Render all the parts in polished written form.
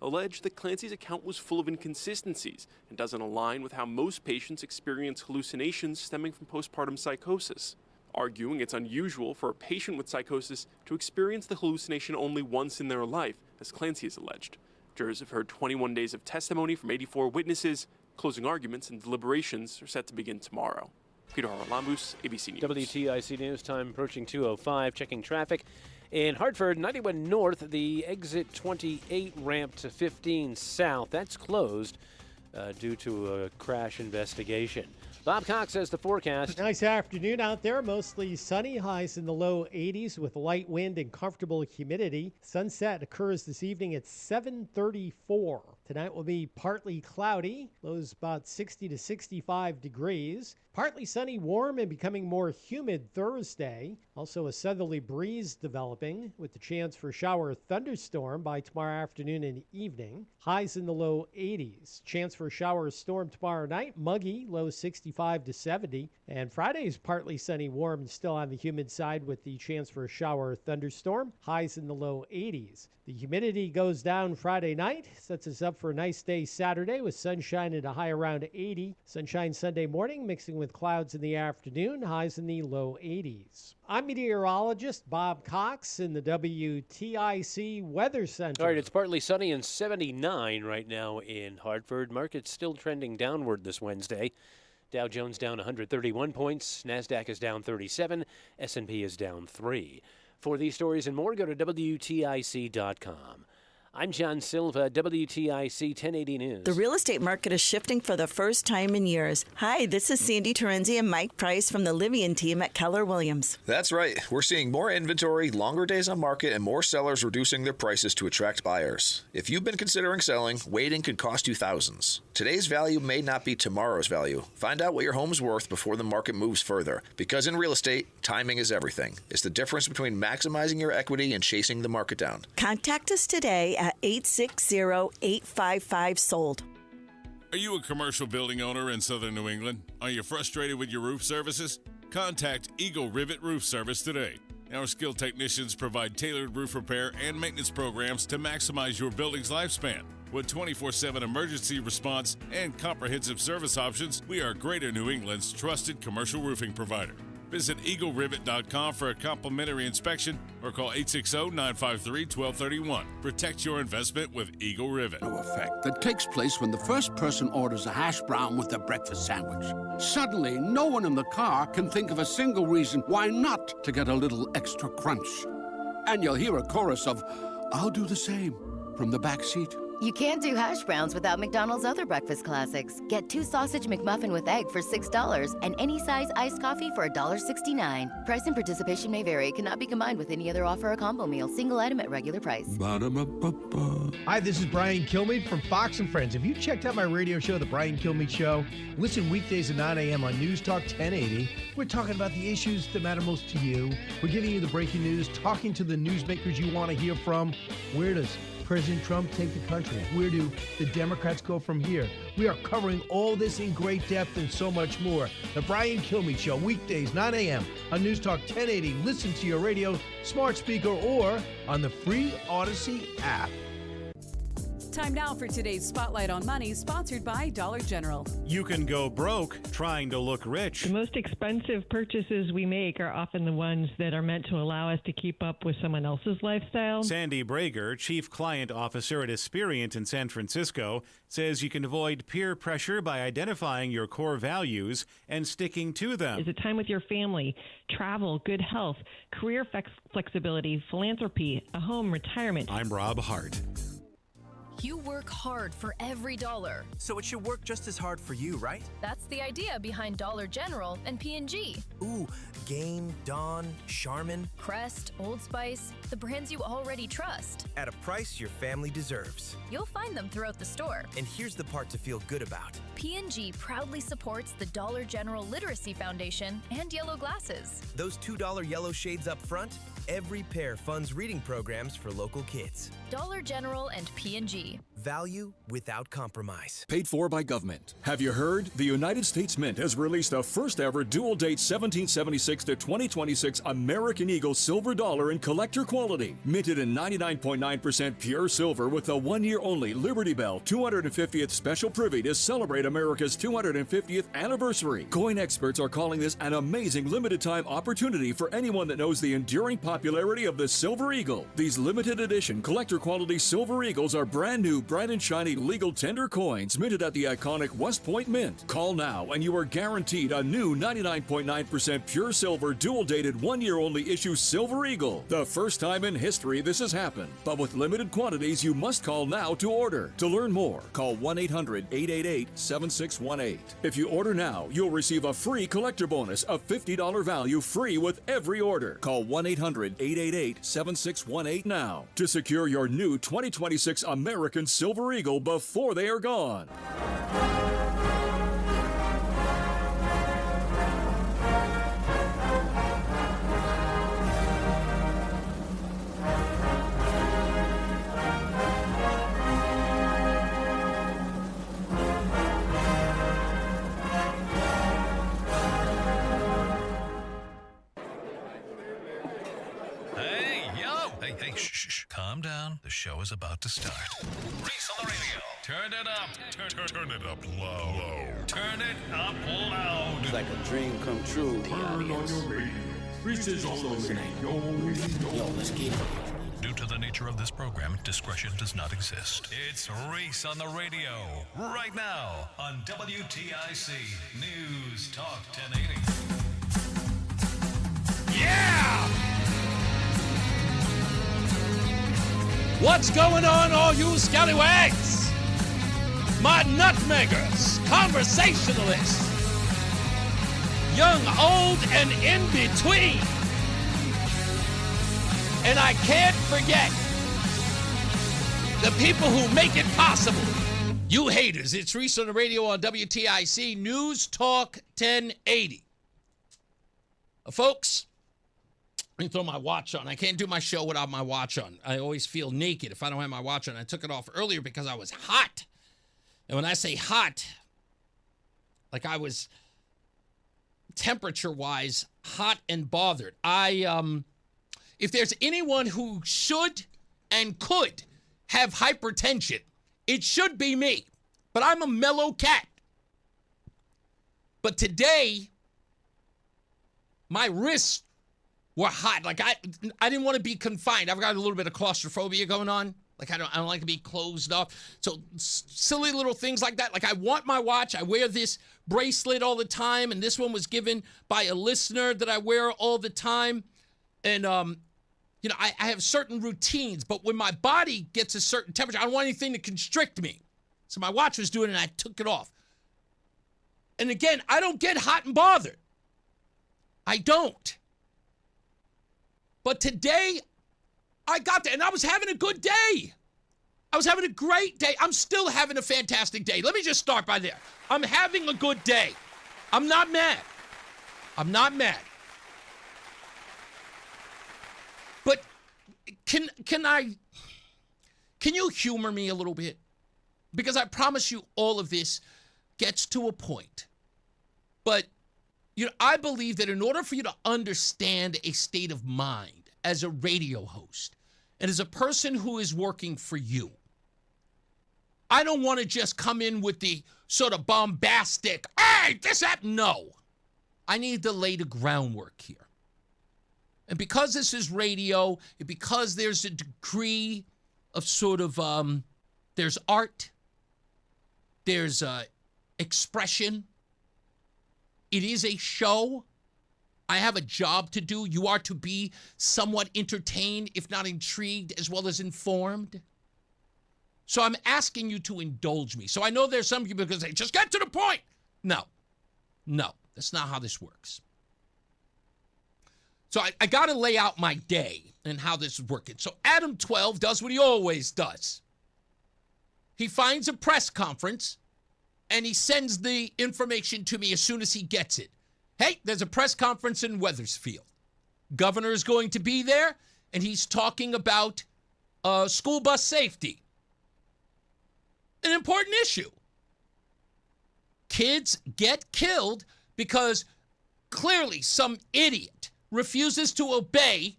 alleged that Clancy's account was full of inconsistencies and doesn't align with how most patients experience hallucinations stemming from postpartum psychosis, arguing it's unusual for a patient with psychosis to experience the hallucination only once in their life, as Clancy has alleged. Jurors have heard 21 days of testimony from 84 witnesses. Closing arguments and deliberations are set to begin tomorrow. Peter Haralambous, ABC News. WTIC News time approaching 2:05. Checking traffic. In Hartford, 91 North, the exit 28 ramp to 15 South. That's closed due to a crash investigation. Bob Cox says the forecast. Nice afternoon out there. Mostly sunny, highs in the low 80s with light wind and comfortable humidity. Sunset occurs this evening at 7:34. Tonight will be partly cloudy. Lows about 60 to 65 degrees. Partly sunny, warm, and becoming more humid Thursday. Also a southerly breeze developing with the chance for shower or thunderstorm by tomorrow afternoon and evening. Highs in the low 80s. Chance for shower or storm tomorrow night. Muggy, low 65 to 70. And Friday is partly sunny, warm, and still on the humid side with the chance for a shower or thunderstorm. Highs in the low 80s. The humidity goes down Friday night. Sets us up for a nice day Saturday with sunshine at a high around 80. Sunshine Sunday morning mixing with clouds in the afternoon. Highs in the low 80s. I'm meteorologist Bob Cox in the WTIC Weather Center. All right, it's partly sunny and 79 right now in Hartford. Market's still trending downward this Wednesday. Dow Jones down 131 points. NASDAQ is down 37. S&P is down 3. For these stories and more, go to WTIC.com. I'm John Silva, WTIC 1080 News. The real estate market is shifting for the first time in years. Hi, this is Sandy Terenzi and Mike Price from the Livian team at Keller Williams. That's right. We're seeing more inventory, longer days on market, and more sellers reducing their prices to attract buyers. If you've been considering selling, waiting could cost you thousands. Today's value may not be tomorrow's value. Find out what your home's worth before the market moves further. Because in real estate, timing is everything. It's the difference between maximizing your equity and chasing the market down. Contact us today at 860-855-SOLD. Are you a commercial building owner in southern New England? Are you frustrated with your roof services? Contact Eagle Rivet Roof Service today. Our skilled technicians provide tailored roof repair and maintenance programs to maximize your building's lifespan. With 24/7 emergency response and comprehensive service options, we are Greater New England's trusted commercial roofing provider. Visit EagleRivet.com for a complimentary inspection or call 860-953-1231. Protect your investment with Eagle Rivet. Effect that takes place when the first person orders a hash brown with their breakfast sandwich. Suddenly, no one in the car can think of a single reason why not to get a little extra crunch. And you'll hear a chorus of, "I'll do the same," from the back seat. You can't do hash browns without McDonald's other breakfast classics. Get 2 sausage McMuffin with egg for $6 and any size iced coffee for $1.69. Price and participation may vary. Cannot be combined with any other offer or combo meal. Single item at regular price. Ba-da-ba-ba-ba. Hi, this is Brian Kilmeade from Fox & Friends. Have you checked out my radio show, The Brian Kilmeade Show? Listen weekdays at 9 a.m. on NewsTalk 1080. We're talking about the issues that matter most to you. We're giving you the breaking news, talking to the newsmakers you want to hear from. Where does President Trump take the country? Where do the Democrats go from here? We are covering all this in great depth and so much more. The Brian Kilmeade Show, weekdays, 9 a.m. on NewsTalk 1080. Listen to your radio, smart speaker, or on the free Odyssey app. Time now for today's Spotlight on Money, sponsored by Dollar General. You can go broke trying to look rich. The most expensive purchases we make are often the ones that are meant to allow us to keep up with someone else's lifestyle. Sandy Brager, Chief Client Officer at Experience in San Francisco, says you can avoid peer pressure by identifying your core values and sticking to them. Is it time with your family, travel, good health, career flexibility, philanthropy, a home, retirement? I'm Rob Hart. You work hard for every dollar. So it should work just as hard for you, right? That's the idea behind Dollar General and P&G. Ooh, Gain, Dawn, Charmin. Crest, Old Spice, the brands you already trust. At a price your family deserves. You'll find them throughout the store. And here's the part to feel good about. P&G proudly supports the Dollar General Literacy Foundation and Yellow Glasses. Those $2 yellow shades up front, every pair funds reading programs for local kids. Dollar General and P&G. quality. Value without compromise. Paid for by government. Have you heard? The United States Mint has released a first-ever dual-date 1776 to 2026 American Eagle silver dollar in collector quality. Minted in 99.9% pure silver with a one-year-only Liberty Bell 250th special privy to celebrate America's 250th anniversary. Coin experts are calling this an amazing limited-time opportunity for anyone that knows the enduring popularity of the Silver Eagle. These limited edition collector quality Silver Eagles are brand new, bright and shiny legal tender coins minted at the iconic West Point Mint. Call now and you are guaranteed a new 99.9% pure silver dual-dated one-year-only issue Silver Eagle. The first time in history this has happened. But with limited quantities, you must call now to order. To learn more, call 1-800-888-7618. If you order now, you'll receive a free collector bonus of $50 value free with every order. Call 1-800-888-7618 now to secure your new 2026 American Silver Eagle before they are gone. Hey, shh. Calm down. The show is about to start. Reese on the radio. Turn it up. Turn it up low. Turn it up loud. It's like a dream come true. Turn on your radio. Reese is on the radio. Yo, let's get it. Due to the nature of this program, discretion does not exist. It's Reese on the radio. Right now on WTIC News Talk 1080. Yeah! What's going on, all you scallywags? My nutmeggers, conversationalists, young, old, and in between. And I can't forget the people who make it possible. You haters, it's Reese on the radio on WTIC News Talk 1080. Folks, let me throw my watch on. I can't do my show without my watch on. I always feel naked if I don't have my watch on. I took it off earlier because I was hot. And when I say hot, like I was temperature-wise hot and bothered. If there's anyone who should and could have hypertension, it should be me. But I'm a mellow cat. But today, my wrists were hot. Like I didn't want to be confined. I've got a little bit of claustrophobia going on. Like I don't like to be closed off. So silly little things like that. Like I want my watch. I wear this bracelet all the time, and this one was given by a listener that I wear all the time. And I have certain routines, but when my body gets a certain temperature, I don't want anything to constrict me. So my watch was doing it, and I took it off. And again, I don't get hot and bothered. I don't. But today, I got there, and I was having a good day. I was having a great day. I'm still having a fantastic day. Let me just start by there. I'm having a good day. I'm not mad. But can you humor me a little bit? Because I promise you all of this gets to a point. But I believe that in order for you to understand a state of mind as a radio host and as a person who is working for you, I don't want to just come in with the sort of bombastic, hey, this happened. No. I need to lay the groundwork here. And because this is radio, and because there's a degree of sort of, there's art, there's expression, it is a show. I have a job to do. You are to be somewhat entertained, if not intrigued, as well as informed. So I'm asking you to indulge me. So I know there's some people who say, just get to the point. No, that's not how this works. So I got to lay out my day and how this is working. So Adam 12 does what he always does. He finds a press conference, and he sends the information to me as soon as he gets it. Hey, there's a press conference in Wethersfield. Governor is going to be there, and he's talking about school bus safety. an important issue. Kids get killed because clearly some idiot refuses to obey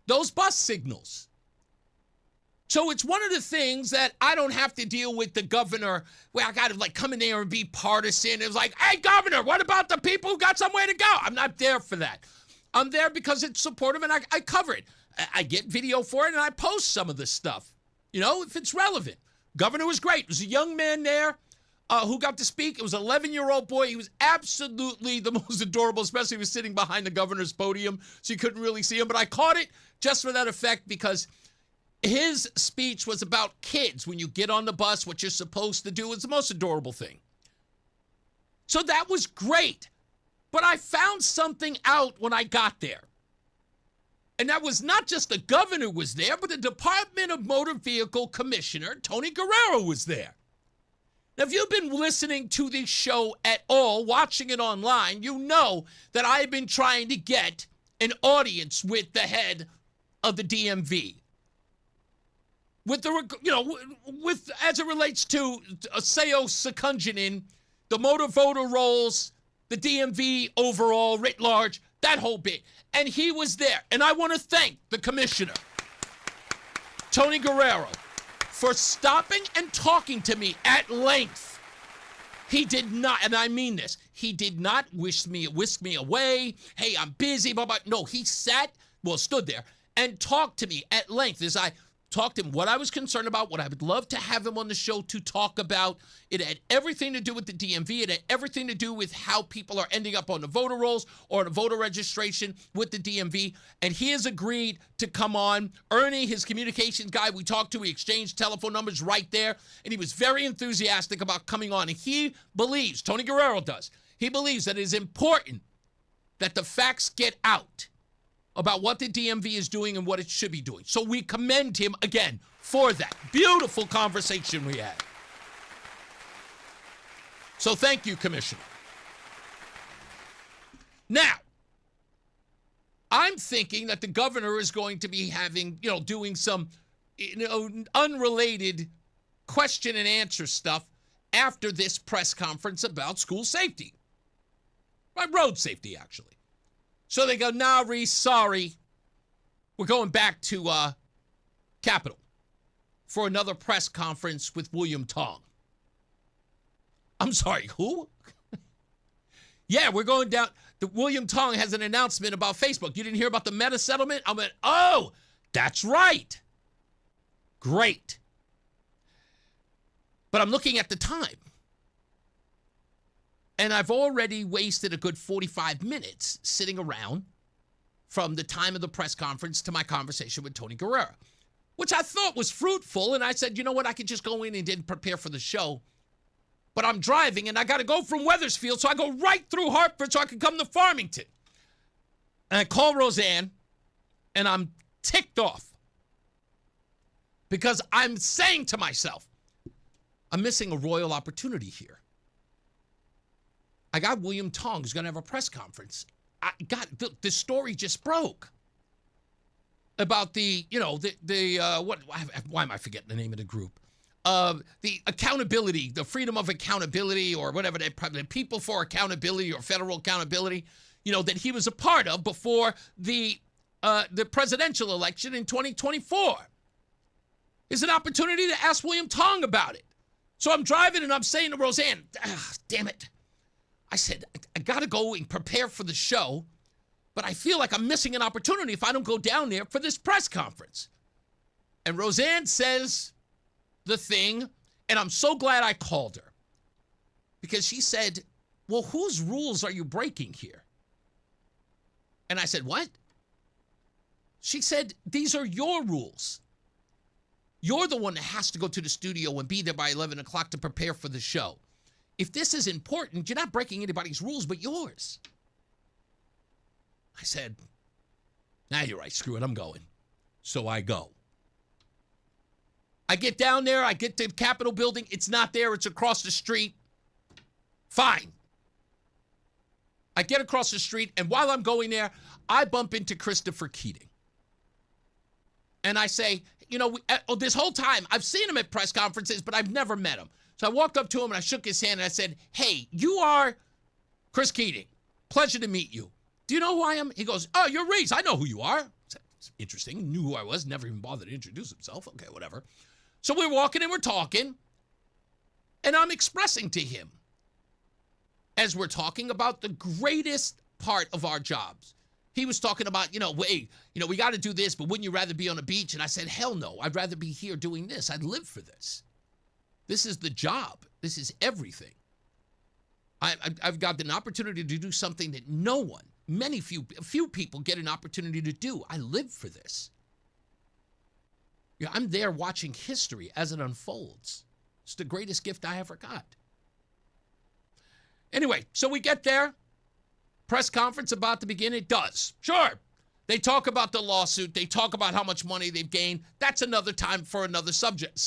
those bus signals. So it's one of the things that I don't have to deal with the governor where I got to come in there and be partisan. It was like, hey, governor, what about the people who got somewhere to go? I'm not there for that. I'm there because it's supportive and I cover it. I get video for it and I post some of this stuff, if it's relevant. Governor was great. There was a young man there who got to speak. It was an 11-year-old boy. He was absolutely the most adorable, especially he was sitting behind the governor's podium, so you couldn't really see him. But I caught it just for that effect because his speech was about kids. When you get on the bus, what you're supposed to do is the most adorable thing. So that was great. But I found something out when I got there. And that was not just the governor was there, but the Department of Motor Vehicle Commissioner, Tony Guerrero, was there. Now, if you've been listening to this show at all, watching it online, you know that I've been trying to get an audience with the head of the DMV. With as it relates to Seo Sekunjanin, the motor voter rolls, the DMV overall, writ large, that whole bit. And he was there. And I want to thank the commissioner, Tony Guerrero, for stopping and talking to me at length. He did not, and I mean this, he did not whisk me away. Hey, I'm busy, blah, blah. No, he stood there and talked to me at length as I talked to him what I was concerned about, what I would love to have him on the show to talk about. It had everything to do with the DMV. It had everything to do with how people are ending up on the voter rolls or the voter registration with the DMV. And he has agreed to come on. Ernie, his communications guy, we talked to, we exchanged telephone numbers right there. And he was very enthusiastic about coming on. And he believes, Tony Guerrero does, he believes that it is important that the facts get out about what the DMV is doing and what it should be doing. So we commend him again for that. Beautiful conversation we had. So thank you, Commissioner. Now, I'm thinking that the governor is going to be having, doing some, unrelated question and answer stuff after this press conference about school safety. Road safety, actually. So they go, nah, Reese, sorry. We're going back to Capitol for another press conference with William Tong. I'm sorry, who? Yeah, we're going down. William Tong has an announcement about Facebook. You didn't hear about the Meta settlement? I went, oh, that's right. Great. But I'm looking at the time. And I've already wasted a good 45 minutes sitting around from the time of the press conference to my conversation with Tony Guerrero, which I thought was fruitful. And I said, you know what? I could just go in and didn't prepare for the show. But I'm driving and I got to go from Wethersfield. So I go right through Hartford so I can come to Farmington. And I call Roseanne and I'm ticked off because I'm saying to myself, I'm missing a royal opportunity here. I got William Tong who's going to have a press conference. The story just broke about why am I forgetting the name of the group? The accountability, the freedom of accountability or whatever, the People for Accountability or Federal Accountability, that he was a part of before the presidential election in 2024. Is an opportunity to ask William Tong about it. So I'm driving and I'm saying to Roseanne, damn it. I said, I got to go and prepare for the show, but I feel like I'm missing an opportunity if I don't go down there for this press conference. And Roseanne says the thing, and I'm so glad I called her, because she said, well, whose rules are you breaking here? And I said, what? She said, these are your rules. You're the one that has to go to the studio and be there by 11 o'clock to prepare for the show. If this is important, you're not breaking anybody's rules but yours. I said, you're right. Screw it. I'm going. So I go. I get down there. I get to the Capitol building. It's not there. It's across the street. Fine. I get across the street, and while I'm going there, I bump into Christopher Keating. And I say, this whole time, I've seen him at press conferences, but I've never met him. So I walked up to him and I shook his hand and I said, hey, you are Chris Keating. Pleasure to meet you. Do you know who I am? He goes, oh, you're Reese. I know who you are. It's interesting. He knew who I was. Never even bothered to introduce himself. Okay, whatever. So we're walking and we're talking. And I'm expressing to him, as we're talking about the greatest part of our jobs. He was talking about, we got to do this, but wouldn't you rather be on a beach? And I said, hell no. I'd rather be here doing this. I'd live for this. This is the job. This is everything. I've got an opportunity to do something that no one, few people get an opportunity to do. I live for this. I'm there watching history as it unfolds. It's the greatest gift I ever got. Anyway, so we get there. Press conference about to begin. It does. Sure. They talk about the lawsuit. They talk about how much money they've gained. That's another time for another subject.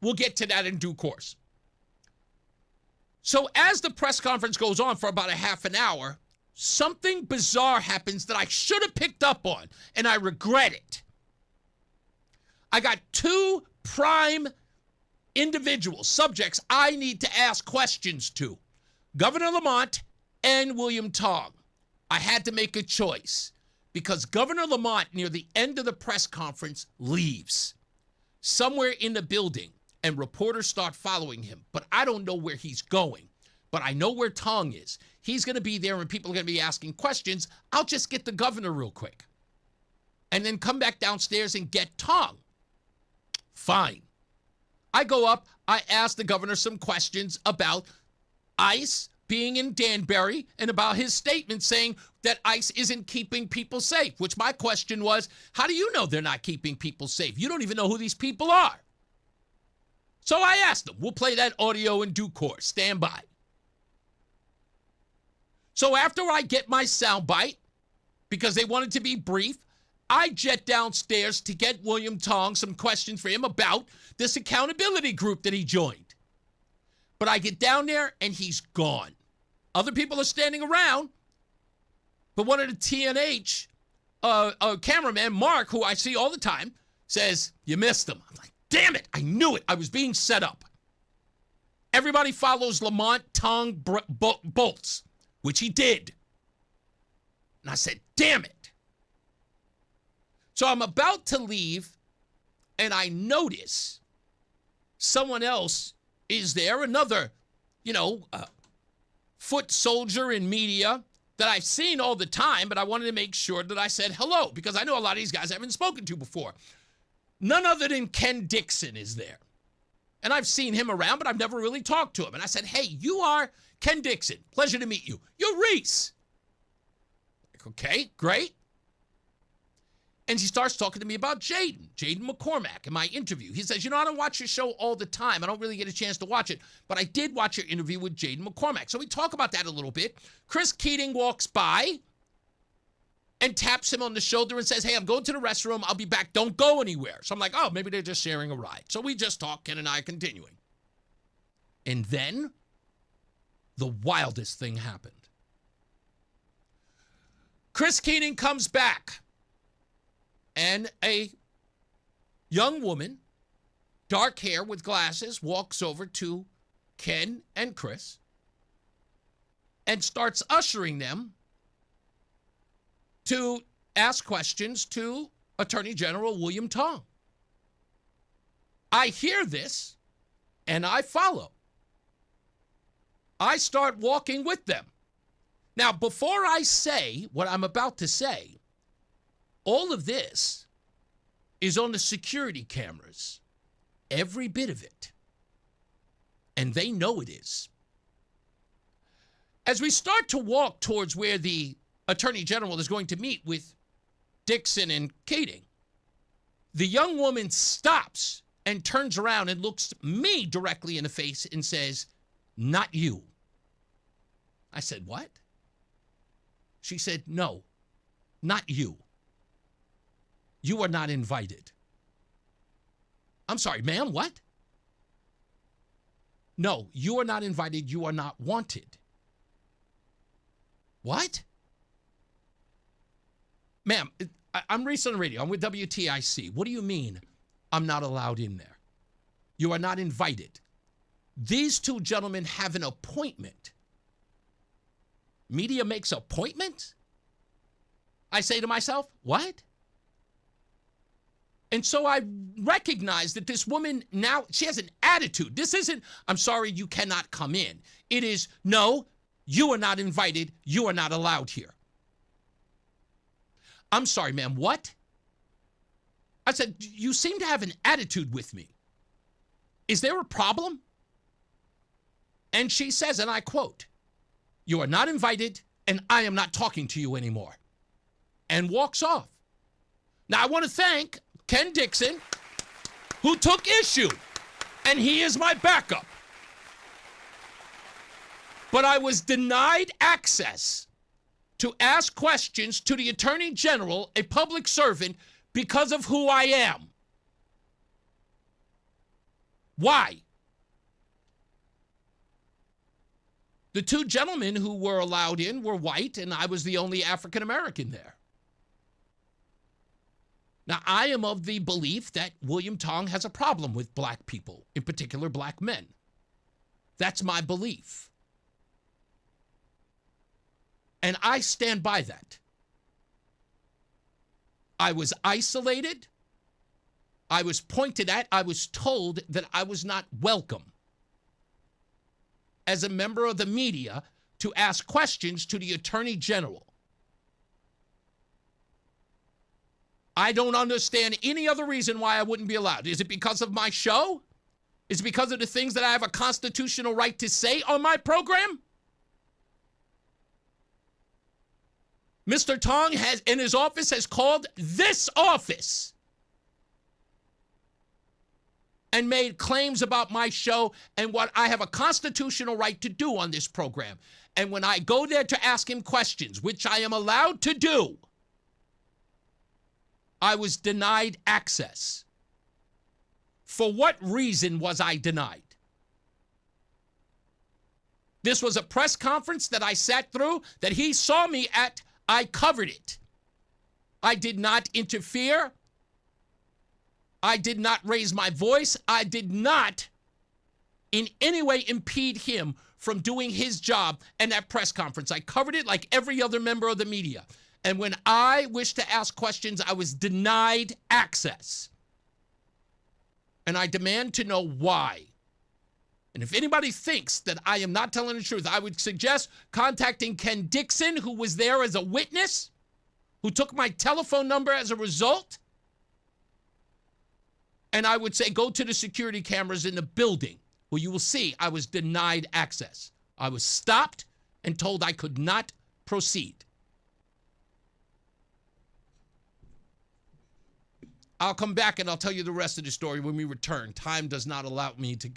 We'll get to that in due course. So as the press conference goes on for about a half an hour, something bizarre happens that I should have picked up on, and I regret it. I got two prime individuals, subjects I need to ask questions to. Governor Lamont and William Tong. I had to make a choice because Governor Lamont, near the end of the press conference, leaves somewhere in the building and reporters start following him. But I don't know where he's going. But I know where Tong is. He's going to be there and people are going to be asking questions. I'll just get the governor real quick and then come back downstairs and get Tong. Fine. I go up. I ask the governor some questions about ICE being in Danbury and about his statement saying that ICE isn't keeping people safe, which my question was, how do you know they're not keeping people safe? You don't even know who these people are. So I asked them. We'll play that audio in due course. Stand by. So after I get my soundbite, because they wanted to be brief, I jet downstairs to get William Tong some questions for him about this accountability group that he joined. But I get down there and he's gone. Other people are standing around, but one of the TNH cameraman, Mark, who I see all the time, says, you missed him. I'm like, damn it, I knew it. I was being set up. Everybody follows Lamont Tong bolts, which he did. And I said, damn it. So I'm about to leave, and I notice someone else is there, another, foot soldier in media that I've seen all the time, but I wanted to make sure that I said hello, because I know a lot of these guys I haven't spoken to before. None other than Ken Dixon is there. And I've seen him around, but I've never really talked to him. And I said, hey, you are Ken Dixon. Pleasure to meet you. You're Reese. Like, okay, great. And he starts talking to me about Jaden McCormack in my interview. He says, I don't watch your show all the time. I don't really get a chance to watch it. But I did watch your interview with Jaden McCormack. So we talk about that a little bit. Chris Keating walks by and taps him on the shoulder and says, hey, I'm going to the restroom. I'll be back. Don't go anywhere. So I'm like, oh, maybe they're just sharing a ride. So we just talk, Ken and I continuing. And then the wildest thing happened. Chris Keating comes back. And a young woman, dark hair with glasses, walks over to Ken and Chris and starts ushering them to ask questions to Attorney General William Tong. I hear this and I follow. I start walking with them. Now, before I say what I'm about to say, all of this is on the security cameras, every bit of it. And they know it is. As we start to walk towards where the Attorney General is going to meet with Dixon and Keating, the young woman stops and turns around and looks me directly in the face and says, not you. I said, what? She said, no, not you. You are not invited. I'm sorry, ma'am, what? No, you are not invited. You are not wanted. What? Ma'am, I'm Reese on the radio. I'm with WTIC. What do you mean I'm not allowed in there? You are not invited. These two gentlemen have an appointment. Media makes appointments? I say to myself, what? And so I recognize that this woman now, she has an attitude. This isn't, I'm sorry, you cannot come in. It is, no, you are not invited. You are not allowed here. I'm sorry, ma'am, what? I said, you seem to have an attitude with me. Is there a problem? And she says, and I quote, you are not invited and I am not talking to you anymore. And walks off. Now, I want to thank Ken Dixon, who took issue, and he is my backup. But I was denied access to ask questions to the Attorney General, a public servant, because of who I am. Why? The two gentlemen who were allowed in were white, and I was the only African American there. Now, I am of the belief that William Tong has a problem with black people, in particular black men. That's my belief. And I stand by that. I was isolated. I was pointed at. I was told that I was not welcome as a member of the media to ask questions to the Attorney General. I don't understand any other reason why I wouldn't be allowed. Is it because of my show? Is it because of the things that I have a constitutional right to say on my program? Mr. Tong has, in his office, has called this office and made claims about my show and what I have a constitutional right to do on this program. And when I go there to ask him questions, which I am allowed to do, I was denied access. For what reason was I denied? This was a press conference that I sat through, that he saw me at. I covered it. I did not interfere. I did not raise my voice. I did not in any way impede him from doing his job in that press conference. I covered it like every other member of the media. And when I wished to ask questions, I was denied access. And I demand to know why. And if anybody thinks that I am not telling the truth, I would suggest contacting Ken Dixon, who was there as a witness, who took my telephone number as a result. And I would say, go to the security cameras in the building, where you will see I was denied access. I was stopped and told I could not proceed. I'll come back and I'll tell you the rest of the story when we return. Time does not allow me to,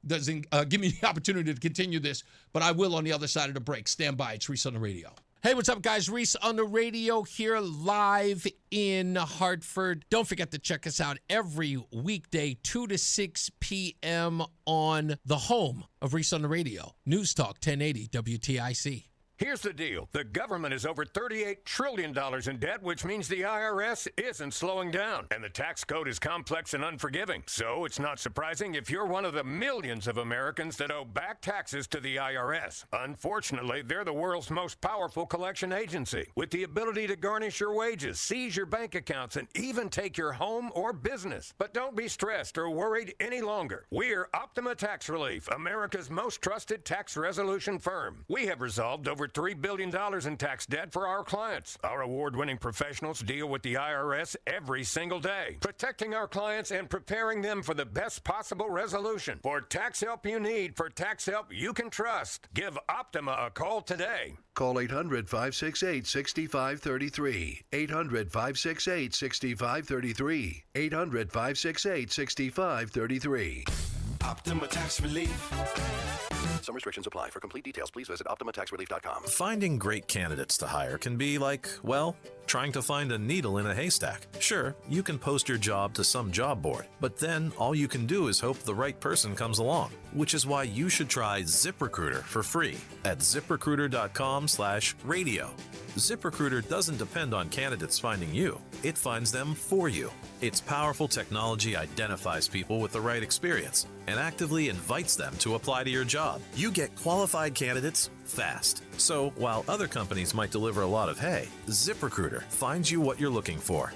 doesn't give me the opportunity to continue this, but I will on the other side of the break. Stand by. It's Reese on the radio. Hey, what's up, guys? Reese on the radio here live in Hartford. Don't forget to check us out every weekday, 2 to 6 p.m. on the home of Reese on the radio, NewsTalk 1080 WTIC. Here's the deal. The government is over $38 trillion in debt, which means the IRS isn't slowing down. And the tax code is complex and unforgiving. So it's not surprising if you're one of the millions of Americans that owe back taxes to the IRS. Unfortunately, they're the world's most powerful collection agency, with the ability to garnish your wages, seize your bank accounts, and even take your home or business. But don't be stressed or worried any longer. We're Optima Tax Relief, America's most trusted tax resolution firm. We have resolved over $3 billion in tax debt for our clients. Our award-winning professionals deal with the IRS every single day, protecting our clients and preparing them for the best possible resolution. For tax help you need, for tax help you can trust, give Optima a call today. Call 800-568-6533. 800-568-6533. 800-568-6533. Optima Tax Relief. Some restrictions apply. For complete details, please visit OptimaTaxRelief.com. Finding great candidates to hire can be like, well, trying to find a needle in a haystack. Sure, you can post your job to some job board, but then all you can do is hope the right person comes along, which is why you should try ZipRecruiter for free at ZipRecruiter.com/radio. ZipRecruiter doesn't depend on candidates finding you. It finds them for you. Its powerful technology identifies people with the right experience and actively invites them to apply to your job. You get qualified candidates fast. So while other companies might deliver a lot of hay, ZipRecruiter finds you what you're looking for.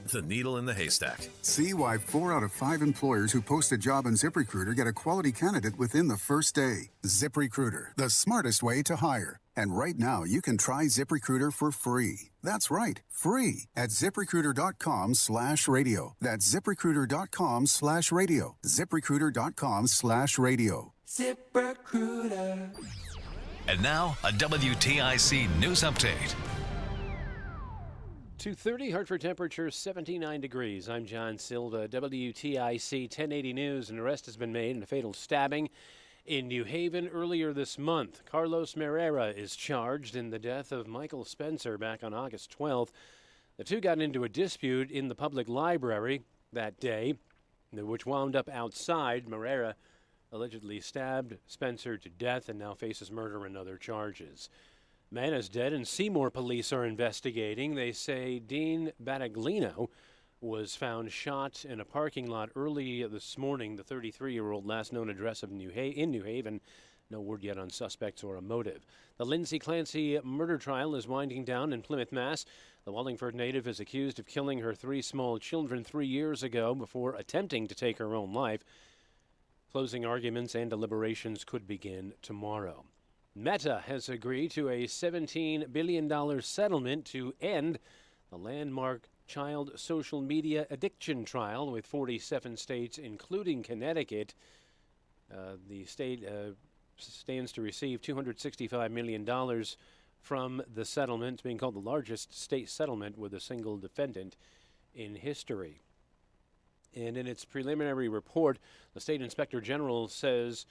The needle in the haystack. See why 4 out of 5 employers who post a job on ZipRecruiter get a quality candidate within the first day. ZipRecruiter, the smartest way to hire. And right now, you can try ZipRecruiter for free. That's right, free at ZipRecruiter.com/radio. That's ZipRecruiter.com/radio. ZipRecruiter.com/radio. ZipRecruiter. And now, a WTIC news update. 2:30, Hartford temperature 79 degrees. I'm John Silva, WTIC 1080 News. An arrest has been made in a fatal stabbing in New Haven earlier this month. Carlos Merera is charged in the death of Michael Spencer back on August 12th. The two got into a dispute in the public library that day, which wound up outside. Merera allegedly stabbed Spencer to death and now faces murder and other charges. Man is dead, and Seymour police are investigating. They say Dean Battaglino was found shot in a parking lot early this morning. The 33-year-old last known address of New Haven. No word yet on suspects or a motive. The Lindsay Clancy murder trial is winding down in Plymouth, Mass. The Wallingford native is accused of killing her 3 small children 3 years ago before attempting to take her own life. Closing arguments and deliberations could begin tomorrow. Meta has agreed to a $17 billion settlement to end the landmark child social media addiction trial with 47 states, including Connecticut. The state stands to receive $265 million from the settlement. It's being called the largest state settlement with a single defendant in history. And in its preliminary report, the state inspector general says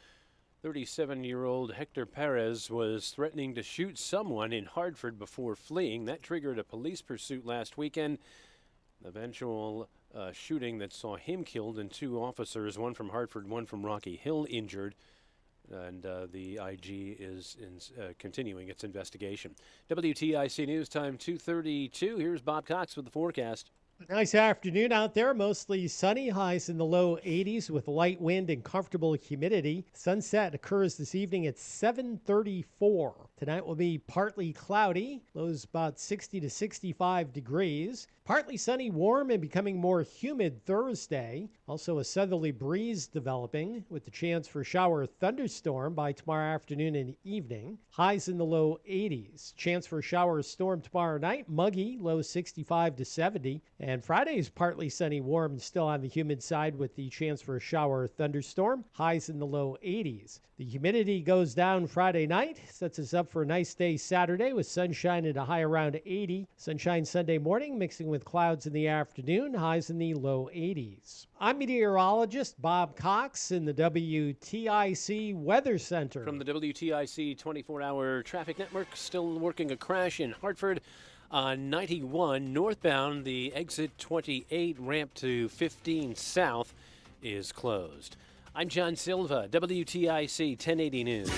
37-year-old Hector Perez was threatening to shoot someone in Hartford before fleeing. That triggered a police pursuit last weekend. The eventual shooting that saw him killed and 2 officers, one from Hartford, one from Rocky Hill, injured. And the IG is continuing its investigation. WTIC News Time 2:32. Here's Bob Cox with the forecast. Nice afternoon out there. Mostly sunny, highs in the low 80s with light wind and comfortable humidity. Sunset occurs this evening at 7:34. Tonight will be partly cloudy. Lows about 60 to 65 degrees. Partly sunny, warm, and becoming more humid Thursday. Also a southerly breeze developing with the chance for shower thunderstorm by tomorrow afternoon and evening. Highs in the low 80s. Chance for shower storm tomorrow night. Muggy, low 65 to 70. And Friday is partly sunny, warm, and still on the humid side with the chance for a shower thunderstorm. Highs in the low 80s. The humidity goes down Friday night. Sets us up for a nice day Saturday with sunshine at a high around 80. Sunshine Sunday morning mixing with clouds in the afternoon. Highs in the low 80s. I'm meteorologist Bob Cox in the WTIC Weather Center. From the WTIC 24-hour traffic network, still working a crash in Hartford. On 91 northbound, the exit 28 ramp to 15 south is closed. I'm John Silva, WTIC 1080 News.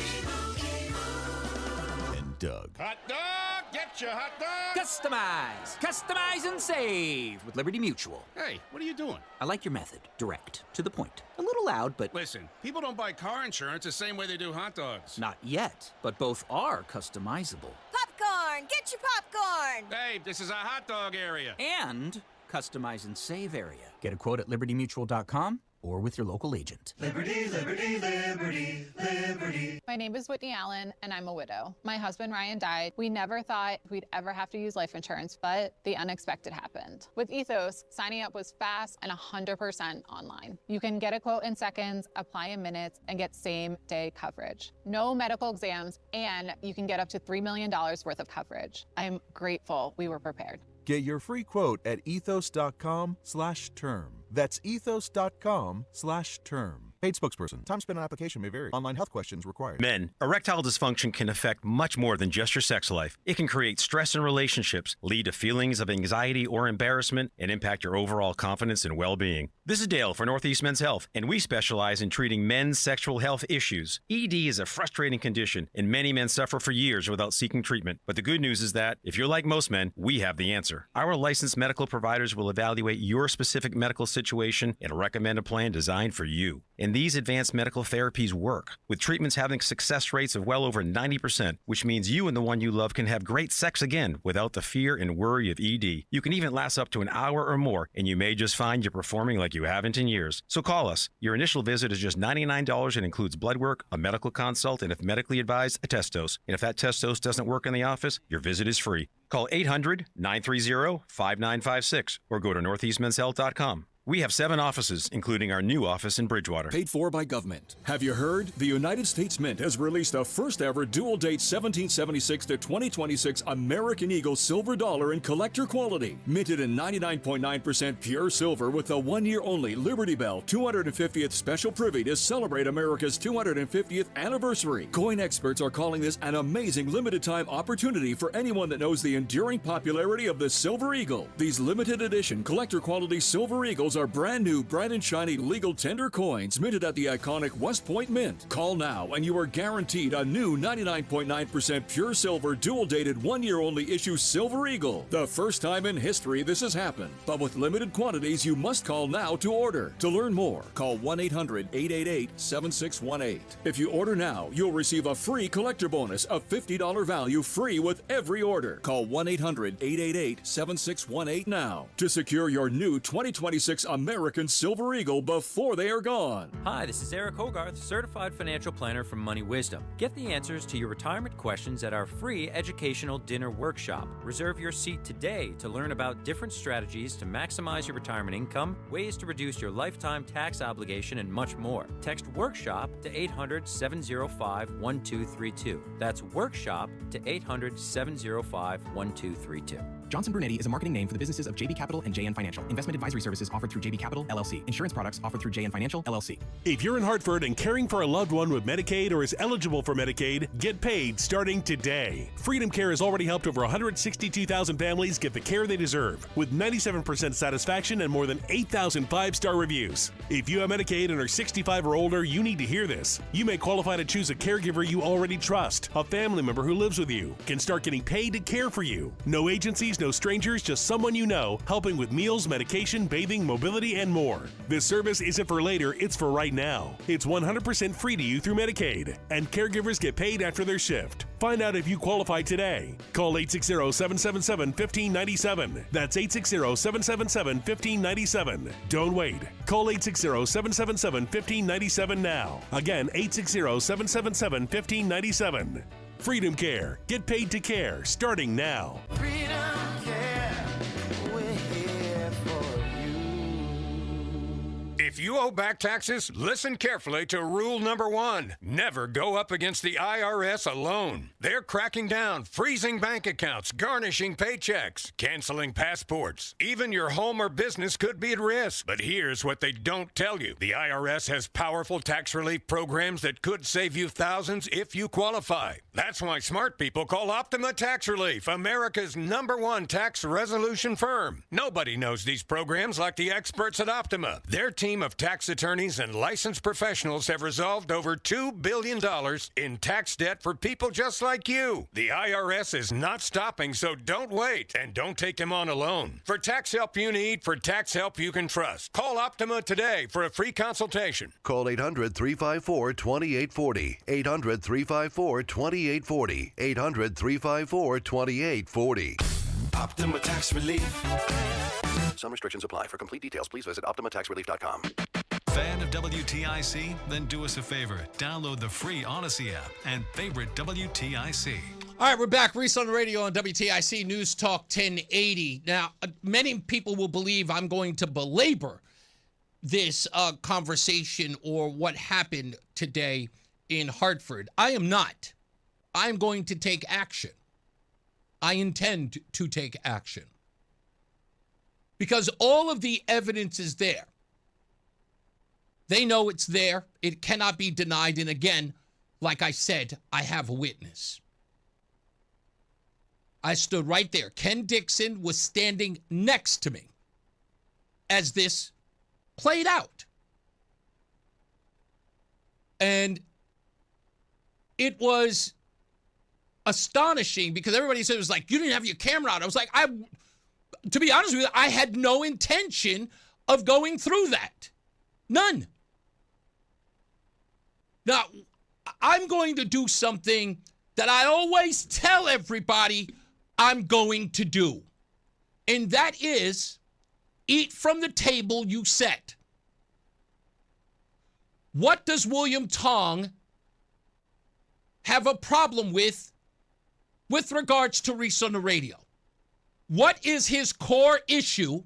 And Doug. Hot dog! Get your hot dog! Customize! Customize and save with Liberty Mutual. Hey, what are you doing? I like your method. Direct. To the point. A little loud, but... Listen, people don't buy car insurance the same way they do hot dogs. Not yet, but both are customizable. Popcorn! Get your popcorn! Hey, this is a hot dog area. And customize and save area. Get a quote at libertymutual.com or with your local agent. Liberty, liberty, liberty, liberty. My name is Whitney Allen, and I'm a widow. My husband, Ryan, died. We never thought we'd ever have to use life insurance, but the unexpected happened. With Ethos, signing up was fast and 100% online. You can get a quote in seconds, apply in minutes, and get same-day coverage. No medical exams, and you can get up to $3 million worth of coverage. I'm grateful we were prepared. Get your free quote at ethos.com/term. That's ethos.com/term. Paid spokesperson. Time spent on application may vary. Online health questions required. Men, erectile dysfunction can affect much more than just your sex life. It can create stress in relationships, lead to feelings of anxiety or embarrassment, and impact your overall confidence and well-being. This is Dale for Northeast Men's Health, and we specialize in treating men's sexual health issues. ED is a frustrating condition, and many men suffer for years without seeking treatment. But the good news is that, if you're like most men, we have the answer. Our licensed medical providers will evaluate your specific medical situation and recommend a plan designed for you. And these advanced medical therapies work, with treatments having success rates of well over 90%, which means you and the one you love can have great sex again without the fear and worry of ED. You can even last up to an hour or more, and you may just find you're performing like you haven't in years. So call us. Your initial visit is just $99 and includes blood work, a medical consult, and if medically advised, a test dose. And if that test dose doesn't work in the office, your visit is free. Call 800-930-5956 or go to northeastmenshealth.com. We have 7 offices, including our new office in Bridgewater. Paid for by government. Have you heard? The United States Mint has released a first-ever dual-date 1776 to 2026 American Eagle silver dollar in collector quality. Minted in 99.9% pure silver with a 1-year-only Liberty Bell 250th special privy to celebrate America's 250th anniversary. Coin experts are calling this an amazing limited-time opportunity for anyone that knows the enduring popularity of the Silver Eagle. These limited-edition collector-quality Silver Eagles are brand new, bright and shiny legal tender coins minted at the iconic West Point Mint. Call now and you are guaranteed a new 99.9% pure silver dual-dated 1-year-only issue Silver Eagle. The first time in history this has happened, but with limited quantities you must call now to order. To learn more, call 1-800-888-7618. If you order now, you'll receive a free collector bonus of $50 value free with every order. Call 1-800-888-7618 now to secure your new 2026 American Silver Eagle before they are gone. Hi, this is Eric Hogarth, certified financial planner from Money Wisdom. Get the answers to your retirement questions at our free educational dinner workshop. Reserve your seat today to learn about different strategies to maximize your retirement income, ways to reduce your lifetime tax obligation, and much more. Text WORKSHOP to 800-705-1232. That's WORKSHOP to 800-705-1232. Johnson Brunetti is a marketing name for the businesses of JB Capital and JN Financial. Investment advisory services offered through JB Capital, LLC. Insurance products offered through JN Financial, LLC. If you're in Hartford and caring for a loved one with Medicaid or is eligible for Medicaid, get paid starting today. Freedom Care has already helped over 162,000 families get the care they deserve, with 97% satisfaction and more than 8,000 5-star reviews. If you have Medicaid and are 65 or older, you need to hear this. You may qualify to choose a caregiver you already trust. A family member who lives with you can start getting paid to care for you. No agencies, no strangers, just someone you know, helping with meals, medication, bathing, mobility, and more. This service isn't for later, it's for right now. It's 100% free to you through Medicaid, and caregivers get paid after their shift. Find out if you qualify today. Call 860-777-1597. That's 860-777-1597. Don't wait. Call 860-777-1597 now. Again, 860-777-1597. Freedom Care. Get paid to care starting now. Freedom Care, we're here for you. If you owe back taxes, listen carefully to rule number 1. Never go up against the IRS alone. They're cracking down, freezing bank accounts, garnishing paychecks, canceling passports. Even your home or business could be at risk. But here's what they don't tell you. The IRS has powerful tax relief programs that could save you thousands if you qualify. That's why smart people call Optima Tax Relief, America's #1 tax resolution firm. Nobody knows these programs like the experts at Optima. Their team of tax attorneys and licensed professionals have resolved over $2 billion in tax debt for people just like you. The IRS is not stopping, so don't wait, and don't take them on alone. For tax help you need, for tax help you can trust, call Optima today for a free consultation. Call 800-354-2840. 800-354-2840. 800-354-2840. Optima Tax Relief. Some restrictions apply. For complete details, please visit OptimaTaxRelief.com. Fan of WTIC? Then do us a favor. Download the free Odyssey app and favorite WTIC. All right, we're back. Reese on the radio on WTIC News Talk 1080. Now, many people will believe I'm going to belabor this conversation or what happened today in Hartford. I am not. I'm going to take action. I intend to take action. Because all of the evidence is there. They know it's there. It cannot be denied. And again, like I said, I have a witness. I stood right there. Ken Dixon was standing next to me as this played out. And it was astonishing because everybody said it was like, you didn't have your camera out. I was like, to be honest with you, I had no intention of going through that. None. Now, I'm going to do something that I always tell everybody I'm going to do. And that is eat from the table you set. What does William Tong have a problem with regards to Reese on the radio? What is his core issue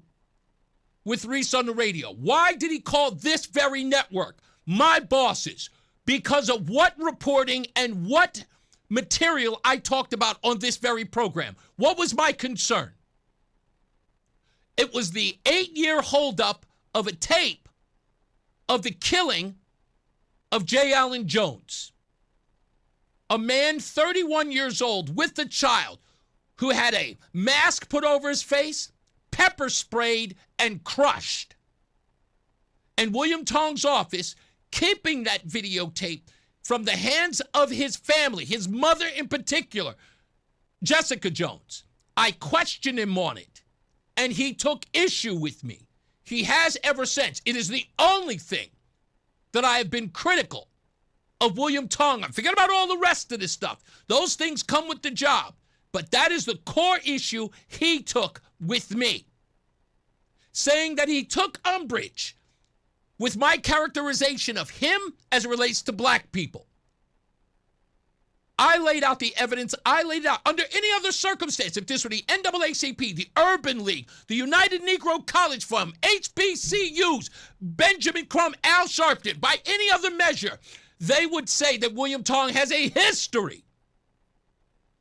with Reese on the radio? Why did he call this very network my bosses? Because of what reporting and what material I talked about on this very program. What was my concern? It was the 8-year holdup of a tape of the killing of J. Allen Jones, a man 31 years old with a child who had a mask put over his face, pepper sprayed, and crushed. And William Tong's office keeping that videotape from the hands of his family, his mother in particular, Jessica Jones. I questioned him on it, and he took issue with me. He has ever since. It is the only thing that I have been critical of William Tong. Forget about all the rest of this stuff. Those things come with the job. But that is the core issue he took with me, saying that he took umbrage with my characterization of him as it relates to black people. I laid out the evidence. I laid it out under any other circumstance. If this were the NAACP, the Urban League, the United Negro College Fund, HBCUs, Benjamin Crumb, Al Sharpton, by any other measure, they would say that William Tong has a history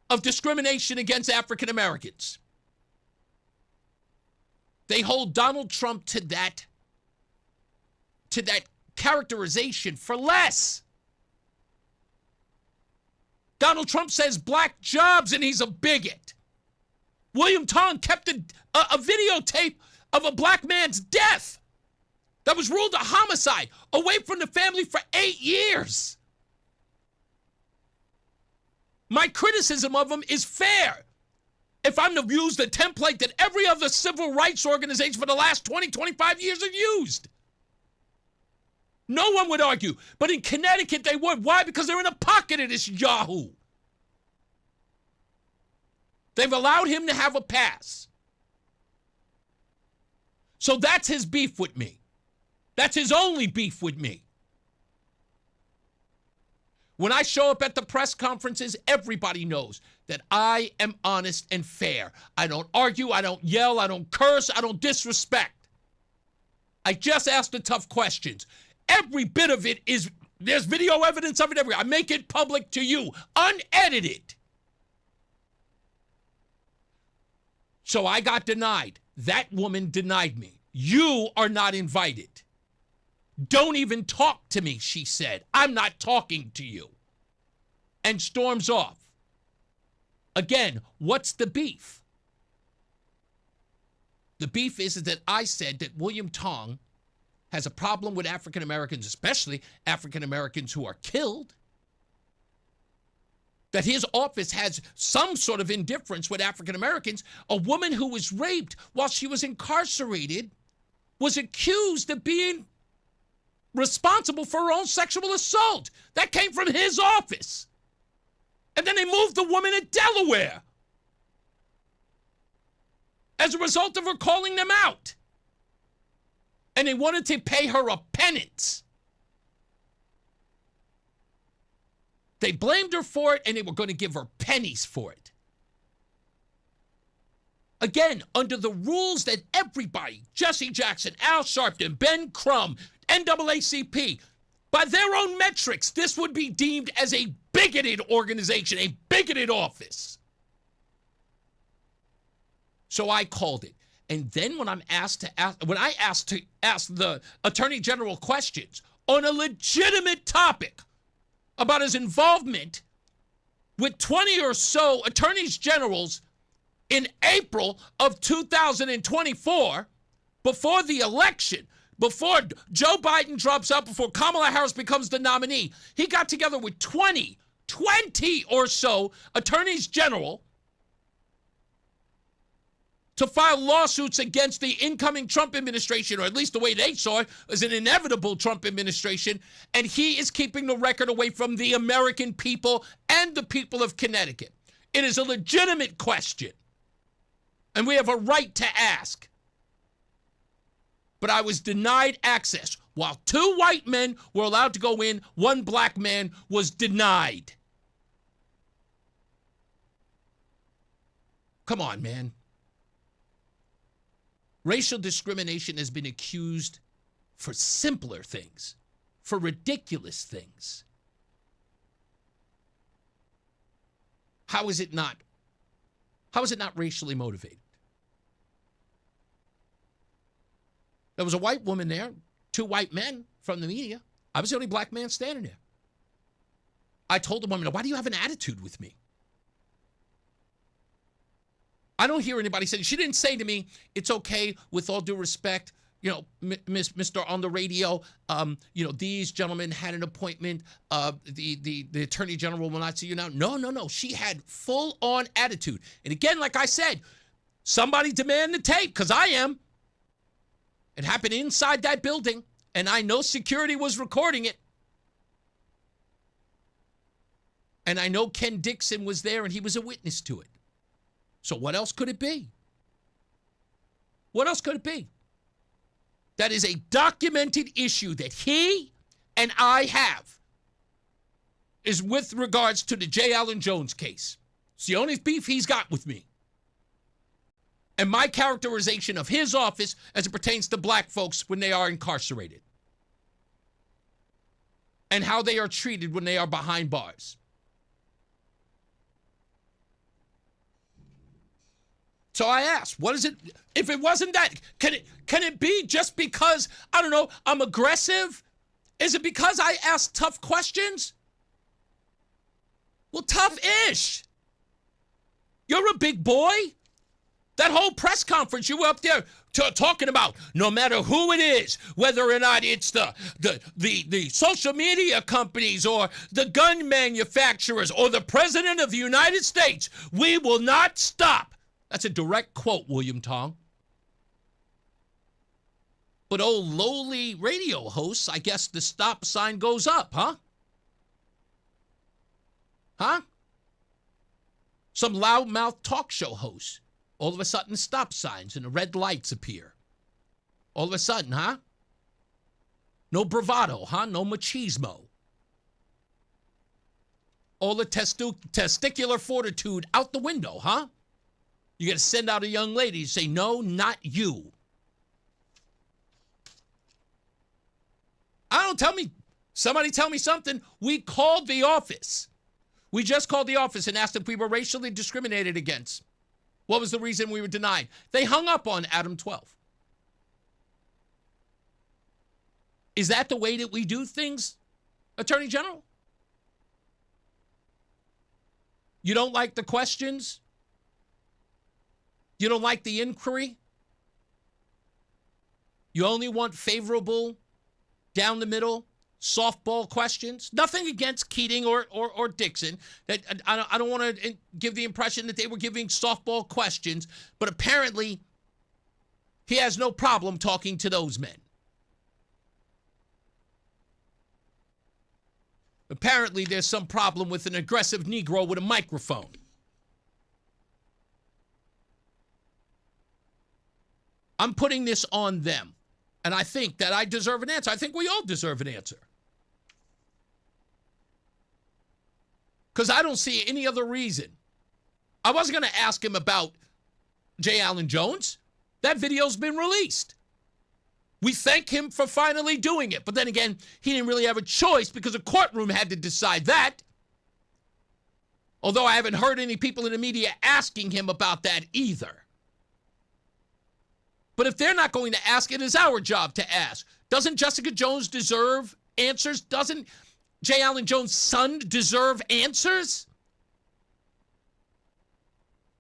of discrimination against African Americans. They hold Donald Trump to that characterization for less. Donald Trump says black jobs and he's a bigot. William Tong kept a videotape of a black man's death that was ruled a homicide away from the family for 8 years. My criticism of him is fair. If I'm to use the template that every other civil rights organization for the last 20, 25 years have used. No one would argue. But in Connecticut, they would. Why? Because they're in a pocket of this yahoo. They've allowed him to have a pass. So that's his beef with me. That's his only beef with me. When I show up at the press conferences, everybody knows that I am honest and fair. I don't argue. I don't yell. I don't curse. I don't disrespect. I just ask the tough questions. Every bit of it is, there's video evidence of it everywhere. I make it public to you, unedited. So I got denied. That woman denied me. You are not invited. Don't even talk to me, she said. I'm not talking to you. And storms off. Again, what's the beef? The beef is that I said that William Tong has a problem with African Americans, especially African Americans who are killed. That his office has some sort of indifference with African Americans. A woman who was raped while she was incarcerated was accused of being responsible for her own sexual assault. That came from his office. And then they moved the woman to Delaware as a result of her calling them out. And they wanted to pay her a penance. They blamed her for it, and they were going to give her pennies for it. Again, under the rules that everybody, Jesse Jackson, Al Sharpton, Ben Crumb, NAACP, by their own metrics, this would be deemed as a bigoted organization, a bigoted office. So I called it. And then when I asked to ask the Attorney General questions on a legitimate topic about his involvement with 20 or so attorneys generals in April of 2024, before the election, before Joe Biden drops out, before Kamala Harris becomes the nominee, he got together with 20 or so attorneys general to file lawsuits against the incoming Trump administration, or at least the way they saw it, as an inevitable Trump administration, and he is keeping the record away from the American people and the people of Connecticut. It is a legitimate question, and we have a right to ask. But I was denied access. While 2 white men were allowed to go in, 1 black man was denied. Come on, man. Racial discrimination has been accused for simpler things, for ridiculous things. How is it not racially motivated? There was a white woman there, 2 white men from the media. I was the only black man standing there. I told the woman, why do you have an attitude with me? I don't hear anybody saying, she didn't say to me, it's okay, with all due respect, Mr. on the radio, these gentlemen had an appointment. The attorney general will not see you now. No. She had full-on attitude. And again, like I said, somebody demand the tape, because I am. It happened inside that building, and I know security was recording it. And I know Ken Dixon was there, and he was a witness to it. So what else could it be? What else could it be? That is a documented issue that he and I have, is with regards to the J. Allen Jones case. It's the only beef he's got with me. And my characterization of his office as it pertains to black folks when they are incarcerated. And how they are treated when they are behind bars. So I asked, what is it? If it wasn't that, can it be just because, I don't know, I'm aggressive? Is it because I ask tough questions? Well, tough-ish. You're a big boy. That whole press conference, you were up there talking about no matter who it is, whether or not it's the social media companies or the gun manufacturers or the president of the United States, we will not stop. That's a direct quote, William Tong. But old lowly radio hosts, I guess the stop sign goes up, huh? Huh? Some loudmouth talk show hosts. All of a sudden, stop signs and the red lights appear. All of a sudden, huh? No bravado, huh? No machismo. All the testicular fortitude out the window, huh? You got to send out a young lady to say, no, not you. Somebody tell me something. We called the office. We just called the office and asked if we were racially discriminated against. What was the reason we were denied? They hung up on Adam 12. Is that the way that we do things, Attorney General? You don't like the questions? You don't like the inquiry? You only want favorable, down the middle, softball questions? Nothing against Keating or Dixon. That I don't want to give the impression that they were giving softball questions, but apparently he has no problem talking to those men. Apparently there's some problem with an aggressive Negro with a microphone. I'm putting this on them, and I think that I deserve an answer. I think we all deserve an answer. Because I don't see any other reason. I wasn't going to ask him about J. Allen Jones. That video's been released. We thank him for finally doing it. But then again, he didn't really have a choice because the courtroom had to decide that. Although I haven't heard any people in the media asking him about that either. But if they're not going to ask, it is our job to ask. Doesn't Jessica Jones deserve answers? Doesn't J. Allen Jones' son deserve answers?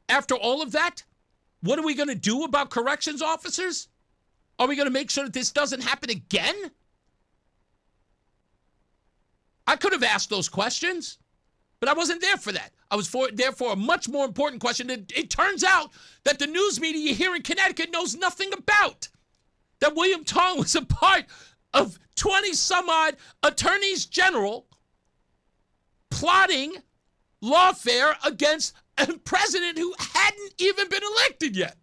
After all of that, what are we going to do about corrections officers? Are we going to make sure that this doesn't happen again? I could have asked those questions, but I wasn't there for that. I was there for a much more important question that it turns out that the news media here in Connecticut knows nothing about. That William Tong was a part of 20-some-odd attorneys general plotting lawfare against a president who hadn't even been elected yet.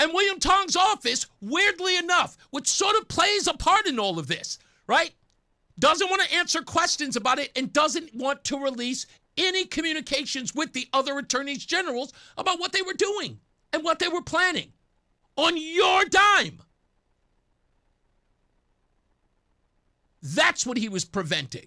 And William Tong's office, weirdly enough, which sort of plays a part in all of this, right? Doesn't want to answer questions about it and doesn't want to release any communications with the other attorneys generals about what they were doing and what they were planning on your dime. That's what he was preventing.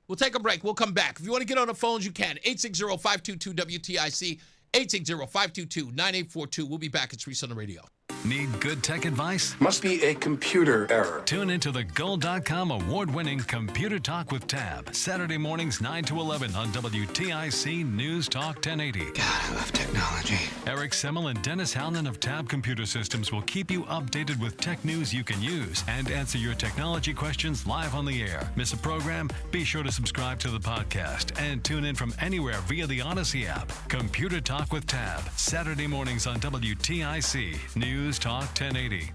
We'll take a break. We'll come back. If you want to get on the phones, you can. 860-522-WTIC, 860-522-9842. We'll be back. It's Reese on the radio. Need good tech advice? Must be a computer error. Tune into the Gold.com award-winning Computer Talk with Tab, Saturday mornings 9 to 11 on WTIC News Talk 1080. God, I love technology. Eric Semmel and Dennis Howland of Tab Computer Systems will keep you updated with tech news you can use and answer your technology questions live on the air. Miss a program? Be sure to subscribe to the podcast and tune in from anywhere via the Odyssey app. Computer Talk with Tab, Saturday mornings on WTIC News Talk 1080. Eat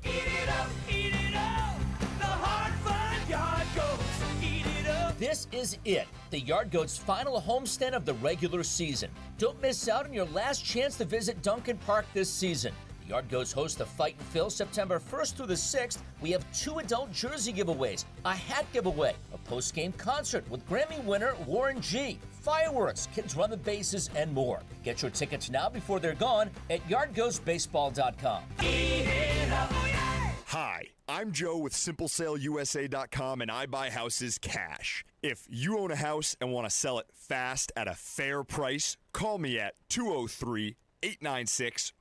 it up, eat it up. The Hartford Yard Goats. Eat it up. This is it, the Yard Goats' final homestand of the regular season. Don't miss out on your last chance to visit Duncan Park this season. The Yard Goats host the Fight and Fill September 1st through the 6th. We have 2 adult jersey giveaways, a hat giveaway, a post-game concert with Grammy winner Warren G, fireworks, kids run the bases, and more. Get your tickets now before they're gone at yardgoatsbaseball.com. Hi, I'm Joe with SimpleSaleUSA.com, and I buy houses cash. If you own a house and want to sell it fast at a fair price, call me at 203-896-4000.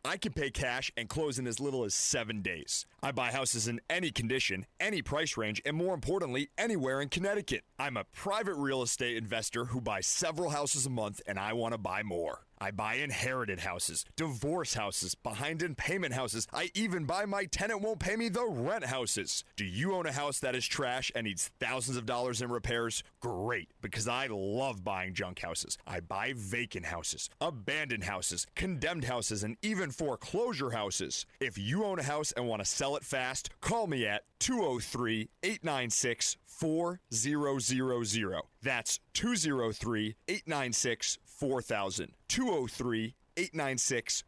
I can pay cash and close in as little as 7 days. I buy houses in any condition, any price range, and more importantly, anywhere in Connecticut. I'm a private real estate investor who buys several houses a month, and I want to buy more. I buy inherited houses, divorce houses, behind in payment houses. I even buy my tenant won't pay me the rent houses. Do you own a house that is trash and needs thousands of dollars in repairs? Great, because I love buying junk houses. I buy vacant houses, abandoned houses, condemned houses, and even foreclosure houses. If you own a house and want to sell it fast, call me at 203-896-4000. That's 203-896-4000. 203-896-4000.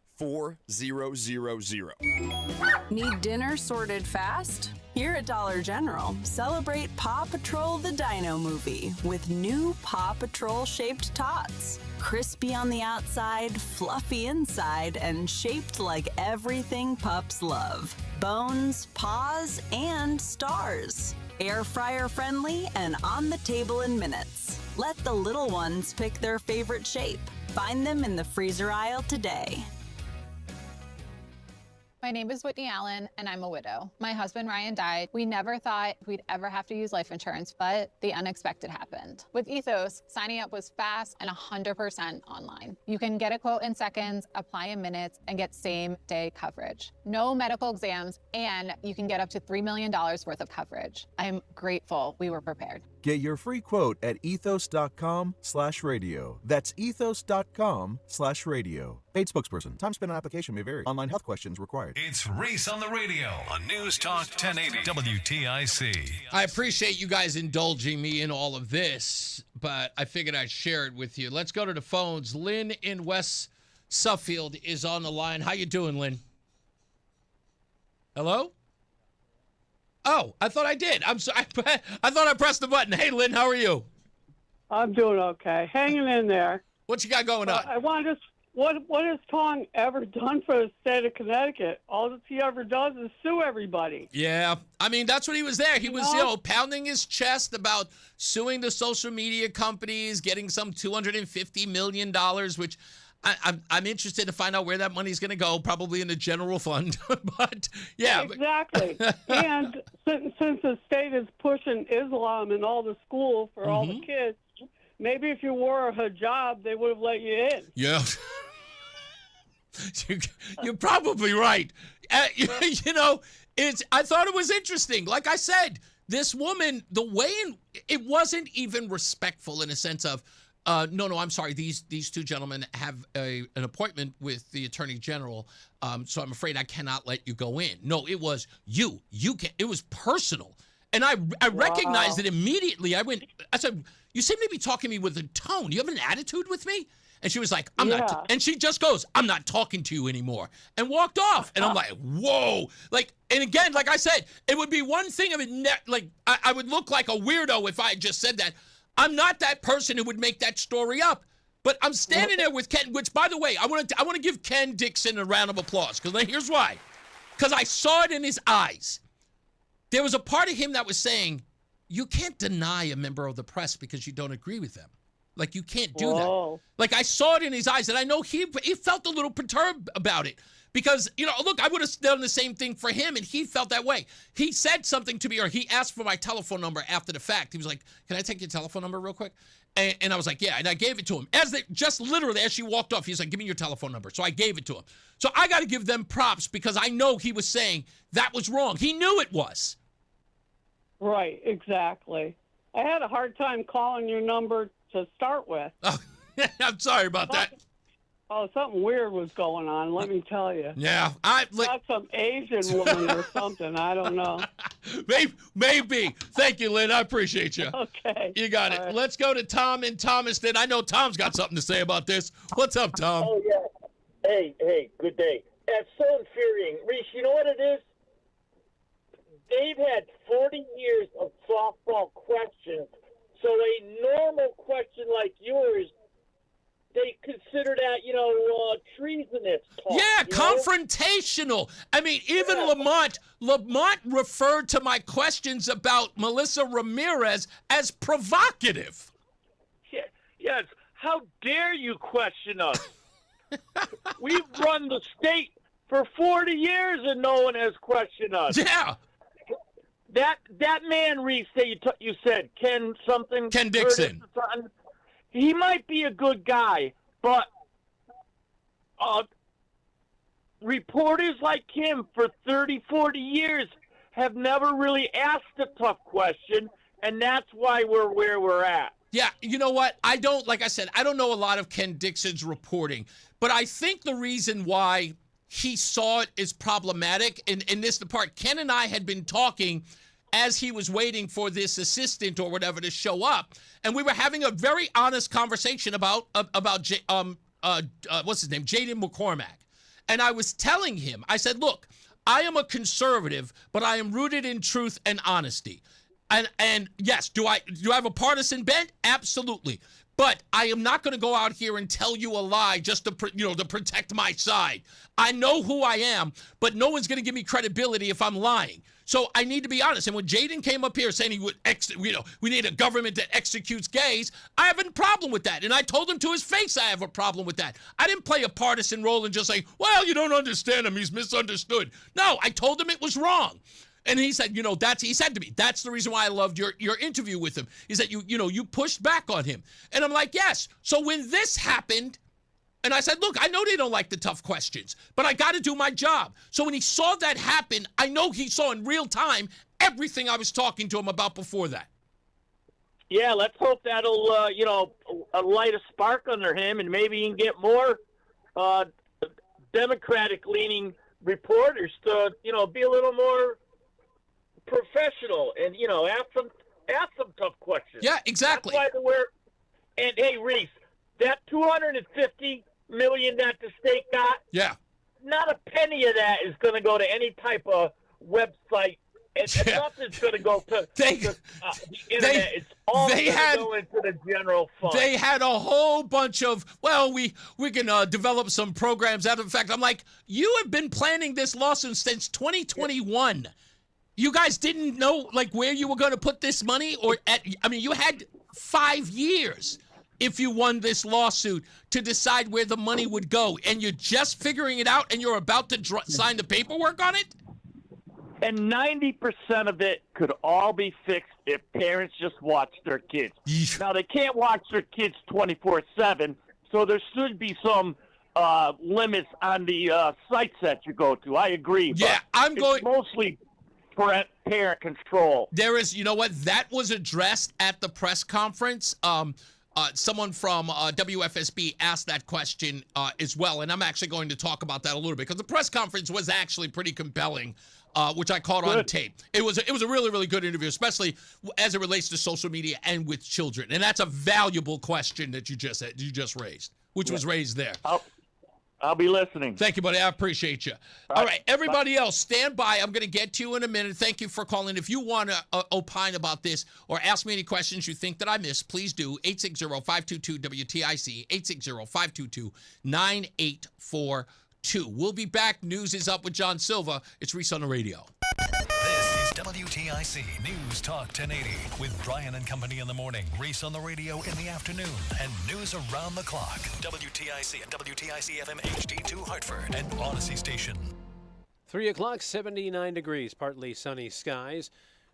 Need dinner sorted fast? Here at Dollar General, celebrate Paw Patrol the Dino Movie with new Paw Patrol shaped tots. Crispy on the outside, fluffy inside, and shaped like everything pups love. Bones, paws, and stars. Air fryer friendly and on the table in minutes. Let the little ones pick their favorite shape. Find them in the freezer aisle today. My name is Whitney Allen, and I'm a widow. My husband, Ryan, died. We never thought we'd ever have to use life insurance, but the unexpected happened. With Ethos, signing up was fast and 100% online. You can get a quote in seconds, apply in minutes, and get same-day coverage. No medical exams, and you can get up to $3 million worth of coverage. I'm grateful we were prepared. Get your free quote at ethos.com/radio. That's ethos.com/radio. Paid spokesperson. Time spent on application may vary. Online health questions required. It's Reese on the radio on News Talk 1080 WTIC. I appreciate you guys indulging me in all of this, but I figured I'd share it with you. Let's go to the phones. Lynn in West Suffield is on the line. How you doing, Lynn? Hello? Oh, I thought I did. I'm sorry. I thought I pressed the button. Hey, Lynn, how are you? I'm doing okay. Hanging in there. What you got going on? I want to. What has Tong ever done for the state of Connecticut? All that he ever does is sue everybody. Yeah. I mean, that's what he was there. He was, pounding his chest about suing the social media companies, getting some $250 million, which I'm interested to find out where that money's going to go, probably in the general fund. But, yeah. Exactly. And since the state is pushing Islam in all the schools for all the kids, maybe if you wore a hijab, they would have let you in. Yeah. You're probably right. I thought it was interesting. Like I said, this woman, the way it wasn't even respectful in a sense of, no, I'm sorry. These two gentlemen have an appointment with the Attorney General, so I'm afraid I cannot let you go in. No, it was you. You can. It was personal, and I recognized it immediately. I said, "You seem to be talking to me with a tone. You have an attitude with me." And she was like, "I'm not." And she just goes, "I'm not talking to you anymore," and walked off. And I'm like, "Whoa!" And again, like I said, it would be one thing if I would look like a weirdo if I had just said that. I'm not that person who would make that story up, but I'm standing there with Ken. Which, by the way, I want to give Ken Dixon a round of applause because here's why. Because I saw it in his eyes. There was a part of him that was saying, "You can't deny a member of the press because you don't agree with them. Like you can't do that." Like I saw it in his eyes, and I know he felt a little perturbed about it. Because, look, I would have done the same thing for him, and he felt that way. He said something to me, or he asked for my telephone number after the fact. He was like, "Can I take your telephone number real quick?" And I was like, "Yeah," and I gave it to him. Just literally as she walked off, he's like, "Give me your telephone number." So I gave it to him. So I got to give them props because I know he was saying that was wrong. He knew it was. Right, exactly. I had a hard time calling your number to start with. Oh, I'm sorry about that. Oh, something weird was going on, let me tell you. Yeah. Not some Asian woman or something, I don't know. Maybe. Thank you, Lynn. I appreciate you. Okay. You got it. Right. Let's go to Tom in Thomaston. I know Tom's got something to say about this. What's up, Tom? Oh, yeah. Hey, good day. That's so infuriating. Reese, you know what it is? They've had 40 years of softball questions, so a normal question like yours, they consider that, treasonous talk. Yeah, confrontational. I mean, even Lamont referred to my questions about Melissa Ramirez as provocative. Yes. How dare you question us? We've run the state for 40 years and no one has questioned us. Yeah. That man, Reese, that you said, Ken Dixon. He might be a good guy, but reporters like him for 30, 40 years have never really asked a tough question, and that's why we're where we're at. Yeah, you know what? I don't know a lot of Ken Dixon's reporting, but I think the reason why he saw it as problematic, in this part, Ken and I had been talking as he was waiting for this assistant or whatever to show up, and we were having a very honest conversation about what's his name, Jaden McCormack. And I was telling him, I said, look, I am a conservative, but I am rooted in truth and honesty. And yes, do I have a partisan bent? Absolutely. But I am not going to go out here and tell you a lie just to protect my side. I know who I am, but no one's going to give me credibility if I'm lying. So I need to be honest. And when Jaden came up here saying he would, we need a government that executes gays, I have a problem with that. And I told him to his face I have a problem with that. I didn't play a partisan role and just say, well, you don't understand him. He's misunderstood. No, I told him it was wrong. And he said, he said to me, that's the reason why I loved your interview with him. He said, you pushed back on him. And I'm like, yes. So when this happened, and I said, look, I know they don't like the tough questions, but I got to do my job. So when he saw that happen, I know he saw in real time everything I was talking to him about before that. Yeah, let's hope that'll, light a spark under him, and maybe he can get more Democratic-leaning reporters to, be a little more professional and, ask some tough questions. Yeah, exactly. That's why and, hey, Reese, that $250 million that the state got, yeah, not a penny of that is going to go to any type of website. And nothing's going to go to the internet. It's all going to go into the general fund. They had a whole bunch of, we can develop some programs out of the fact. I'm like, you have been planning this lawsuit since 2021. You guys didn't know, where you were going to put this money? You had 5 years. if you won this lawsuit to decide where the money would go, and you're just figuring it out and you're about to sign the paperwork on it? And 90% of it could all be fixed if parents just watch their kids. Now, they can't watch their kids 24/7, so there should be some limits on the sites that you go to. I agree. Yeah, it's mostly parent control. There is, you know what? That was addressed at the press conference. Someone from WFSB asked that question as well, and I'm actually going to talk about that a little bit because the press conference was actually pretty compelling, which I caught on tape. It was a really, really good interview, especially as it relates to social media and with children. And that's a valuable question that you just raised, which was raised there. I'll be listening. Thank you, buddy. I appreciate you. All right, everybody else, stand by. I'm going to get to you in a minute. Thank you for calling. If you want to opine about this or ask me any questions you think that I missed, please do. 860-522-WTIC, 860-522-9842. We'll be back. News is up with John Silva. It's Reese on the radio. This is WTIC News Talk 1080 with Brian and Company in the morning, Reese on the radio in the afternoon, and news around the clock. WTIC and WTIC FM HD2 Hartford and Odyssey Station. 3 o'clock, 79 degrees, partly sunny skies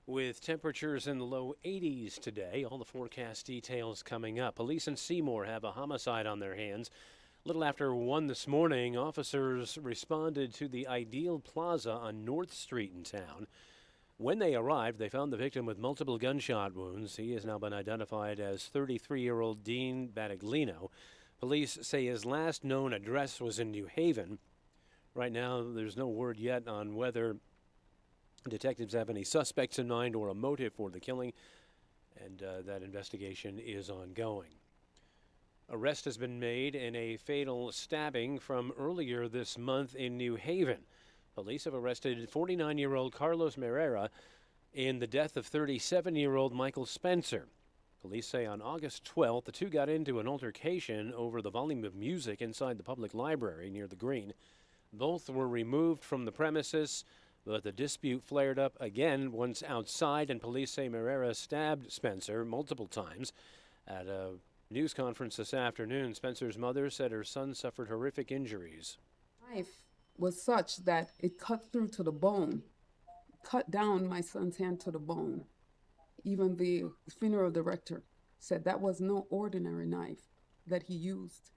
with temperatures in the low 80s today. All the forecast details coming up. Police in Seymour have a homicide on their hands. A little after 1 this morning, officers responded to the Ideal Plaza on North Street in town. When they arrived, they found the victim with multiple gunshot wounds. He has now been identified as 33-year-old Dean Battaglino. Police say his last known address was in New Haven. Right now, there's no word yet on whether detectives have any suspects in mind or a motive for the killing, and that investigation is ongoing. Arrest has been made in a fatal stabbing from earlier this month in New Haven. Police have arrested 49-year-old Carlos Merera in the death of 37-year-old Michael Spencer. Police say on August 12th, the two got into an altercation over the volume of music inside the public library near the Green. Both were removed from the premises, but the dispute flared up again once outside, and police say Merera stabbed Spencer multiple times. At a news conference this afternoon, Spencer's mother said her son suffered horrific injuries. Knife was such that it cut through to the bone, cut down my son's hand to the bone. Even the funeral director said that was no ordinary knife that he used.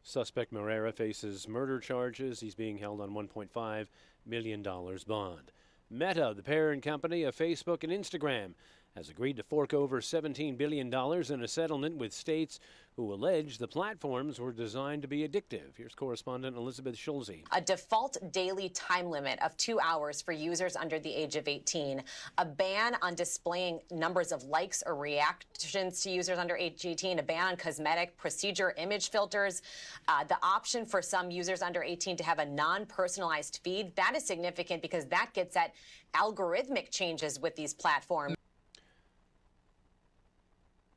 Suspect Merera faces murder charges. He's being held on $1.5 million bond. Meta, the parent company of Facebook and Instagram, has agreed to fork over $17 billion in a settlement with states who allege the platforms were designed to be addictive. Here's correspondent Elizabeth Schulze. A default daily time limit of 2 hours for users under the age of 18, a ban on displaying numbers of likes or reactions to users under age 18, a ban on cosmetic procedure image filters, the option for some users under 18 to have a non-personalized feed. That is significant because that gets at algorithmic changes with these platforms.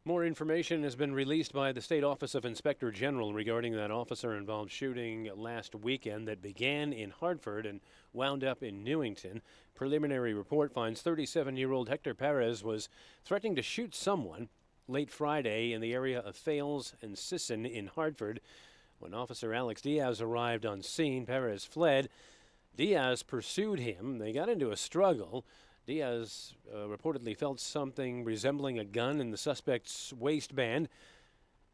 More information has been released by the State Office of Inspector General regarding that officer-involved shooting last weekend that began in Hartford and wound up in Newington. Preliminary report finds 37-year-old Hector Perez was threatening to shoot someone late Friday in the area of Fales and Sisson in Hartford. When Officer Alex Diaz arrived on scene, Perez fled. Diaz pursued him. They got into a struggle. Diaz reportedly felt something resembling a gun in the suspect's waistband.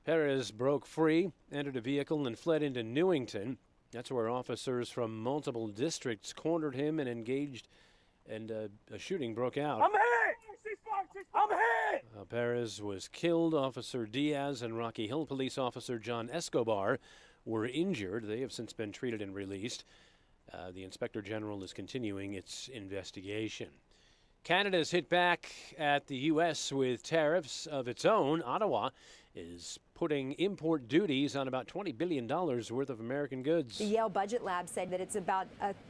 Perez broke free, entered a vehicle, and fled into Newington. That's where officers from multiple districts cornered him and engaged, and a shooting broke out. I'm hit! I'm hit! Perez was killed. Officer Diaz and Rocky Hill Police Officer John Escobar were injured. They have since been treated and released. The Inspector General is continuing its investigation. Canada's hit back at the U.S. with tariffs of its own. Ottawa is putting import duties on about $20 billion worth of American goods. The Yale Budget Lab said that it's about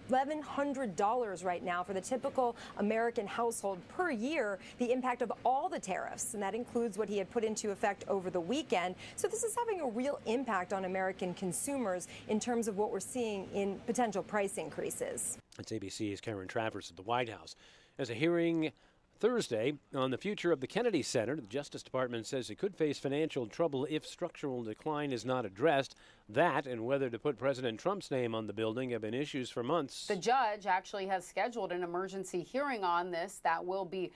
$1,100 right now for the typical American household per year, the impact of all the tariffs, and that includes what he had put into effect over the weekend. So this is having a real impact on American consumers in terms of what we're seeing in potential price increases. It's ABC's Karen Travers at the White House. As a hearing Thursday on the future of the Kennedy Center. The Justice Department says it could face financial trouble if structural decline is not addressed. That and whether to put President Trump's name on the building have been issues for months. The judge actually has scheduled an emergency hearing on this that will be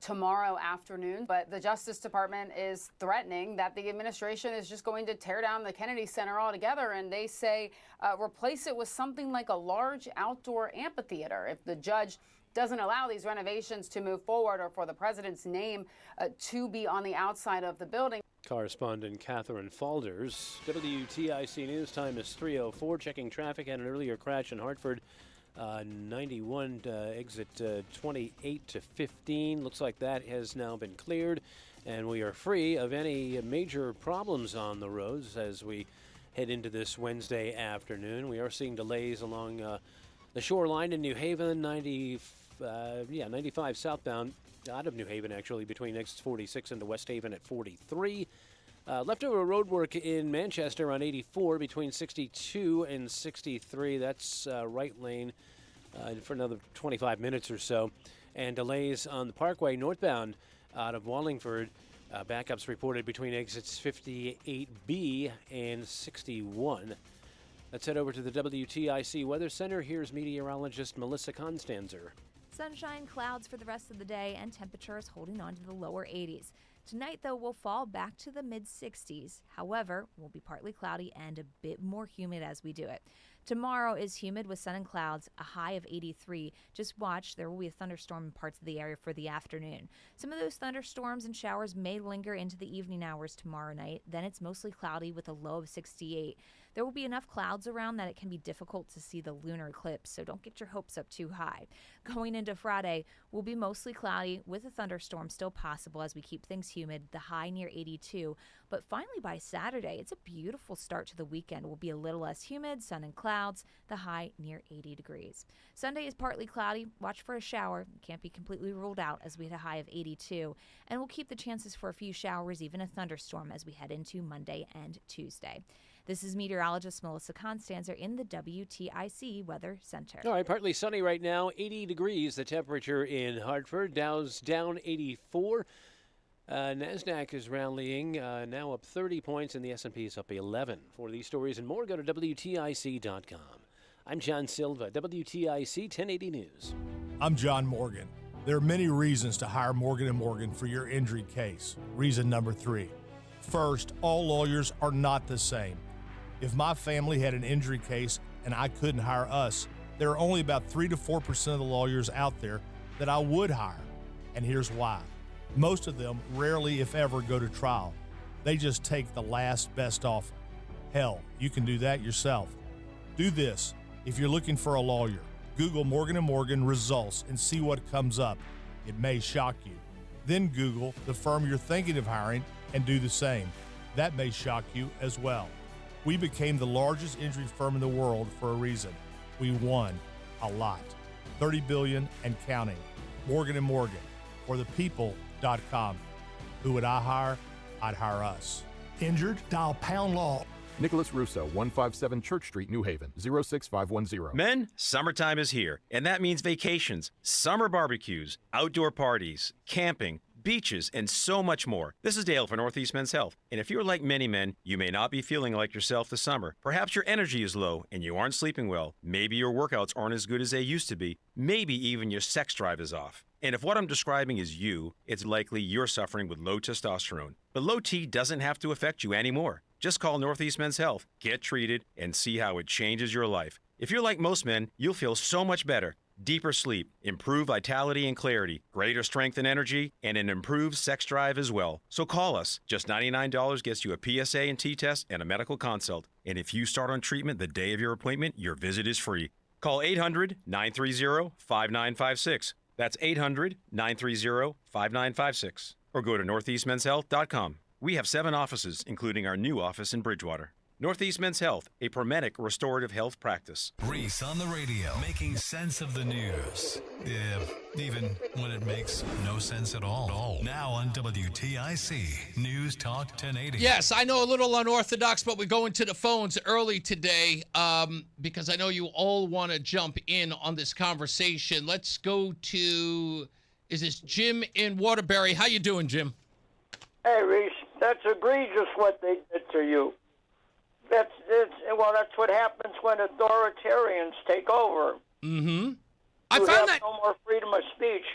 tomorrow afternoon. But the Justice Department is threatening that the administration is just going to tear down the Kennedy Center altogether. And they say replace it with something like a large outdoor amphitheater. If the judge doesn't allow these renovations to move forward or for the president's name to be on the outside of the building. Correspondent Catherine Falders. WTIC News time is 3:04. Checking traffic at an earlier crash in Hartford. 91 exit 28 to 15. Looks like that has now been cleared, and we are free of any major problems on the roads as we head into this Wednesday afternoon. We are seeing delays along the shoreline in New Haven, 95 southbound out of New Haven, actually, between exits 46 into West Haven at 43. Leftover road work in Manchester on 84 between 62 and 63. That's right lane for another 25 minutes or so. And delays on the Parkway northbound out of Wallingford. Backups reported between exits 58B and 61. Let's head over to the WTIC Weather Center. Here's meteorologist Melissa Constanzer. Sunshine, clouds for the rest of the day, and temperatures holding on to the lower 80s. Tonight, though, we'll fall back to the mid-60s. However, we'll be partly cloudy and a bit more humid as we do it. Tomorrow is humid with sun and clouds, a high of 83. Just watch, there will be a thunderstorm in parts of the area for the afternoon. Some of those thunderstorms and showers may linger into the evening hours tomorrow night. Then it's mostly cloudy with a low of 68. There will be enough clouds around that it can be difficult to see the lunar eclipse, so don't get your hopes up too high. Going into Friday, will be mostly cloudy with a thunderstorm still possible as we keep things humid, the high near 82. But finally by Saturday, it's a beautiful start to the weekend. We'll be a little less humid, sun and clouds, the high near 80 degrees. Sunday is partly cloudy. Watch for a shower. Can't be completely ruled out as we hit a high of 82. And we'll keep the chances for a few showers, even a thunderstorm, as we head into Monday and Tuesday. This is meteorologist Melissa Constanzer in the WTIC Weather Center. All right, partly sunny right now, 80 degrees the temperature in Hartford. Dow's down 84. NASDAQ is rallying, now up 30 points, and the S&P is up 11. For these stories and more, go to WTIC.com. I'm John Silva, WTIC 1080 News. I'm John Morgan. There are many reasons to hire Morgan & Morgan for your injury case. Reason number 3. First, all lawyers are not the same. If my family had an injury case and I couldn't hire us, there are only about 3 to 4% of the lawyers out there that I would hire. And here's why. Most of them rarely, if ever, go to trial. They just take the last best offer. Hell, you can do that yourself. Do this. If you're looking for a lawyer, Google Morgan & Morgan results and see what comes up. It may shock you. Then Google the firm you're thinking of hiring and do the same. That may shock you as well. We became the largest injury firm in the world for a reason. We won a lot. $30 billion and counting. Morgan & Morgan. For the people.com. Who would I hire? I'd hire us. Injured? Dial pound law. Nicholas Russo, 157 Church Street, New Haven, 06510. Men, summertime is here, and that means vacations, summer barbecues, outdoor parties, camping, beaches, and so much more. This is Dale for Northeast Men's Health, and if you're like many men, you may not be feeling like yourself this summer. Perhaps your energy is low and you aren't sleeping well. Maybe your workouts aren't as good as they used to be. Maybe even your sex drive is off. And if what I'm describing is you, it's likely you're suffering with low testosterone. But low T doesn't have to affect you anymore. Just call Northeast Men's Health, get treated, and see how it changes your life. If you're like most men, you'll feel so much better. Deeper sleep, improved vitality and clarity, greater strength and energy, and an improved sex drive as well. So call us. Just $99 gets you a PSA and T-test and a medical consult. And if you start on treatment the day of your appointment, your visit is free. Call 800-930-5956. That's 800-930-5956. Or go to northeastmenshealth.com. We have 7 offices, including our new office in Bridgewater. Northeast Men's Health, a Permetic restorative health practice. Reese on the radio, making sense of the news. Yeah, even when it makes no sense at all. Now on WTIC, News Talk 1080. Yes, I know a little unorthodox, but we're going to the phones early today because I know you all want to jump in on this conversation. Let's go to is this Jim in Waterbury. How you doing, Jim? Hey, Reese, that's egregious what they did to you. That's what happens when authoritarians take over. Mm-hmm. You have no more freedom of speech.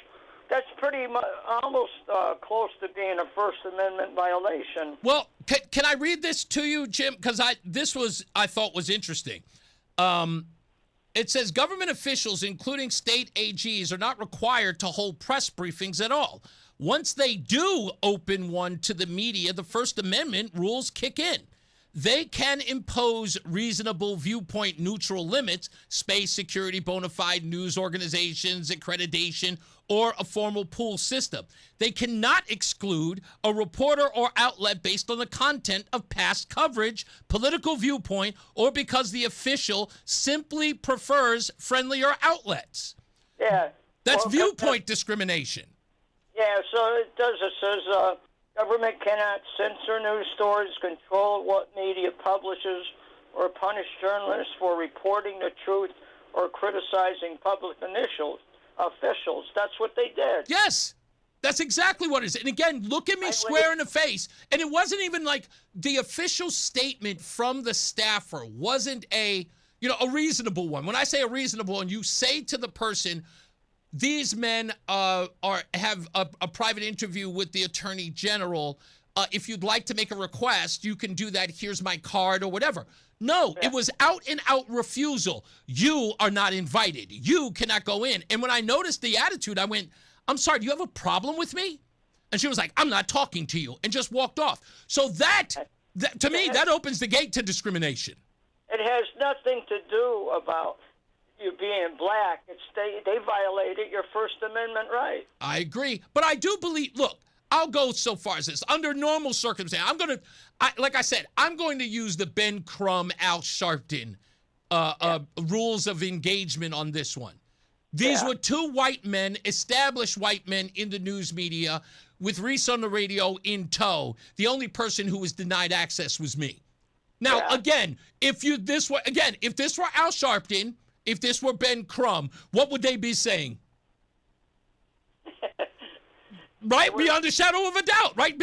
That's pretty much almost close to being a First Amendment violation. Well, can I read this to you, Jim? Because I thought was interesting. It says government officials, including state AGs, are not required to hold press briefings at all. Once they do open one to the media, the First Amendment rules kick in. They can impose reasonable viewpoint neutral limits, space, security, bona fide news organizations, accreditation, or a formal pool system. They cannot exclude a reporter or outlet based on the content of past coverage, political viewpoint, or because the official simply prefers friendlier outlets. Yeah. That's viewpoint discrimination. Yeah, so it does. It says government cannot censor news stories, control what media publishes, or punish journalists for reporting the truth or criticizing public officials. That's what they did. Yes, that's exactly what it is. And again, look at me square in the face. And it wasn't even like the official statement from the staffer wasn't a reasonable one. When I say a reasonable one, you say to the person, these men have a private interview with the Attorney General. If you'd like to make a request, you can do that. Here's my card or whatever. No, it was out and out refusal. You are not invited. You cannot go in. And when I noticed the attitude, I went, I'm sorry, do you have a problem with me? And she was like, I'm not talking to you, and just walked off. So that to me, that opens the gate to discrimination. It has nothing to do about you being black. It's they violated your First Amendment right. I agree. But I do believe, look, I'll go so far as this. Under normal circumstances, like I said, I'm going to use the Ben Crumb, Al Sharpton rules of engagement on this one. These were two white men, established white men in the news media, with Reese on the radio in tow. The only person who was denied access was me. Now, again, if this were Al Sharpton, if this were Ben Crumb, what would they be saying? Right? Beyond a shadow of a doubt, right?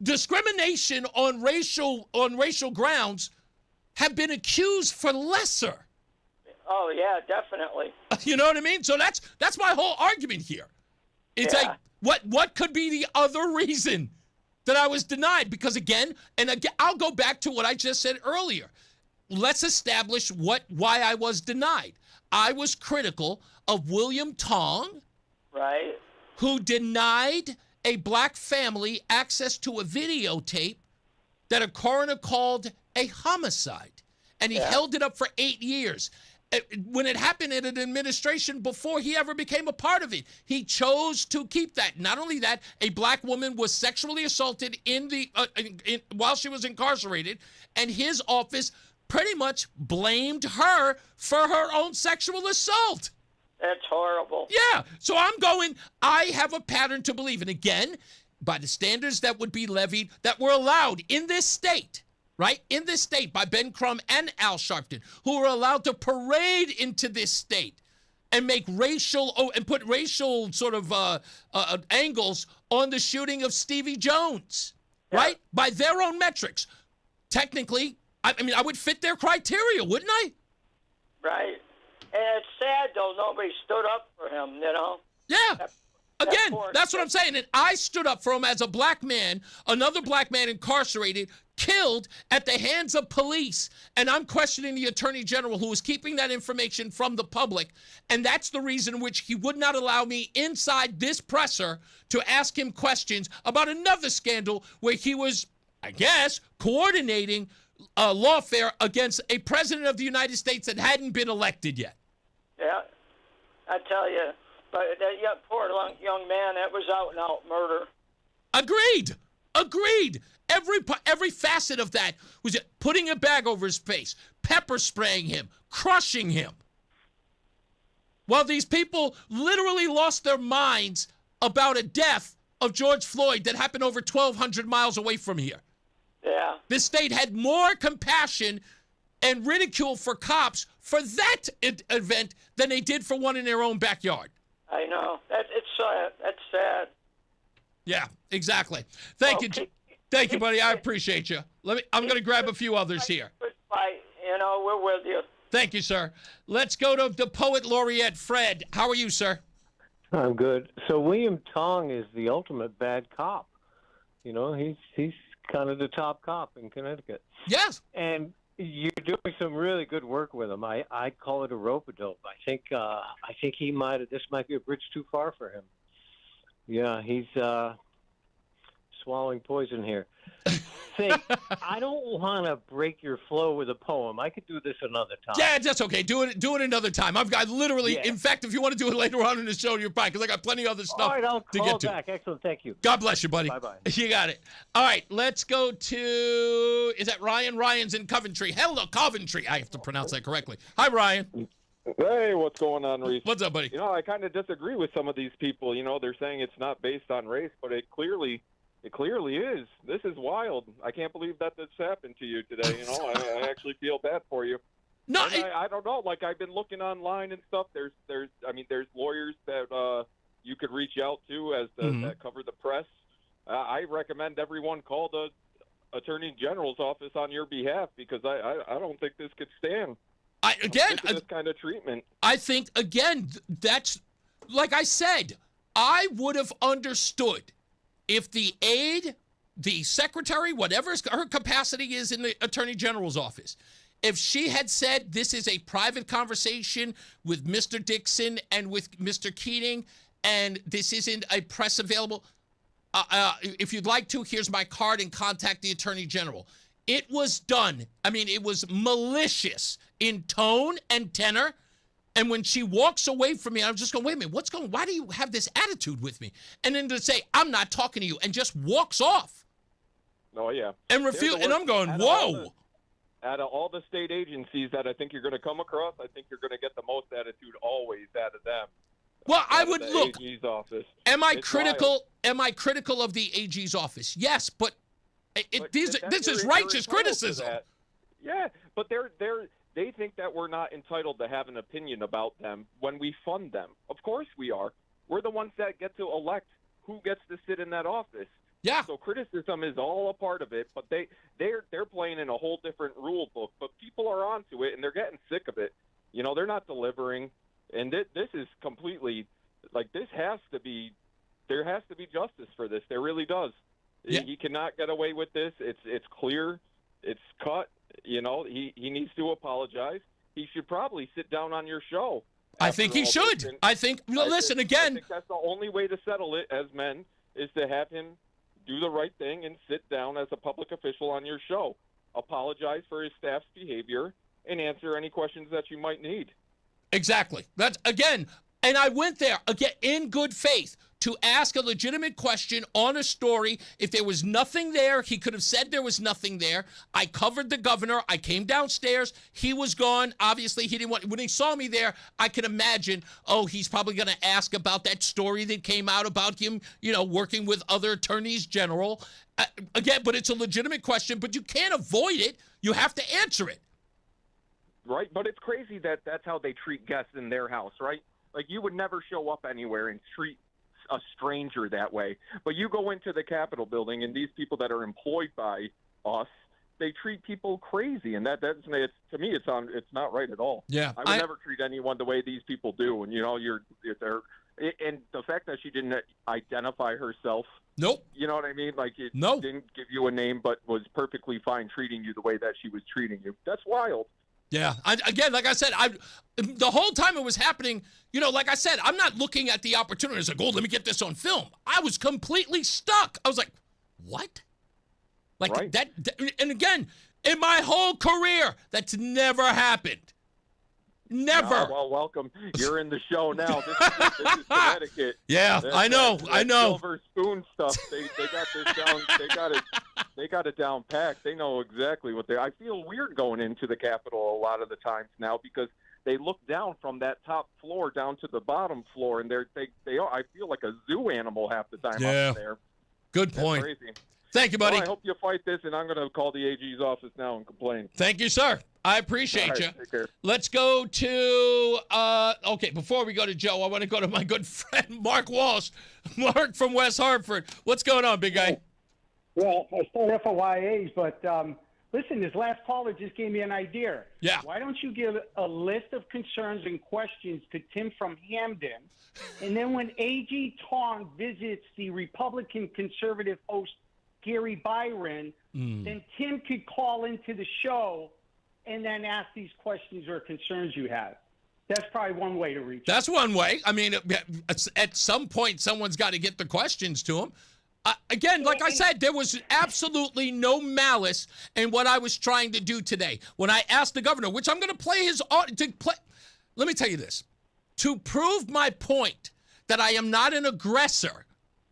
Discrimination on racial grounds have been accused for lesser. Oh yeah, definitely. You know what I mean? So that's my whole argument here. It's like what could be the other reason that I was denied? Because again, I'll go back to what I just said earlier. Let's establish why I was denied. I was critical of William Tong, right, who denied a black family access to a videotape that a coroner called a homicide. And he held it up for 8 years. When it happened in an administration before he ever became a part of it, he chose to keep that. Not only that, a black woman was sexually assaulted while she was incarcerated, and his office pretty much blamed her for her own sexual assault. That's horrible. Yeah. So I have a pattern to believe. And again, by the standards that would be levied, that were allowed in this state, right? In this state by Ben Crumb and Al Sharpton, who were allowed to parade into this state and make put racial sort of angles on the shooting of Stevie Jones, right? By their own metrics. Technically, I would fit their criteria, wouldn't I? Right. And it's sad, though, nobody stood up for him, you know? Yeah. Again, that's what I'm saying. And I stood up for him as a black man, another black man incarcerated, killed at the hands of police. And I'm questioning the Attorney General who is keeping that information from the public. And that's the reason in which he would not allow me inside this presser to ask him questions about another scandal where he was, I guess, coordinating lawfare against a president of the United States that hadn't been elected yet. Yeah, I tell you. But that poor young man, that was out-and-out murder. Agreed. Every facet of that was putting a bag over his face, pepper spraying him, crushing him. While these people literally lost their minds about a death of George Floyd that happened over 1,200 miles away from here. Yeah. This state had more compassion and ridicule for cops for that event than they did for one in their own backyard. I know. It's sad. That's sad. Yeah, exactly. Thank you, buddy. I appreciate you. I'm going to grab a few others here. Bye. We're with you. Thank you, sir. Let's go to the poet laureate, Fred. How are you, sir? I'm good. So William Tong is the ultimate bad cop. He's kind of the top cop in Connecticut. Yes. And you're doing some really good work with him. I call it a rope-a-dope. I think this might be a bridge too far for him. Yeah, he's swallowing poison here. Say, I don't want to break your flow with a poem. I could do this another time. Yeah, that's okay. Do it another time. I've got literally, in fact, if you want to do it later on in the show, you're fine, because I got plenty of other stuff All right, I'll to call get to. back. Excellent. Thank you. God bless you, buddy. Bye-bye. You got it. All right, let's go to, is that Ryan? Ryan's in Coventry. Hello, Coventry. I have to pronounce that correctly. Hi, Ryan. Hey, what's going on, Reese? What's up, buddy? I kind of disagree with some of these people. They're saying it's not based on race, but it clearly is. This is wild. I can't believe that this happened to you today. I actually feel bad for you. No, I don't know. Like, I've been looking online and stuff. There's lawyers that you could reach out to that cover the press. I recommend everyone call the Attorney General's office on your behalf, because I don't think this could stand. This kind of treatment. I think, again, that's, like I said, I would have understood if the aide, the secretary, whatever her capacity is in the Attorney General's office, if she had said this is a private conversation with Mr. Dixon and with Mr. Keating, and this isn't a press available, if you'd like to, here's my card and contact the Attorney General. It was done. I mean, it was malicious in tone and tenor. And when she walks away from me, I'm just going, wait a minute, why do you have this attitude with me? And then to say, I'm not talking to you, and just walks off. Oh, yeah. And and I'm going, whoa. Out of all the state agencies that I think you're going to come across, I think you're going to get the most attitude always out of them. Well, I would look. AG's office. Am I critical of the AG's office? Yes, but this is righteous criticism. Yeah, but they think that we're not entitled to have an opinion about them when we fund them. Of course we are. We're the ones that get to elect who gets to sit in that office. Yeah. So criticism is all a part of it, but they're playing in a whole different rule book. But people are onto it, and they're getting sick of it. They're not delivering, and this is completely there has to be justice for this. There really does. Yeah. He cannot get away with this. It's clear. It's cut. He needs to apologize. He should probably sit down on your show. I think he should. I think that's the only way to settle it as men is to have him do the right thing and sit down as a public official on your show. Apologize for his staff's behavior and answer any questions that you might need. Exactly. That's, again, and I went there, again, in good faith, to ask a legitimate question on a story. If there was nothing there, he could have said there was nothing there. I covered the governor. I came downstairs. He was gone. Obviously, he didn't want. When he saw me there, I could imagine, he's probably going to ask about that story that came out about him, working with other attorneys general. Again, but it's a legitimate question, but you can't avoid it. You have to answer it. Right, but it's crazy that that's how they treat guests in their house, right? Like, you would never show up anywhere and treat a stranger that way. But you go into the Capitol building, and these people that are employed by us, they treat people crazy, and that's to me, it's not right at all. Yeah, I would never treat anyone the way these people do. And and the fact that she didn't identify herself. Nope. You know what I mean? Like, didn't give you a name, but was perfectly fine treating you the way that she was treating you. That's wild. Yeah. Again, like I said, the whole time it was happening, like I said, I'm not looking at the opportunity as like, let me get this on film. I was completely stuck. I was like, what? Like right. that, and again, in my whole career, that's never happened. Never. Oh, well, welcome. You're in the show now. This is Connecticut. Yeah, I know. Silver spoon stuff. They got this down. They got it down packed. They know exactly what I feel weird going into the Capitol a lot of the times now, because they look down from that top floor down to the bottom floor, and I feel like a zoo animal half the time up there. Good point. That's crazy. Thank you, buddy. Well, I hope you fight this, and I'm going to call the AG's office now and complain. Thank you, sir. I appreciate you. Take care. Let's go to okay, before we go to Joe, I want to go to my good friend Mark Walsh. Mark from West Hartford. What's going on, big guy? Well, I start off at YAs, but listen, this last caller just gave me an idea. Yeah. Why don't you give a list of concerns and questions to Tim from Hamden, and then when A.G. Tong visits the Republican conservative host Gary Byron, then Tim could call into the show and then ask these questions or concerns you have. That's probably one way to reach. That's one way. I mean, at some point, someone's got to get the questions to him. Again, like I said, there was absolutely no malice in what I was trying to do today. When I asked the governor, which I'm going to play let me tell you this. To prove my point that I am not an aggressor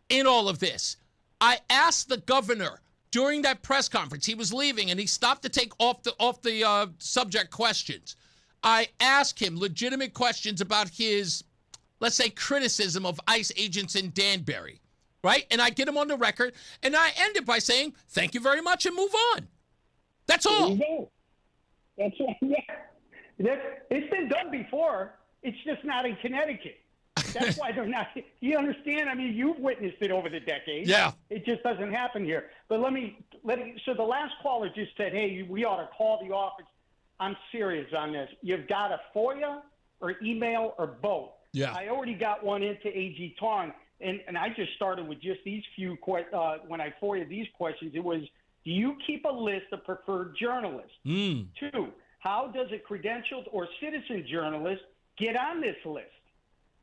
in all of this, I asked the governor during that press conference. He was leaving, and he stopped to take off the subject questions. I asked him legitimate questions about his, let's say, criticism of ICE agents in Danbury, right? And I get him on the record, and I end it by saying, thank you very much, and move on. That's all. That's yeah. It's been done before. It's just not in Connecticut. That's why they're not. You understand? I mean, you've witnessed it over the decades. Yeah. It just doesn't happen here. But so the last caller just said, hey, we ought to call the office. I'm serious on this. You've got a FOIA or email or both. Yeah. I already got one into A.G. Tong, and I just started with just these few when I FOIA'd these questions. It was, do you keep a list of preferred journalists? 2, how does a credentialed or citizen journalist get on this list?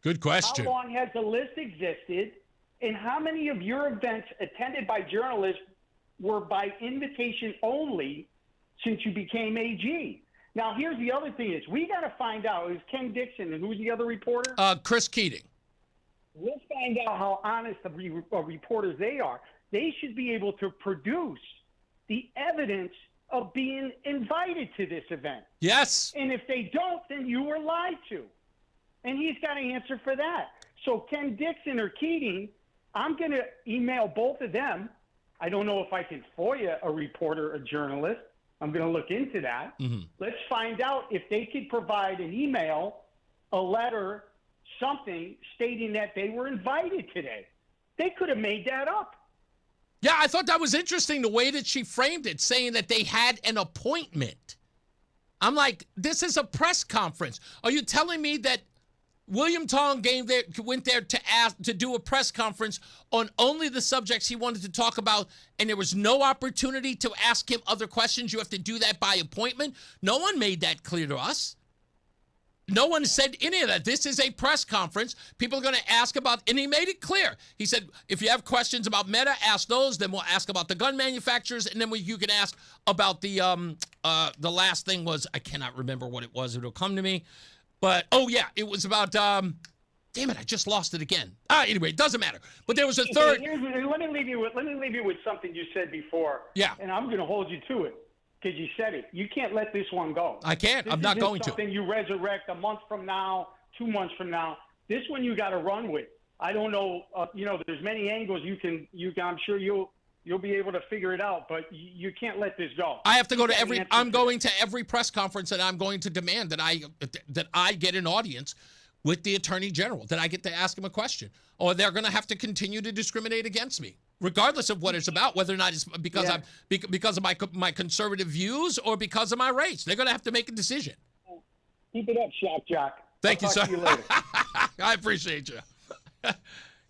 Good question. How long has the list existed, and how many of your events attended by journalists were by invitation only since you became AG? Now, here's the other thing is we got to find out, is Ken Dixon, and who's the other reporter? Chris Keating. Let's find out how honest of reporters they are. They should be able to produce the evidence of being invited to this event. Yes. And if they don't, then you were lied to. And he's got to answer for that. So Ken Dixon or Keating, I'm going to email both of them. I don't know if I can FOIA a reporter, a journalist. I'm going to look into that. Let's find out if they could provide an email, a letter, something stating that they were invited today. They could have made that up. Yeah, I thought that was interesting, the way that she framed it, saying that they had an appointment. I'm like, this is a press conference. Are you telling me that William Tong went there to do a press conference on only the subjects he wanted to talk about, and there was no opportunity to ask him other questions? You have to do that by appointment? No one made that clear to us. No one said any of that. This is a press conference. People are going to ask about, and he made it clear. He said, if you have questions about Meta, ask those. Then we'll ask about the gun manufacturers, and then you can ask about the last thing was, I cannot remember what it was. It'll come to me. But, oh, yeah, it was about, damn it, I just lost it again. Anyway, it doesn't matter. But there was a third. Let me leave you with something you said before. Yeah. And I'm going to hold you to it because you said it. You can't let this one go. I can't. I'm not going to. This is something you resurrect a month from now, 2 months from now. This one you got to run with. I don't know. There's many angles you can. I'm sure you'll be able to figure it out, but you can't let this go. I have to go to I'm going to every press conference, and I'm going to demand that I get an audience with the Attorney General, that I get to ask him a question, or they're going to have to continue to discriminate against me, regardless of what it's about, whether or not it's because of my conservative views or because of my race. They're going to have to make a decision. Keep it up, Shock Jock. Thank you, sir. You later. I appreciate you.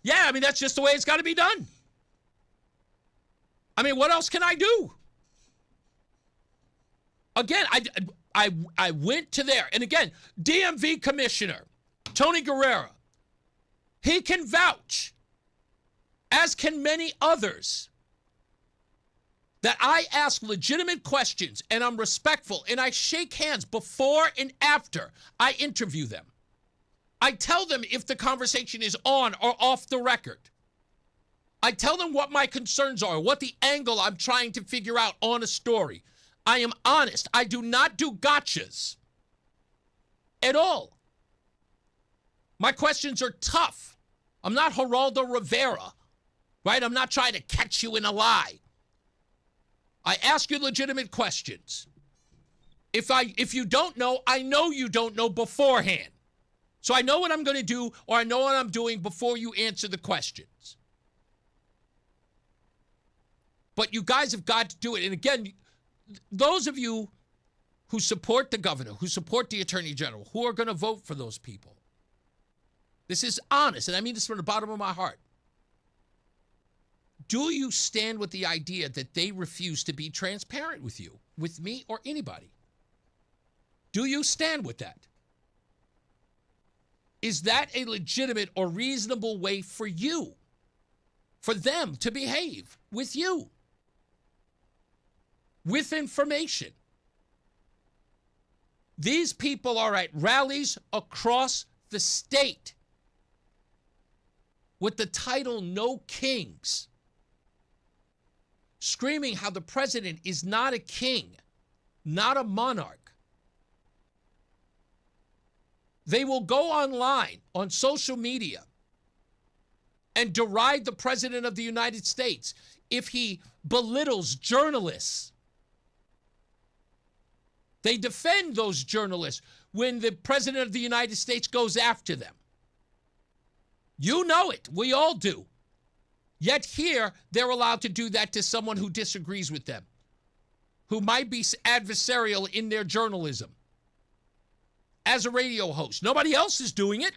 Yeah, I mean, that's just the way it's got to be done. I mean, what else can I do? Again, I went to there. And again, DMV Commissioner Tony Guerrera, he can vouch, as can many others, that I ask legitimate questions and I'm respectful and I shake hands before and after I interview them. I tell them if the conversation is on or off the record. I tell them what my concerns are, what the angle I'm trying to figure out on a story. I am honest. I do not do gotchas at all. My questions are tough. I'm not Geraldo Rivera, right? I'm not trying to catch you in a lie. I ask you legitimate questions. If you don't know, I know you don't know beforehand. So I know what I'm going to do, or I know what I'm doing before you answer the questions. But you guys have got to do it. And again, those of you who support the governor, who support the attorney general, who are going to vote for those people, this is honest, and I mean this from the bottom of my heart. Do you stand with the idea that they refuse to be transparent with you, with me, or anybody? Do you stand with that? Is that a legitimate or reasonable way for you, for them to behave with you, with information? These people are at rallies across the state with the title No Kings, screaming how the president is not a king, not a monarch. They will go online on social media and deride the president of the United States if he belittles journalists. They defend those journalists when the president of the United States goes after them. You know it. We all do. Yet here, they're allowed to do that to someone who disagrees with them, who might be adversarial in their journalism. As a radio host, nobody else is doing it.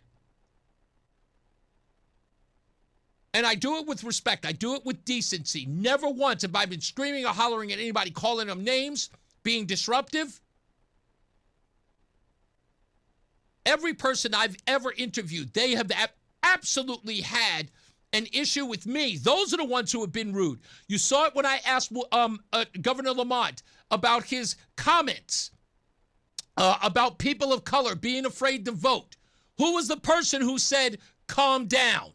And I do it with respect. I do it with decency. Never once have I been screaming or hollering at anybody, calling them names, being disruptive. Every person I've ever interviewed, they have absolutely had an issue with me. Those are the ones who have been rude. You saw it when I asked Governor Lamont about his comments about people of color being afraid to vote. Who was the person who said, calm down?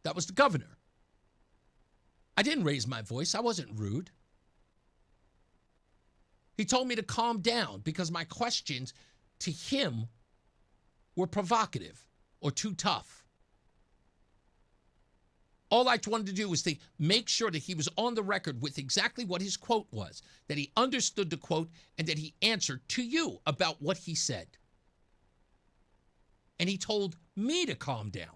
That was the governor. I didn't raise my voice. I wasn't rude. He told me to calm down because my questions to him were provocative or too tough. All I wanted to do was to make sure that he was on the record with exactly what his quote was, that he understood the quote, and that he answered to you about what he said. And he told me to calm down.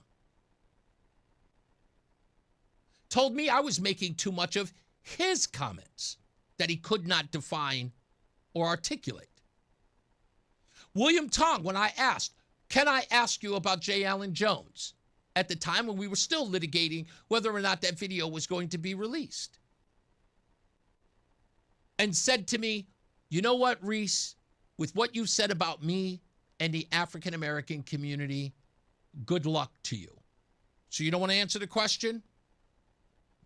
Told me I was making too much of his comments that he could not define or articulate. William Tong, when I asked, can I ask you about J. Allen Jones? At the time when we were still litigating whether or not that video was going to be released. And said to me, you know what, Reese, with what you said about me and the African American community, good luck to you. So you don't want to answer the question?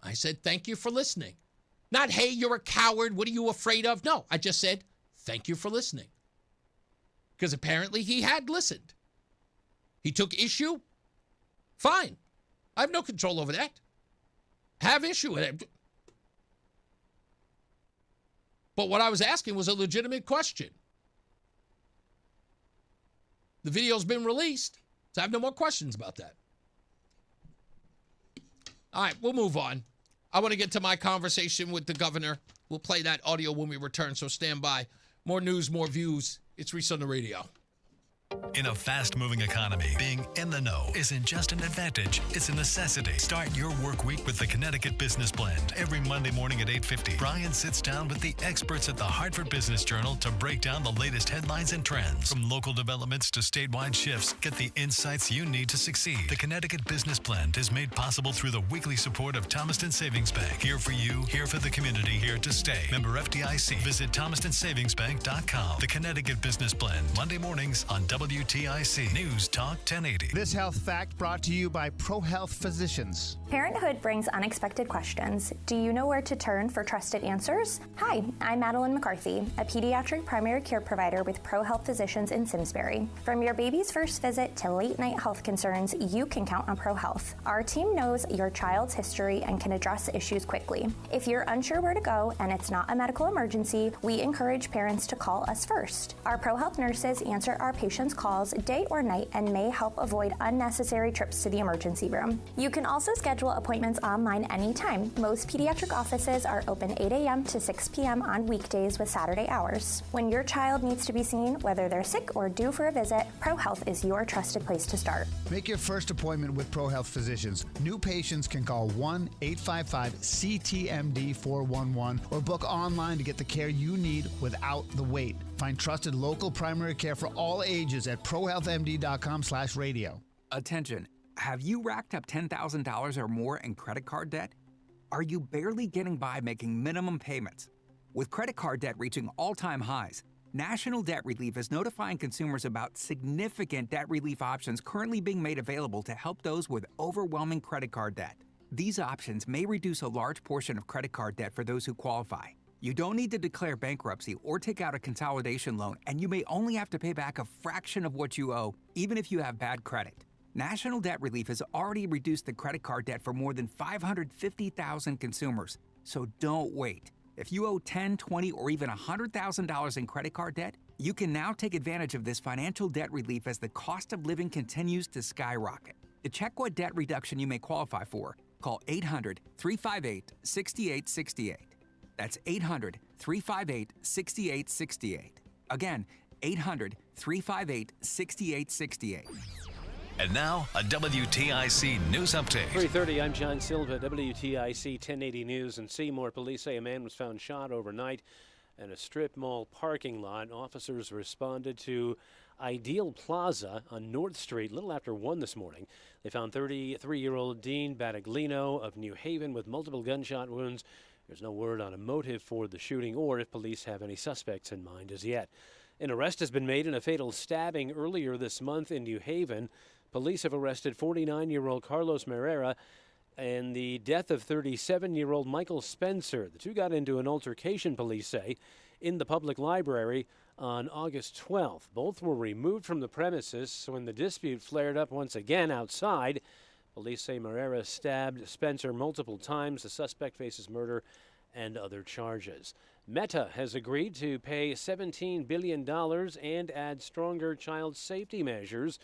I said, thank you for listening. Not, hey, you're a coward, what are you afraid of? No, I just said, thank you for listening. Because apparently he had listened. He took issue. Fine. I have no control over that. Have issue with it. But what I was asking was a legitimate question. The video's been released, so I have no more questions about that. All right, we'll move on. I want to get to my conversation with the governor. We'll play that audio when we return, so stand by. More news, more views. It's Reese on the radio. In a fast-moving economy, being in the know isn't just an advantage, it's a necessity. Start your work week with the Connecticut Business Blend. Every Monday morning at 8:50, Brian sits down with the experts at the Hartford Business Journal to break down the latest headlines and trends. From local developments to statewide shifts, get the insights you need to succeed. The Connecticut Business Blend is made possible through the weekly support of Thomaston Savings Bank. Here for you, here for the community, here to stay. Member FDIC. Visit ThomastonSavingsBank.com. The Connecticut Business Blend, Monday mornings on WTIC News Talk 1080. This health fact brought to you by ProHealth Physicians. Parenthood brings unexpected questions. Do you know where to turn for trusted answers? Hi, I'm Madeline McCarthy, a pediatric primary care provider with ProHealth Physicians in Simsbury. From your baby's first visit to late-night health concerns, you can count on ProHealth. Our team knows your child's history and can address issues quickly. If you're unsure where to go and it's not a medical emergency, we encourage parents to call us first. Our ProHealth nurses answer our patients' calls calls day or night and may help avoid unnecessary trips to the emergency room. You can also schedule appointments online anytime. Most pediatric offices are open 8 a.m. to 6 p.m. on weekdays with Saturday hours. When your child needs to be seen, whether they're sick or due for a visit, ProHealth is your trusted place to start. Make your first appointment with ProHealth Physicians. New patients can call 1-855-CTMD-411 or book online to get the care you need without the wait. Find trusted local primary care for all ages at prohealthmd.com/radio. Attention. Have you racked up $10,000 or more in credit card debt? Are you barely getting by making minimum payments? With credit card debt reaching all-time highs, National Debt Relief is notifying consumers about significant debt relief options currently being made available to help those with overwhelming credit card debt. These options may reduce a large portion of credit card debt for those who qualify. You don't need to declare bankruptcy or take out a consolidation loan, and you may only have to pay back a fraction of what you owe, even if you have bad credit. National Debt Relief has already reduced the credit card debt for more than 550,000 consumers, so don't wait. If you owe $10,000, $20,000, or even $100,000 in credit card debt, you can now take advantage of this financial debt relief as the cost of living continues to skyrocket. To check what debt reduction you may qualify for, call 800-358-6868. That's 800-358-6868. Again, 800-358-6868. And now, a WTIC news update. 3:30, I'm John Silva, WTIC 1080 News in Seymour. Police say a man was found shot overnight in a strip mall parking lot. Officers responded to Ideal Plaza on North Street a little after 1 this morning. They found 33-year-old Dean Battaglino of New Haven with multiple gunshot wounds. There's no word on a motive for the shooting or if police have any suspects in mind as yet. An arrest has been made in a fatal stabbing earlier this month in New Haven. Police have arrested 49-year-old Carlos Merera and the death of 37-year-old Michael Spencer. The two got into an altercation, police say, in the public library on August 12th. Both were removed from the premises when the dispute flared up once again outside. Police say Merera stabbed Spencer multiple times. The suspect faces murder and other charges. Meta has agreed to pay $17 billion and add stronger child safety measures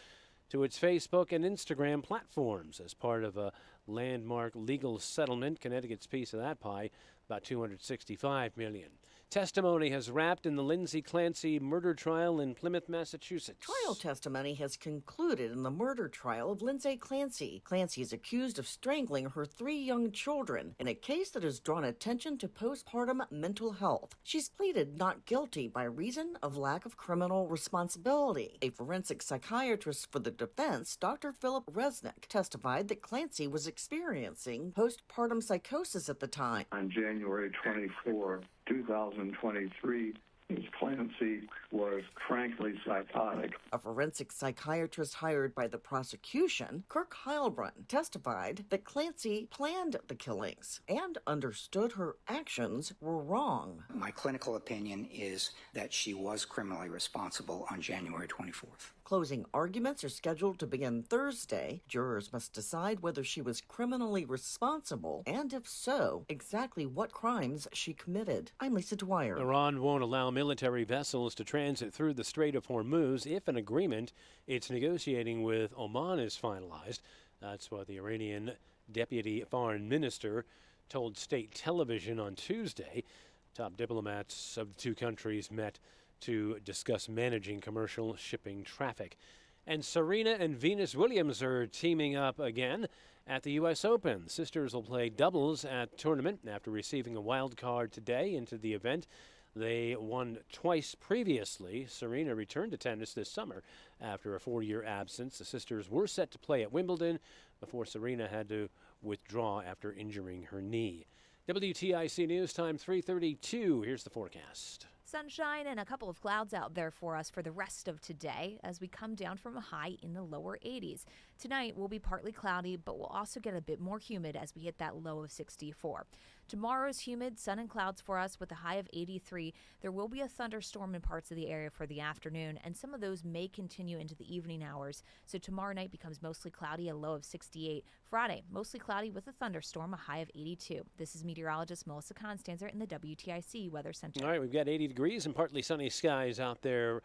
to its Facebook and Instagram platforms as part of a landmark legal settlement. Connecticut's piece of that pie, about $265 million. Testimony has wrapped in the Lindsay Clancy murder trial in Plymouth, Massachusetts. Trial testimony has concluded in the murder trial of Lindsay Clancy. Clancy is accused of strangling her 3 young children in a case that has drawn attention to postpartum mental health. She's pleaded not guilty by reason of lack of criminal responsibility. A forensic psychiatrist for the defense, Dr. Philip Resnick, testified that Clancy was experiencing postpartum psychosis at the time. On January 24, 2023, Ms. Clancy was frankly psychotic. A forensic psychiatrist hired by the prosecution, Kirk Heilbrunn, testified that Clancy planned the killings and understood her actions were wrong. My clinical opinion is that she was criminally responsible on January 24th. Closing arguments are scheduled to begin Thursday. Jurors must decide whether she was criminally responsible, and if so, exactly what crimes she committed. I'm Lisa Dwyer. Iran won't allow military vessels to transit through the Strait of Hormuz if an agreement it's negotiating with Oman is finalized. That's what the Iranian deputy foreign minister told state television on Tuesday. Top diplomats of the two countries met to discuss managing commercial shipping traffic. And Serena and Venus Williams are teaming up again at the U.S. Open. The sisters will play doubles at the tournament after receiving a wild card today into the event. They won twice previously. Serena returned to tennis this summer after a 4-year absence. The sisters were set to play at Wimbledon before Serena had to withdraw after injuring her knee. WTIC News Time 3:32. Here's the forecast. Sunshine and a couple of clouds out there for us for the rest of today as we come down from a high in the lower 80s. Tonight will be partly cloudy, but we'll also get a bit more humid as we hit that low of 64. Tomorrow's humid, sun and clouds for us with a high of 83. There will be a thunderstorm in parts of the area for the afternoon, and some of those may continue into the evening hours. So tomorrow night becomes mostly cloudy, a low of 68. Friday, mostly cloudy with a thunderstorm, a high of 82. This is meteorologist Melissa Constanzer in the WTIC Weather Center. All right, we've got 80 degrees and partly sunny skies out there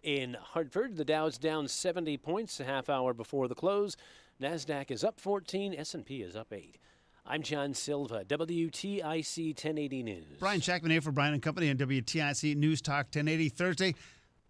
in Hartford. The Dow's down 70 points a half hour before the close. NASDAQ is up 14. S&P is up 8. I'm John Silva, WTIC 1080 News. Brian Shackman here for Brian and Company on WTIC News Talk 1080 Thursday.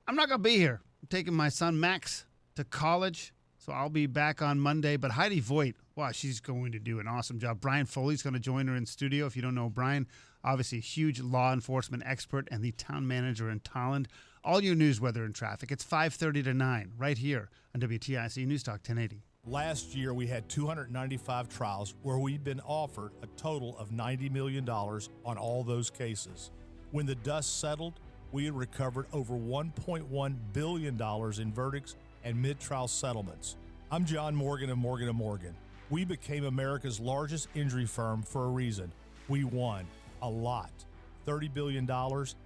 I'm not going to be here. I'm taking my son Max to college, so I'll be back on Monday. But Heidi Voigt, wow, she's going to do an awesome job. Brian Foley's going to join her in studio. If you don't know Brian, obviously a huge law enforcement expert and the town manager in Tolland. All your news, weather, and traffic. It's 5:30 to 9 right here on WTIC News Talk 1080. Last year, we had 295 trials where we'd been offered a total of $90 million on all those cases. When the dust settled, we had recovered over $1.1 billion in verdicts and mid-trial settlements. I'm John Morgan of Morgan & Morgan. We became America's largest injury firm for a reason. We won a lot, $30 billion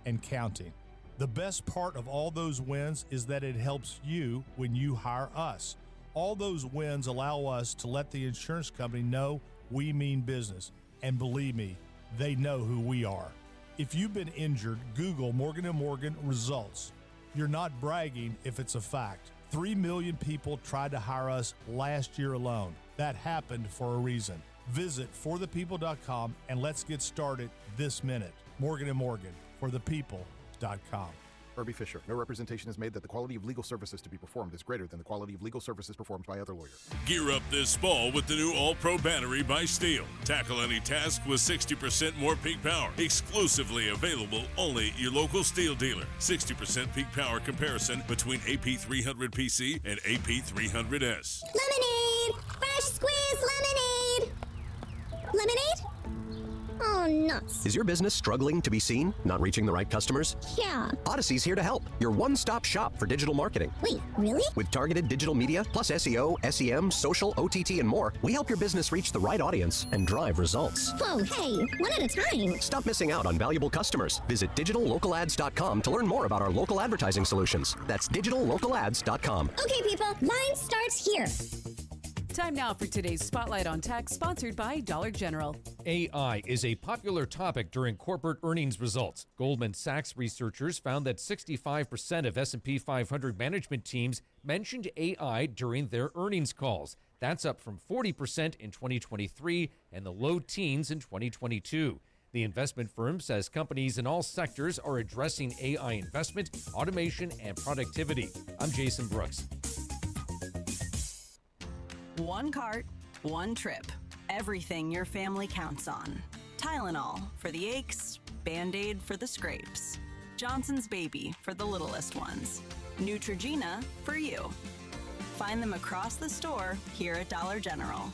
and counting. The best part of all those wins is that it helps you when you hire us. All those wins allow us to let the insurance company know we mean business. And believe me, they know who we are. If you've been injured, Google Morgan & Morgan results. You're not bragging if it's a fact. 3 million people tried to hire us last year alone. That happened for a reason. Visit forthepeople.com and let's get started this minute. Morgan & Morgan, forthepeople.com. Herbie Fisher. No representation is made that the quality of legal services to be performed is greater than the quality of legal services performed by other lawyers. Gear up this fall with the new All-Pro battery by Steel. Tackle any task with 60% more peak power. Exclusively available only at your local Steel dealer. 60% peak power comparison between AP300PC and AP300S. Lemonade! Fresh squeezed lemonade! Lemonade? Oh, nuts. Is your business struggling to be seen? Not reaching the right customers? Yeah. Odyssey's here to help. Your one-stop shop for digital marketing. Wait, really? With targeted digital media, plus SEO, SEM, social, OTT, and more, we help your business reach the right audience and drive results. Whoa, hey, one at a time. Stop missing out on valuable customers. Visit digitallocalads.com to learn more about our local advertising solutions. That's digitallocalads.com. Okay, people, line starts here. Time now for today's Spotlight on Tech, sponsored by Dollar General. AI is a popular topic during corporate earnings results. Goldman Sachs researchers found that 65% of S&P 500 management teams mentioned AI during their earnings calls. That's up from 40% in 2023 and the low teens in 2022. The investment firm says companies in all sectors are addressing AI investment, automation, and productivity. I'm Jason Brooks. One cart, one trip. Everything your family counts on. Tylenol for the aches, Band-Aid for the scrapes. Johnson's Baby for the littlest ones. Neutrogena for you. Find them across the store here at Dollar General.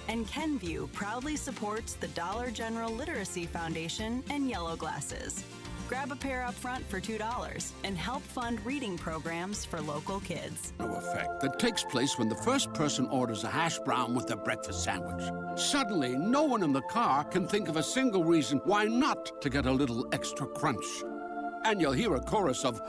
And Kenvue proudly supports the Dollar General Literacy Foundation and Yellow Glasses. Grab a pair up front for $2 and help fund reading programs for local kids. No effect that takes place when the first person orders a hash brown with their breakfast sandwich. Suddenly, no one in the car can think of a single reason why not to get a little extra crunch. And you'll hear a chorus of,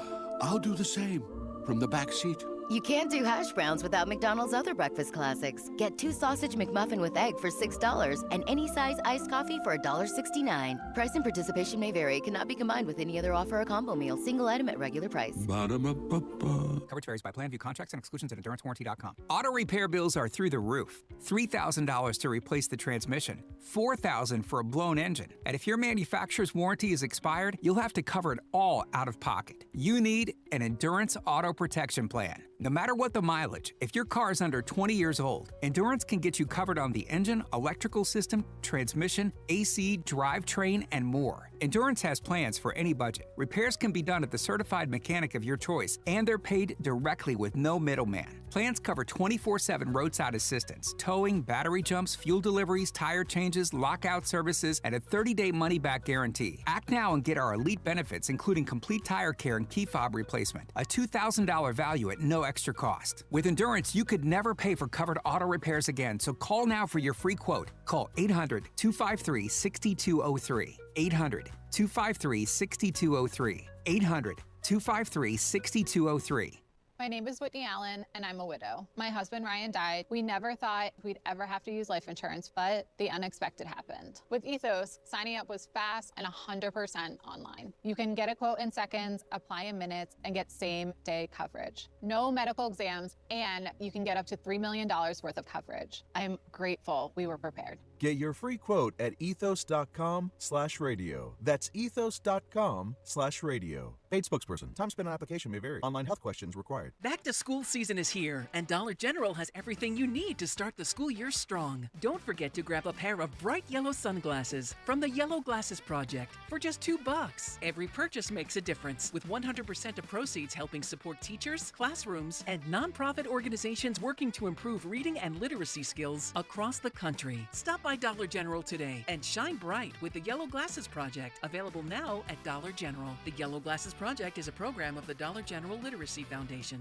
"I'll do the same," from the back seat. You can't do hash browns without McDonald's other breakfast classics. Get 2 sausage McMuffin with egg for $6 and any size iced coffee for $1.69. Price and participation may vary. Cannot be combined with any other offer or combo meal. Single item at regular price. Ba-da-ba-ba-ba. Coverage varies by plan. View contracts and exclusions at EnduranceWarranty.com. Auto repair bills are through the roof. $3,000 to replace the transmission. $4,000 for a blown engine. And if your manufacturer's warranty is expired, you'll have to cover it all out of pocket. You need an Endurance Auto Protection Plan. No matter what the mileage, if your car is under 20 years old, Endurance can get you covered on the engine, electrical system, transmission, AC, drivetrain, and more. Endurance has plans for any budget. Repairs can be done at the certified mechanic of your choice, and they're paid directly with no middleman. Plans cover 24/7 roadside assistance, towing, battery jumps, fuel deliveries, tire changes, lockout services, and a 30-day money-back guarantee. Act now and get our elite benefits, including complete tire care and key fob replacement, a $2,000 value at no extra cost. With Endurance, you could never pay for covered auto repairs again, so call now for your free quote. Call 800-253-6203. 800-253-6203. 800-253-6203. My name is Whitney Allen, and I'm a widow. My husband, Ryan, died. We never thought we'd ever have to use life insurance, but the unexpected happened. With Ethos, signing up was fast and 100% online. You can get a quote in seconds, apply in minutes, and get same-day coverage. No medical exams, and you can get up to $3 million worth of coverage. I'm grateful we were prepared. Get your free quote at ethos.com/radio. That's ethos.com/radio. Paid spokesperson. Time spent on application may vary. Online health questions required. Back to school season is here, and Dollar General has everything you need to start the school year strong. Don't forget to grab a pair of bright yellow sunglasses from the Yellow Glasses Project for just $2. Every purchase makes a difference, with 100% of proceeds helping support teachers, classrooms, and nonprofit organizations working to improve reading and literacy skills across the country. Stop by Dollar General today and shine bright with the Yellow Glasses Project, available now at Dollar General. The Yellow Glasses Project is a program of the Dollar General Literacy Foundation.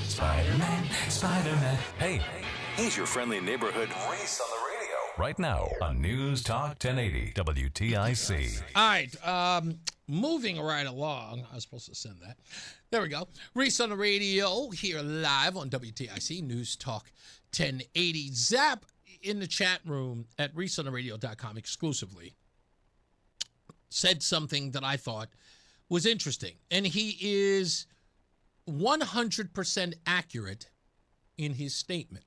Spider-Man, Spider-Man. Hey, He's your friendly neighborhood Reese on the radio. right now on News Talk 1080 WTIC. All right, moving right along. I was supposed to send that. There we go. Reese on the radio here live on WTIC News Talk 1080. Zap in the chat room at reeseontheradio.com exclusively said something that I thought was interesting. And he is 100% accurate in his statement.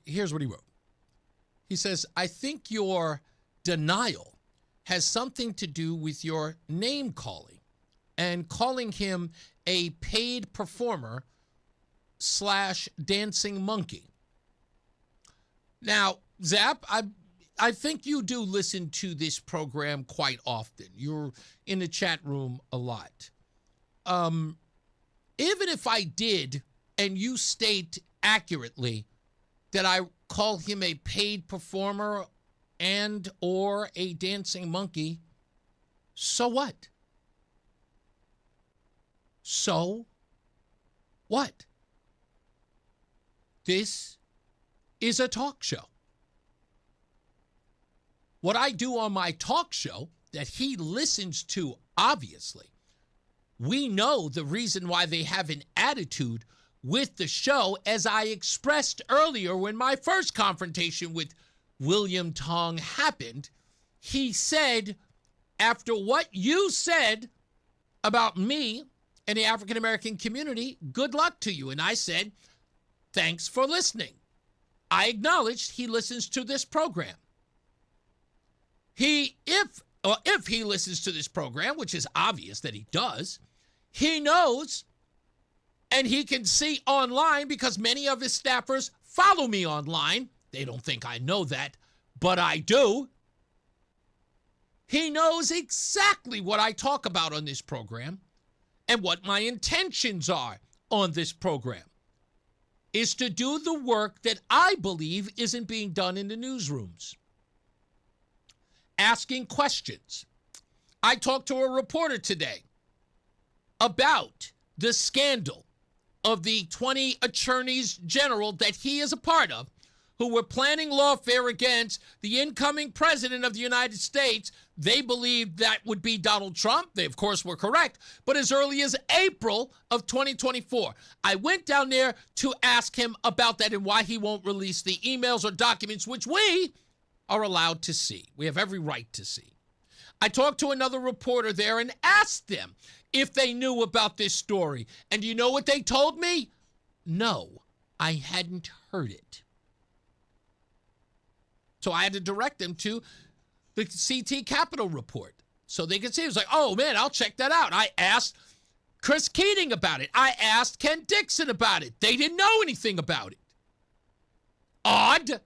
Here's what he wrote. He says, I think your denial has something to do with your name calling and calling him a paid performer / dancing monkey. Now, Zap, I think you do listen to this program quite often. You're in the chat room a lot. Even if I did, and you state accurately that I call him a paid performer and or a dancing monkey, so what? So what? This is a talk show. What I do on my talk show that he listens to, obviously, we know the reason why they have an attitude with the show, as I expressed earlier when my first confrontation with William Tong happened. He said, after what you said about me and the African-American community, good luck to you. And I said, thanks for listening. I acknowledged he listens to this program. If he listens to this program, which is obvious that he does, he knows and he can see online because many of his staffers follow me online. They don't think I know that, but I do. He knows exactly what I talk about on this program and what my intentions are on this program is to do the work that I believe isn't being done in the newsrooms. Asking questions. I talked to a reporter today about the scandal of the 20 attorneys general that he is a part of, who were planning lawfare against the incoming president of the United States. They believed that would be Donald Trump. They, of course, were correct. But as early as April of 2024, I went down there to ask him about that and why he won't release the emails or documents, which we are allowed to see. We have every right to see. I talked to another reporter there and asked them if they knew about this story. And you know what they told me? No, I hadn't heard it. So I had to direct them to the CT Capitol report so they could see. It was like, oh, man, I'll check that out. I asked Chris Keating about it. I asked Ken Dixon about it. They didn't know anything about it. Odd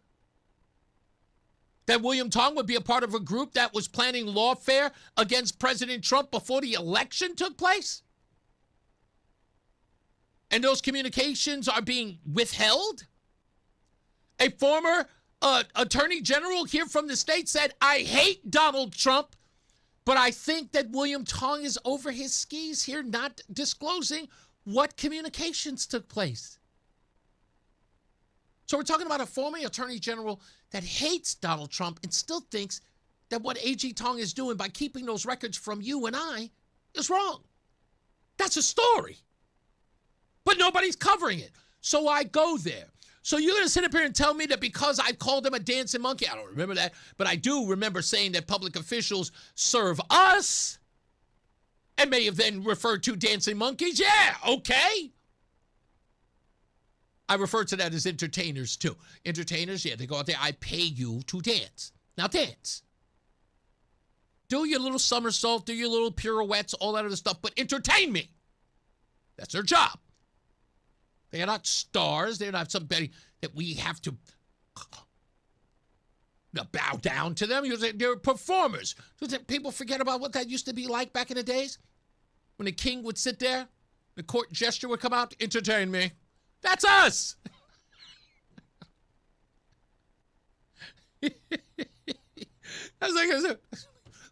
that William Tong would be a part of a group that was planning lawfare against President Trump before the election took place. And those communications are being withheld. A former attorney general here from the state said, I hate Donald Trump, but I think that William Tong is over his skis here, not disclosing what communications took place. So we're talking about a former attorney general that hates Donald Trump and still thinks that what A.G. Tong is doing by keeping those records from you and I is wrong. That's a story. But nobody's covering it. So I go there. So you're going to sit up here and tell me that because I called him a dancing monkey? I don't remember that. But I do remember saying that public officials serve us and may have then referred to dancing monkeys. Yeah, okay. I refer to that as entertainers, too. Entertainers, yeah, they go out there. I pay you to dance. Now dance. Do your little somersault, do your little pirouettes, all that other stuff, but entertain me. That's their job. They are not stars. They're not somebody that we have to bow down to them. They're performers. People forget about what that used to be like back in the days when the king would sit there, the court gesture would come out, entertain me. That's us. I was like,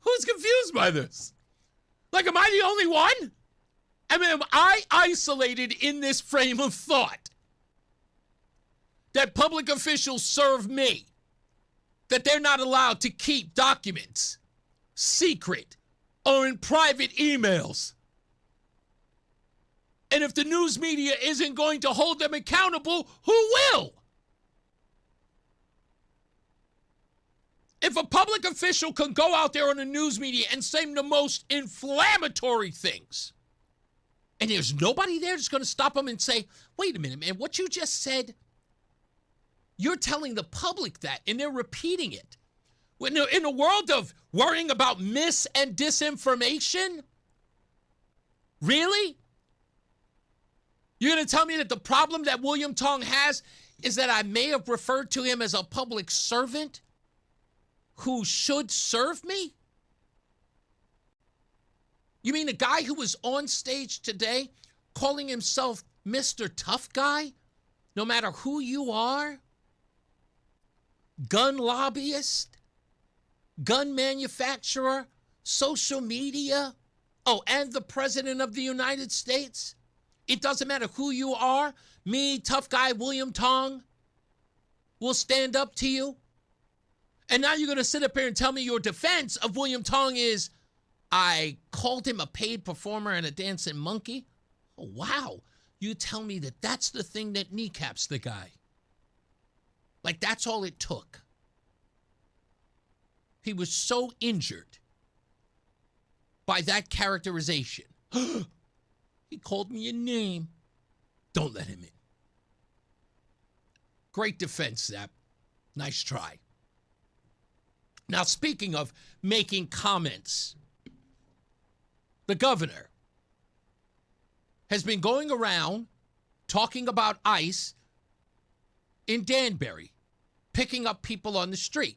who's confused by this? Like, am I the only one? I mean, am I isolated in this frame of thought that public officials serve me, that they're not allowed to keep documents secret or in private emails? And if the news media isn't going to hold them accountable, who will? If a public official can go out there on the news media and say the most inflammatory things, and there's nobody there that's going to stop them and say, wait a minute, man, what you just said, you're telling the public that, and they're repeating it. When in the world of worrying about mis- and disinformation, really? You're going to tell me that the problem that William Tong has is that I may have referred to him as a public servant who should serve me? You mean the guy who was on stage today calling himself Mr. Tough Guy, no matter who you are? Gun lobbyist, gun manufacturer, social media, and the President of the United States? It doesn't matter who you are. Me, Tough Guy William Tong, will stand up to you. And now you're going to sit up here and tell me your defense of William Tong is, I called him a paid performer and a dancing monkey? Oh, wow. You tell me that that's the thing that kneecaps the guy. Like that's all it took. He was so injured by that characterization. He called me a name. Don't let him in. Great defense, Zap. Nice try. Now, speaking of making comments, the governor has been going around talking about ICE in Danbury, picking up people on the street,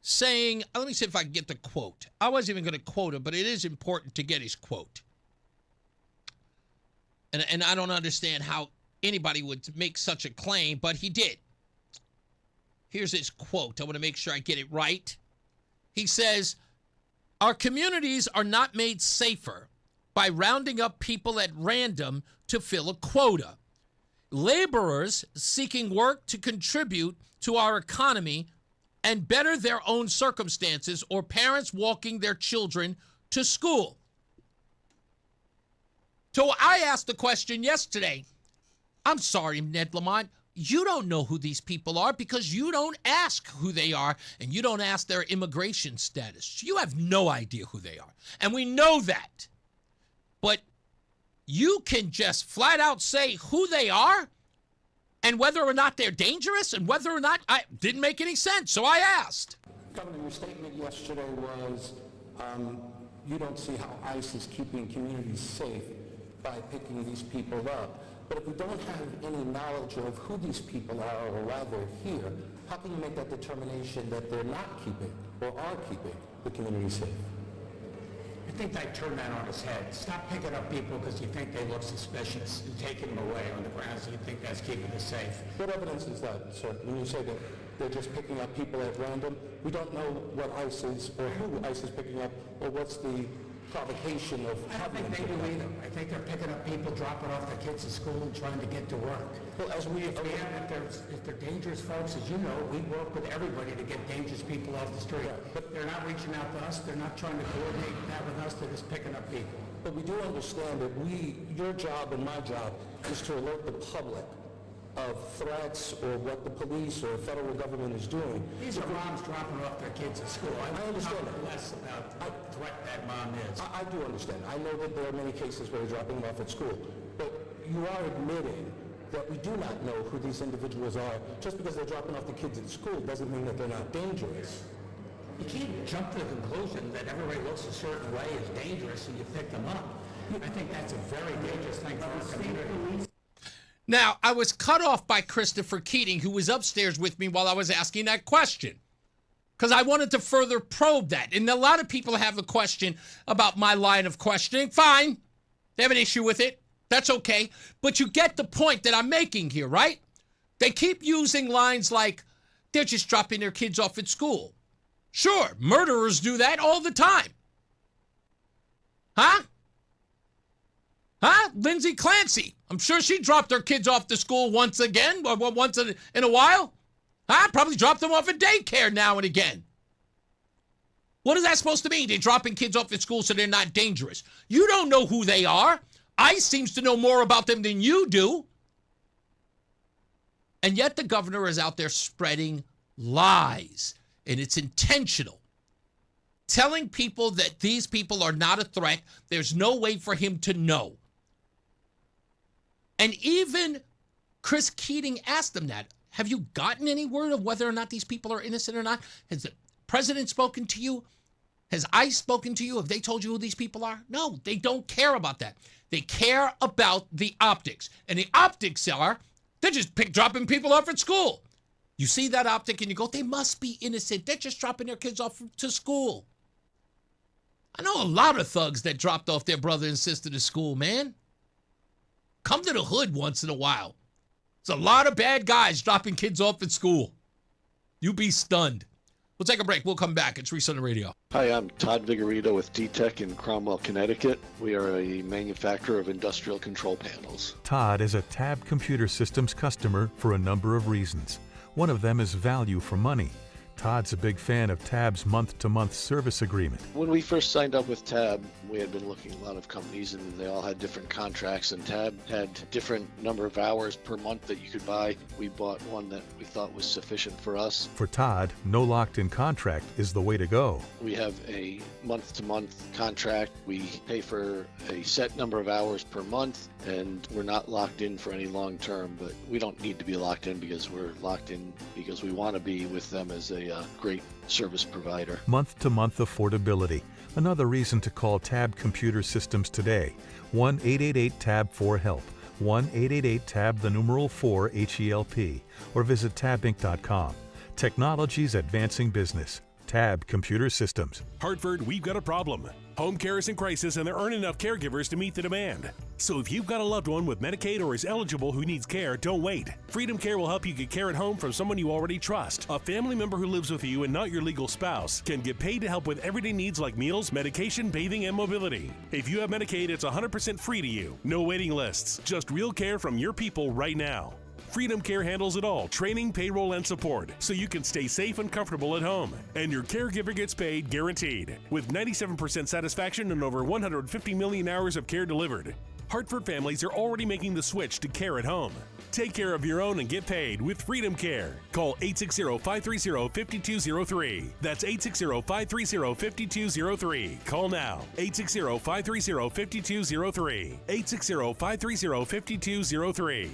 saying, let me see if I can get the quote. I wasn't even going to quote him, but it is important to get his quote. And I don't understand how anybody would make such a claim, but he did. Here's his quote. I want to make sure I get it right. He says, our communities are not made safer by rounding up people at random to fill a quota. Laborers seeking work to contribute to our economy and better their own circumstances, or parents walking their children to school. So I asked the question yesterday. I'm sorry, Ned Lamont. You don't know who these people are because you don't ask who they are and you don't ask their immigration status. You have no idea who they are. And we know that. But you can just flat out say who they are and whether or not they're dangerous and whether or not it didn't make any sense. So I asked. Governor, your statement yesterday was you don't see how ICE is keeping communities safe by picking these people up. But if we don't have any knowledge of who these people are or why they're here, how can you make that determination that they're not keeping or are keeping the community safe? I think I'd turn that on its head. Stop picking up people because you think they look suspicious and taking them away on the grounds that you think that's keeping us safe. What evidence is that, sir? When you say that they're just picking up people at random, we don't know what ICE is or who ICE is picking up or what's the provocation of I don't think they do either. I think they're picking up people, dropping off their kids at school and trying to get to work. Well, as if they're dangerous folks, as you know, we work with everybody to get dangerous people off the street. But they're not reaching out to us. They're not trying to coordinate that with us. They're just picking up people. But we do understand that your job and my job is to alert the public of threats or what the police or federal government is doing. These are moms dropping off their kids at school. I understand that. Less about what threat that mom is. I do understand. I know that there are many cases where they're dropping them off at school. But you are admitting that we do not know who these individuals are. Just because they're dropping off the kids at school doesn't mean that they're not dangerous. You can't jump to the conclusion that everybody looks a certain way is dangerous and you pick them up. I think that's a very dangerous thing for our community. Now, I was cut off by Christopher Keating, who was upstairs with me while I was asking that question, because I wanted to further probe that. And a lot of people have a question about my line of questioning. Fine. They have an issue with it. That's okay. But you get the point that I'm making here, right? They keep using lines like, they're just dropping their kids off at school. Sure, murderers do that all the time. Huh? Huh? Lindsay Clancy. I'm sure she dropped her kids off to school once again, or once in a while. Huh? Probably dropped them off at daycare now and again. What is that supposed to mean? They're dropping kids off at school so they're not dangerous. You don't know who they are. ICE seems to know more about them than you do. And yet the governor is out there spreading lies, and it's intentional. Telling people that these people are not a threat. There's no way for him to know. And even Chris Keating asked him that. Have you gotten any word of whether or not these people are innocent or not? Has the president spoken to you? Has ICE spoken to you? Have they told you who these people are? No, they don't care about that. They care about the optics. And the optics are, they're just dropping people off at school. You see that optic and you go, they must be innocent. They're just dropping their kids off to school. I know a lot of thugs that dropped off their brother and sister to school, man. Come to the hood once in a while. There's a lot of bad guys dropping kids off at school. You'd be stunned. We'll take a break. We'll come back. It's Reese on the radio. Hi, I'm Todd Vigorito with DTEC in Cromwell, Connecticut. We are a manufacturer of industrial control panels. Todd is a Tab Computer Systems customer for a number of reasons. One of them is value for money. Todd's a big fan of Tab's month-to-month service agreement. When we first signed up with Tab, we had been looking at a lot of companies and they all had different contracts, and Tab had different number of hours per month that you could buy. We bought one that we thought was sufficient for us. For Todd, no locked-in contract is the way to go. We have a month-to-month contract. We pay for a set number of hours per month, and we're not locked in for any long term, but we don't need to be locked in because we're locked in because we want to be with them as a great service provider. Month-to-month affordability. Another reason to call Tab Computer Systems today. 1-888-TAB-4-HELP. 1-888-TAB-4-HELP. Or visit tabinc.com. Technology's advancing business. Tab Computer Systems. Hartford, we've got a problem. Home care is in crisis and there aren't enough caregivers to meet the demand. So if you've got a loved one with Medicaid or is eligible who needs care, don't wait. Freedom Care will help you get care at home from someone you already trust. A family member who lives with you and not your legal spouse can get paid to help with everyday needs like meals, medication, bathing, and mobility. If you have Medicaid, it's 100% free to you. No waiting lists, just real care from your people right now. Freedom Care handles it all, training, payroll, and support, so you can stay safe and comfortable at home. And your caregiver gets paid guaranteed, with 97% satisfaction and over 150 million hours of care delivered. Hartford families are already making the switch to care at home. Take care of your own and get paid with Freedom Care. Call 860-530-5203. That's 860-530-5203. Call now. 860-530-5203. 860-530-5203.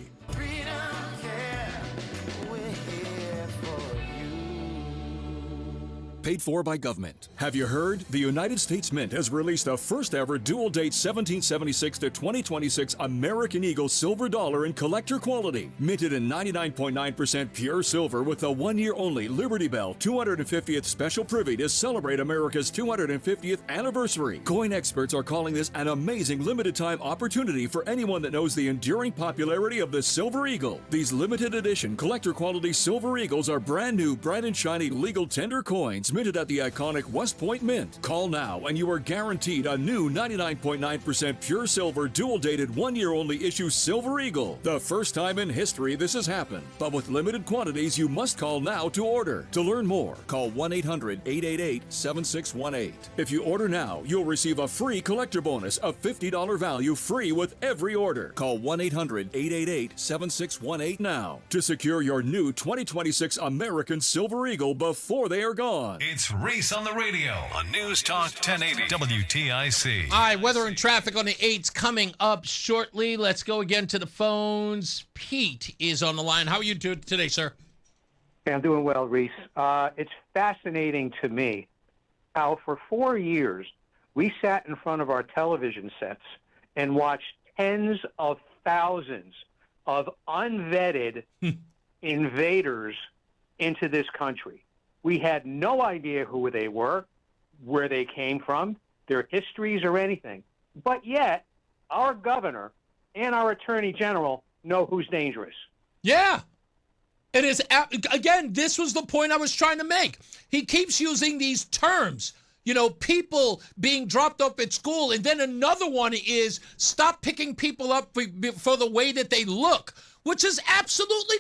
Paid for by government. Have you heard? The United States Mint has released the first ever dual date 1776 to 2026 American Eagle silver dollar in collector quality. Minted in 99.9% pure silver with a 1 year only Liberty Bell 250th special privy to celebrate America's 250th anniversary. Coin experts are calling this an amazing limited time opportunity for anyone that knows the enduring popularity of the Silver Eagle. These limited edition collector quality Silver Eagles are brand new, bright and shiny legal tender coins cards minted at the iconic West Point Mint. Call now and you are guaranteed a new 99.9% pure silver dual-dated 1-year-only issue Silver Eagle. The first time in history this has happened. But with limited quantities, you must call now to order. To learn more, call 1-800-888-7618. If you order now, you'll receive a free collector bonus of $50 value free with every order. Call 1-800-888-7618 now to secure your new 2026 American Silver Eagle before they are gone. It's Reese on the radio on News Talk 1080 WTIC. All right, weather and traffic on the 8s coming up shortly. Let's go again to the phones. Pete is on the line. How are you doing today, sir? Hey, I'm doing well, Reese. It's fascinating to me how for 4 years we sat in front of our television sets and watched tens of thousands of unvetted invaders into this country. We had no idea who they were, where they came from, their histories or anything. But yet, our governor and our attorney general know who's dangerous. Yeah. It is, again, this was the point I was trying to make. He keeps using these terms, you know, people being dropped off at school. And then another one is stop picking people up for the way that they look, which is absolutely,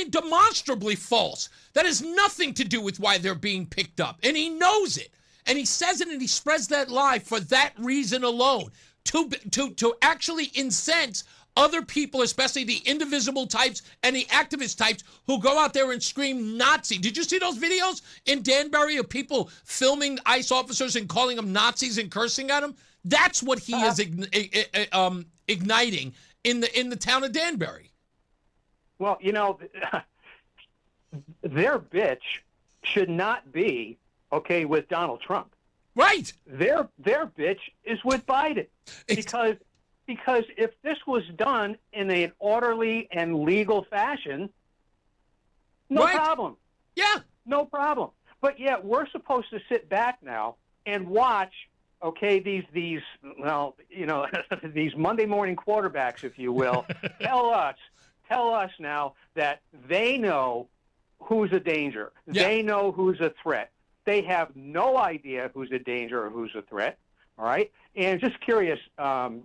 demonstrably false. That has nothing to do with why they're being picked up. And he knows it. And he says it and he spreads that lie for that reason alone, to actually incense other people, especially the indivisible types and the activist types who go out there and scream Nazi. Did you see those videos in Danbury of people filming ICE officers and calling them Nazis and cursing at them? That's what he is igniting in the town of Danbury. Well, you know, their bitch should not be, okay, with Donald Trump. Right. Their bitch is with Biden. Because if this was done in an orderly and legal fashion, no problem. Yeah. No problem. But yet we're supposed to sit back now and watch, okay, these well, you know, these Monday morning quarterbacks, if you will, tell us now that they know who's a danger. Yeah. They know who's a threat. They have no idea who's a danger or who's a threat. All right? And just curious, I'm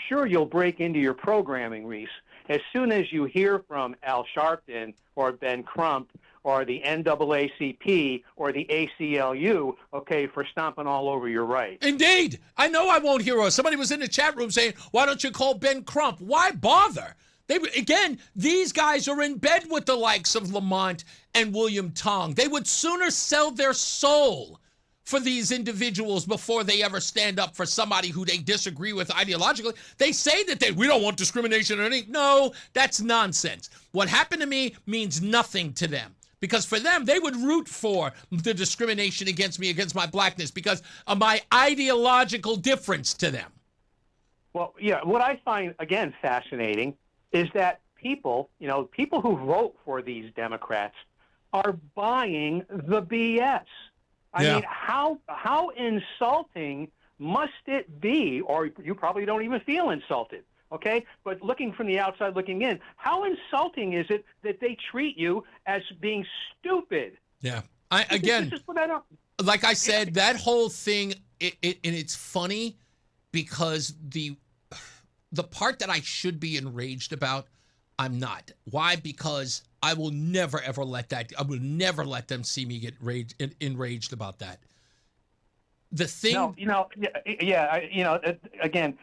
sure you'll break into your programming, Reese, as soon as you hear from Al Sharpton or Ben Crump or the NAACP or the ACLU, okay, for stomping all over your rights. Indeed. I know I won't hear us. Somebody was in the chat room saying, why don't you call Ben Crump? Why bother? Again, these guys are in bed with the likes of Lamont and William Tong. They would sooner sell their soul for these individuals before they ever stand up for somebody who they disagree with ideologically. They say that we don't want discrimination or anything. No, that's nonsense. What happened to me means nothing to them. Because for them, they would root for the discrimination against me, against my blackness, because of my ideological difference to them. Well, yeah, what I find, again, fascinating is that people who vote for these Democrats are buying the BS. I mean, how insulting must it be? Or you probably don't even feel insulted, okay? But looking from the outside looking in, how insulting is it that they treat you as being stupid? Yeah. Like I said, that whole thing, and it's funny because the part that I should be enraged about, I'm not. Why? Because I will never, ever I will never let them see me get enraged about that. The thing... No, again,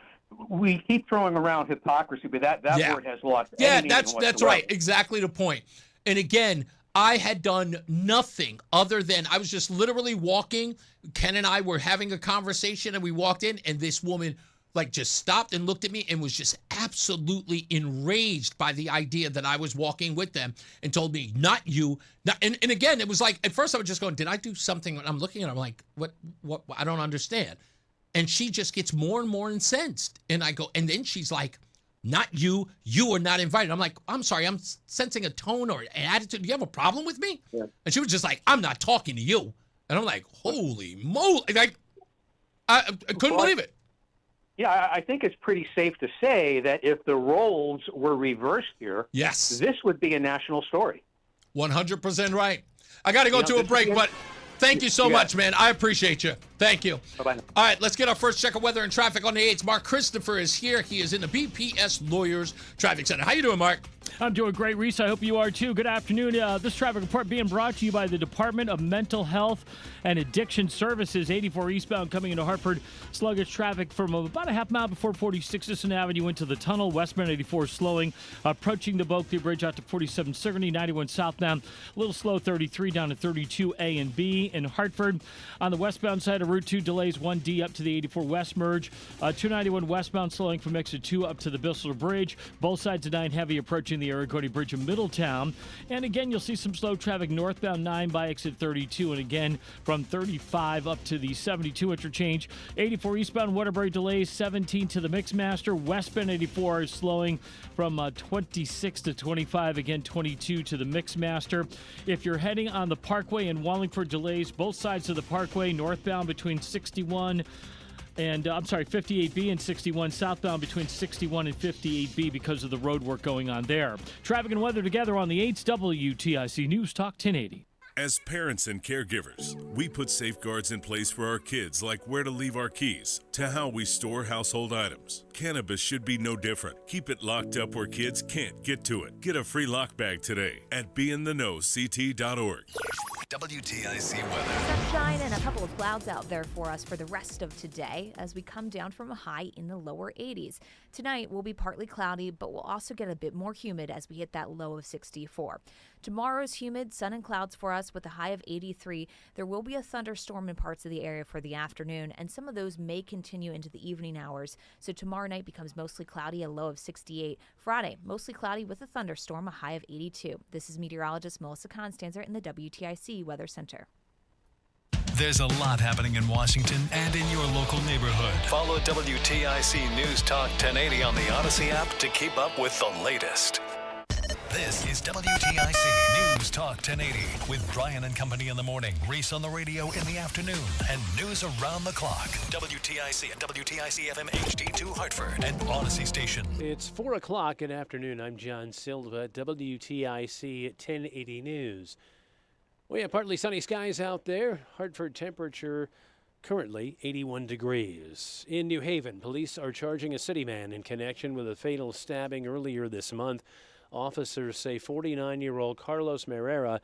we keep throwing around hypocrisy, but that word has lost any meaning whatsoever. That's right. Exactly the point. And again, I had done nothing other than I was just literally walking. Ken and I were having a conversation, and we walked in, and this woman just stopped and looked at me and was just absolutely enraged by the idea that I was walking with them and told me, not you. And again, it was like, at first I was just going, did I do something? And I'm looking at her, I'm like, what, I don't understand. And she just gets more and more incensed. And I go, and then she's like, not you, you are not invited. I'm like, I'm sorry, I'm sensing a tone or an attitude. Do you have a problem with me? Yeah. And she was just like, I'm not talking to you. And I'm like, holy moly. I couldn't believe it. Yeah, I think it's pretty safe to say that if the roles were reversed here, yes, this would be a national story. 100% right. I got to go to a break, but Thank you so much, man. I appreciate you. Thank you. Bye-bye. All right, let's get our first check of weather and traffic on the 8th. Mark Christopher is here. He is in the BPS Lawyers Traffic Center. How you doing, Mark? I'm doing great, Reese. I hope you are too. Good afternoon. This traffic report being brought to you by the Department of Mental Health and Addiction Services. 84 eastbound coming into Hartford. Sluggish traffic from about a half mile before 46th Avenue into the tunnel. Westbound 84 slowing. Approaching the Bulkley Bridge out to 47 Sigourney. 91 southbound. A little slow 33 down to 32A and B in Hartford. On the westbound side of Route 2, delays 1D up to the 84 West merge. 291 westbound slowing from exit 2 up to the Bissell Bridge. Both sides of 9 heavy approaching the Aragodi Bridge in Middletown. And again, you'll see some slow traffic northbound 9 by exit 32. And again, from 35 up to the 72 interchange. 84 eastbound Waterbury delays 17 to the Mixmaster. Westbound 84 is slowing from 26 to 25. Again, 22 to the Mixmaster. If you're heading on the Parkway in Wallingford, delays both sides of the Parkway, northbound between 61 and 58B and 61, southbound between 61 and 58B because of the road work going on there. Traffic and weather together on the 8th WTIC News Talk 1080. As parents and caregivers, we put safeguards in place for our kids, like where to leave our keys, to how we store household items. Cannabis should be no different. Keep it locked up where kids can't get to it. Get a free lock bag today at beintheknowct.org. WTIC weather. Sunshine and a couple of clouds out there for us for the rest of today as we come down from a high in the lower 80s. Tonight will be partly cloudy, but we'll also get a bit more humid as we hit that low of 64. Tomorrow's humid, sun and clouds for us with a high of 83. There will be a thunderstorm in parts of the area for the afternoon, and some of those may continue into the evening hours. So tomorrow night becomes mostly cloudy, a low of 68. Friday, mostly cloudy with a thunderstorm, a high of 82. This is meteorologist Melissa Constanzer in the WTIC Weather Center. There's a lot happening in Washington and in your local neighborhood. Follow WTIC News Talk 1080 on the Odyssey app to keep up with the latest. This is WTIC News Talk 1080 with Brian and Company in the morning, Reese on the radio in the afternoon, and news around the clock. WTIC and WTIC FM HD2 Hartford and Odyssey Station. It's 4 o'clock. Good afternoon. I'm John Silva, WTIC 1080 News. We have partly sunny skies out there. Hartford temperature currently 81 degrees. In New Haven, police are charging a city man in connection with a fatal stabbing earlier this month. Officers say 49-year-old Carlos Merera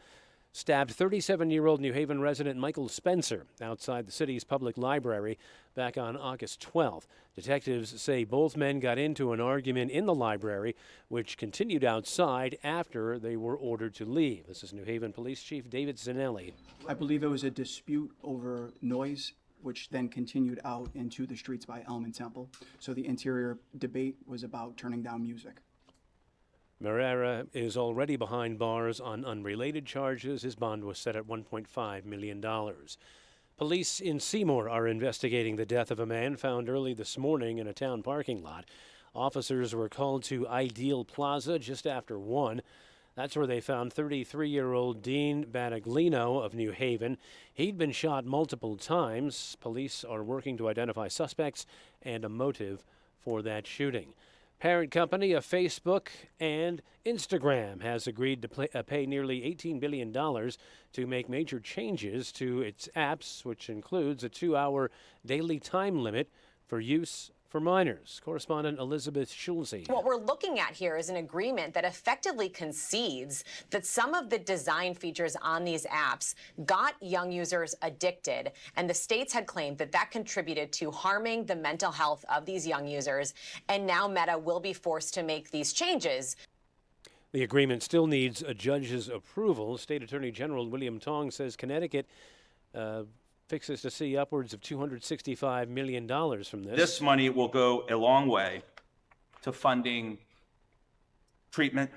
stabbed 37-year-old New Haven resident Michael Spencer outside the city's public library back on August 12th. Detectives say both men got into an argument in the library, which continued outside after they were ordered to leave. This is New Haven Police Chief David Zanelli. I believe it was a dispute over noise, which then continued out into the streets by Elm and Temple. So the interior debate was about turning down music. Merera is already behind bars on unrelated charges. His bond was set at $1.5 million. Police in Seymour are investigating the death of a man found early this morning in a town parking lot. Officers were called to Ideal Plaza just after 1. That's where they found 33-year-old Dean Badaglino of New Haven. He'd been shot multiple times. Police are working to identify suspects and a motive for that shooting. Parent company of Facebook and Instagram has agreed to pay nearly $18 billion to make major changes to its apps, which includes a 2-hour daily time limit for use for minors. Correspondent Elizabeth Schulze. What we're looking at here is an agreement that effectively concedes that some of the design features on these apps got young users addicted, and the states had claimed that that contributed to harming the mental health of these young users, and now Meta will be forced to make these changes. The agreement still needs a judge's approval. State Attorney General William Tong says Connecticut fixes to see upwards of $265 million from this. This money will go a long way to funding treatment,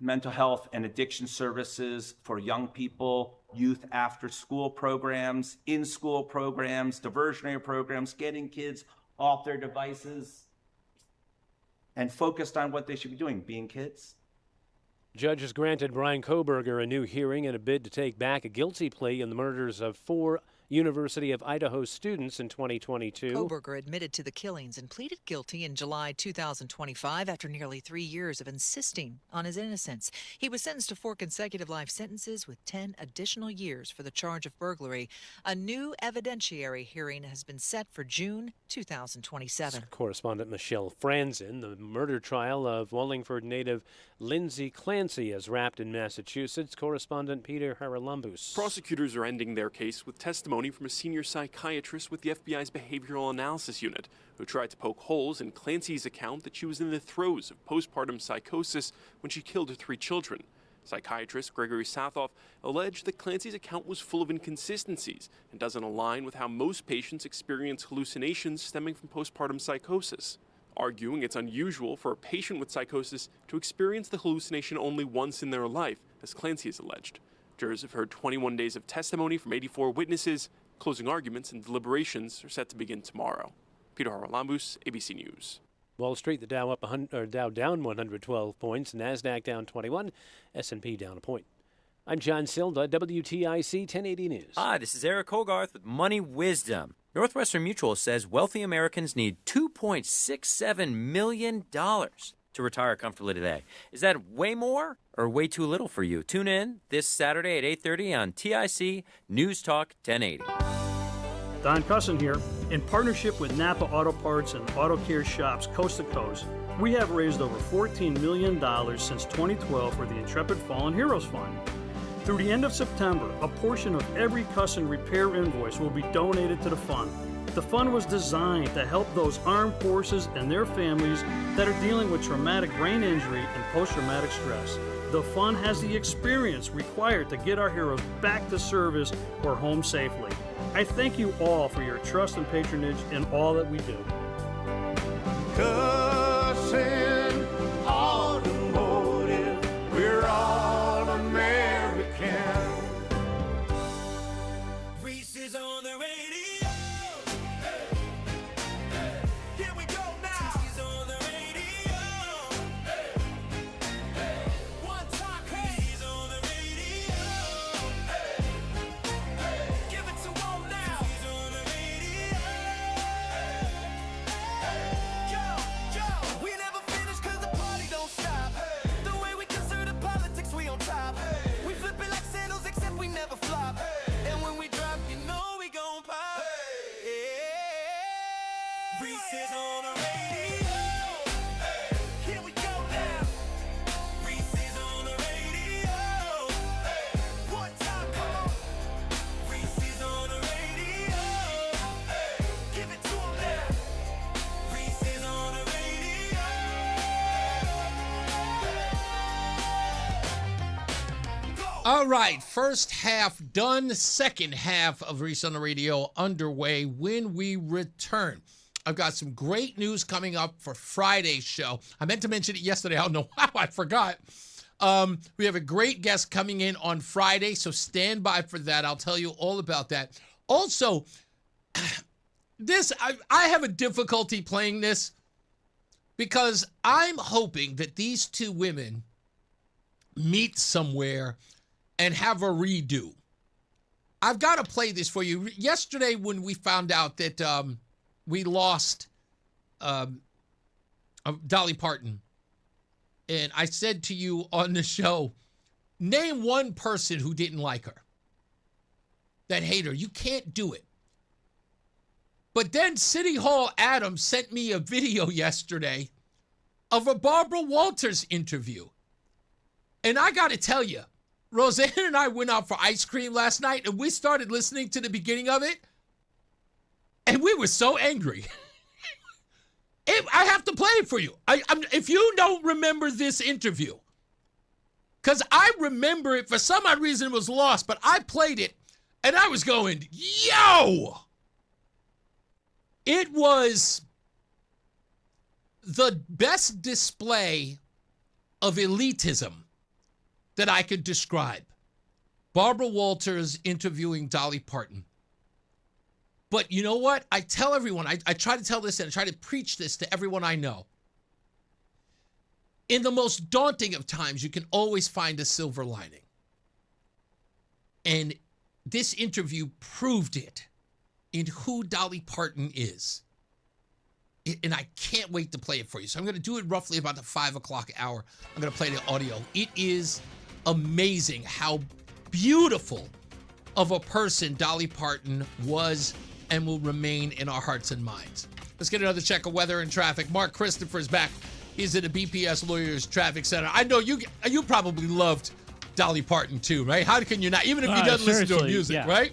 mental health, and addiction services for young people, youth after-school programs, in-school programs, diversionary programs, getting kids off their devices and focused on what they should be doing, being kids. Judges granted Brian Koberger a new hearing in a bid to take back a guilty plea in the murders of 4 University of Idaho students in 2022. Koberger admitted to the killings and pleaded guilty in July 2025 after nearly 3 years of insisting on his innocence. He was sentenced to 4 consecutive life sentences with 10 additional years for the charge of burglary. A new evidentiary hearing has been set for June 2027. Correspondent Michelle Franzen. The murder trial of Wallingford native Lindsay Clancy has wrapped in Massachusetts. Correspondent Peter Haralambous. Prosecutors are ending their case with testimony from a senior psychiatrist with the FBI's Behavioral Analysis Unit, who tried to poke holes in Clancy's account that she was in the throes of postpartum psychosis when she killed her 3 children. Psychiatrist Gregory Sathoff alleged that Clancy's account was full of inconsistencies and doesn't align with how most patients experience hallucinations stemming from postpartum psychosis, arguing it's unusual for a patient with psychosis to experience the hallucination only once in their life, as Clancy has alleged. Jurors have heard 21 days of testimony from 84 witnesses. Closing arguments and deliberations are set to begin tomorrow. Peter Haralambous, ABC News. Wall Street, the Dow Dow down 112 points, NASDAQ down 21, S&P down a point. I'm John Silda, WTIC 1080 News. Hi, this is Eric Hogarth with Money Wisdom. Northwestern Mutual says wealthy Americans need $2.67 million to retire comfortably today. Is that way more or way too little for you? Tune in this Saturday at 8:30 on TIC News Talk 1080. Don Cusson here. In partnership with Napa Auto Parts and Auto Care shops coast to coast, we have raised over $14 million since 2012 for the Intrepid Fallen Heroes Fund. Through the end of September, a portion of every Cusson repair invoice will be donated to the fund. The fund was designed to help those armed forces and their families that are dealing with traumatic brain injury and post-traumatic stress. The fund has the experience required to get our heroes back to service or home safely. I thank you all for your trust and patronage in all that we do. Cusson Automotive, we're all American. Reese is on the radio. Here we go now. He's on the radio. One time, he's on the radio. Give it to him now. He's on the radio. Yo, we never finish 'cause the party don't stop. The way we consider politics, we on top. We flip it like sandals, except we never flop. And when we drop, you know we gon' pop. Reese is on the radio. Here we go now. Reese is on the radio. One time, come on. Reese is on the radio. Give it to him now. Reese is on the radio. All right, first half done, second half of Reese on the Radio underway. When we return, I've got some great news coming up for Friday's show. I meant to mention it yesterday. I don't know how I forgot. We have a great guest coming in on Friday, so stand by for that. I'll tell you all about that. Also, I have a difficulty playing this because I'm hoping that these two women meet somewhere and have a redo. I've got to play this for you. Yesterday when we found out that we lost Dolly Parton, and I said to you on the show, name one person who didn't like her, that hate her. You can't do it. But then City Hall Adam sent me a video yesterday of a Barbara Walters interview. And I got to tell you, Roseanne and I went out for ice cream last night, and we started listening to the beginning of it, and we were so angry. I have to play it for you. If you don't remember this interview, because I remember it, for some odd reason it was lost, but I played it, and I was going, yo! It was the best display of elitism that I could describe. Barbara Walters interviewing Dolly Parton. But you know what? I tell everyone, I try to tell this and I try to preach this to everyone I know. In the most daunting of times, you can always find a silver lining. And this interview proved it in who Dolly Parton is. And I can't wait to play it for you. So I'm going to do it roughly about the 5 o'clock hour. I'm going to play the audio. It is amazing how beautiful of a person Dolly Parton was and will remain in our hearts and minds. Let's get another check of weather and traffic. Mark Christopher is back. He's at the BPS Lawyers Traffic Center. I know you probably loved Dolly Parton too, right? How can you not? Even if you don't listen to her music, yeah. right?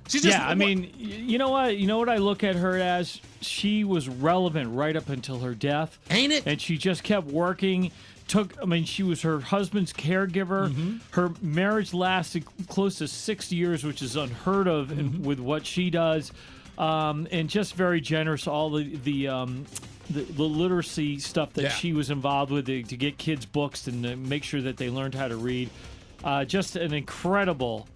She's just, I mean, you know what? You know what I look at her as? She was relevant right up until her death. Ain't it? And she just kept working. She was her husband's caregiver. Mm-hmm. Her marriage lasted close to 6 years, which is unheard of with what she does. And just very generous. All the literacy stuff that she was involved with to get kids books and make sure that they learned how to read. Just an incredible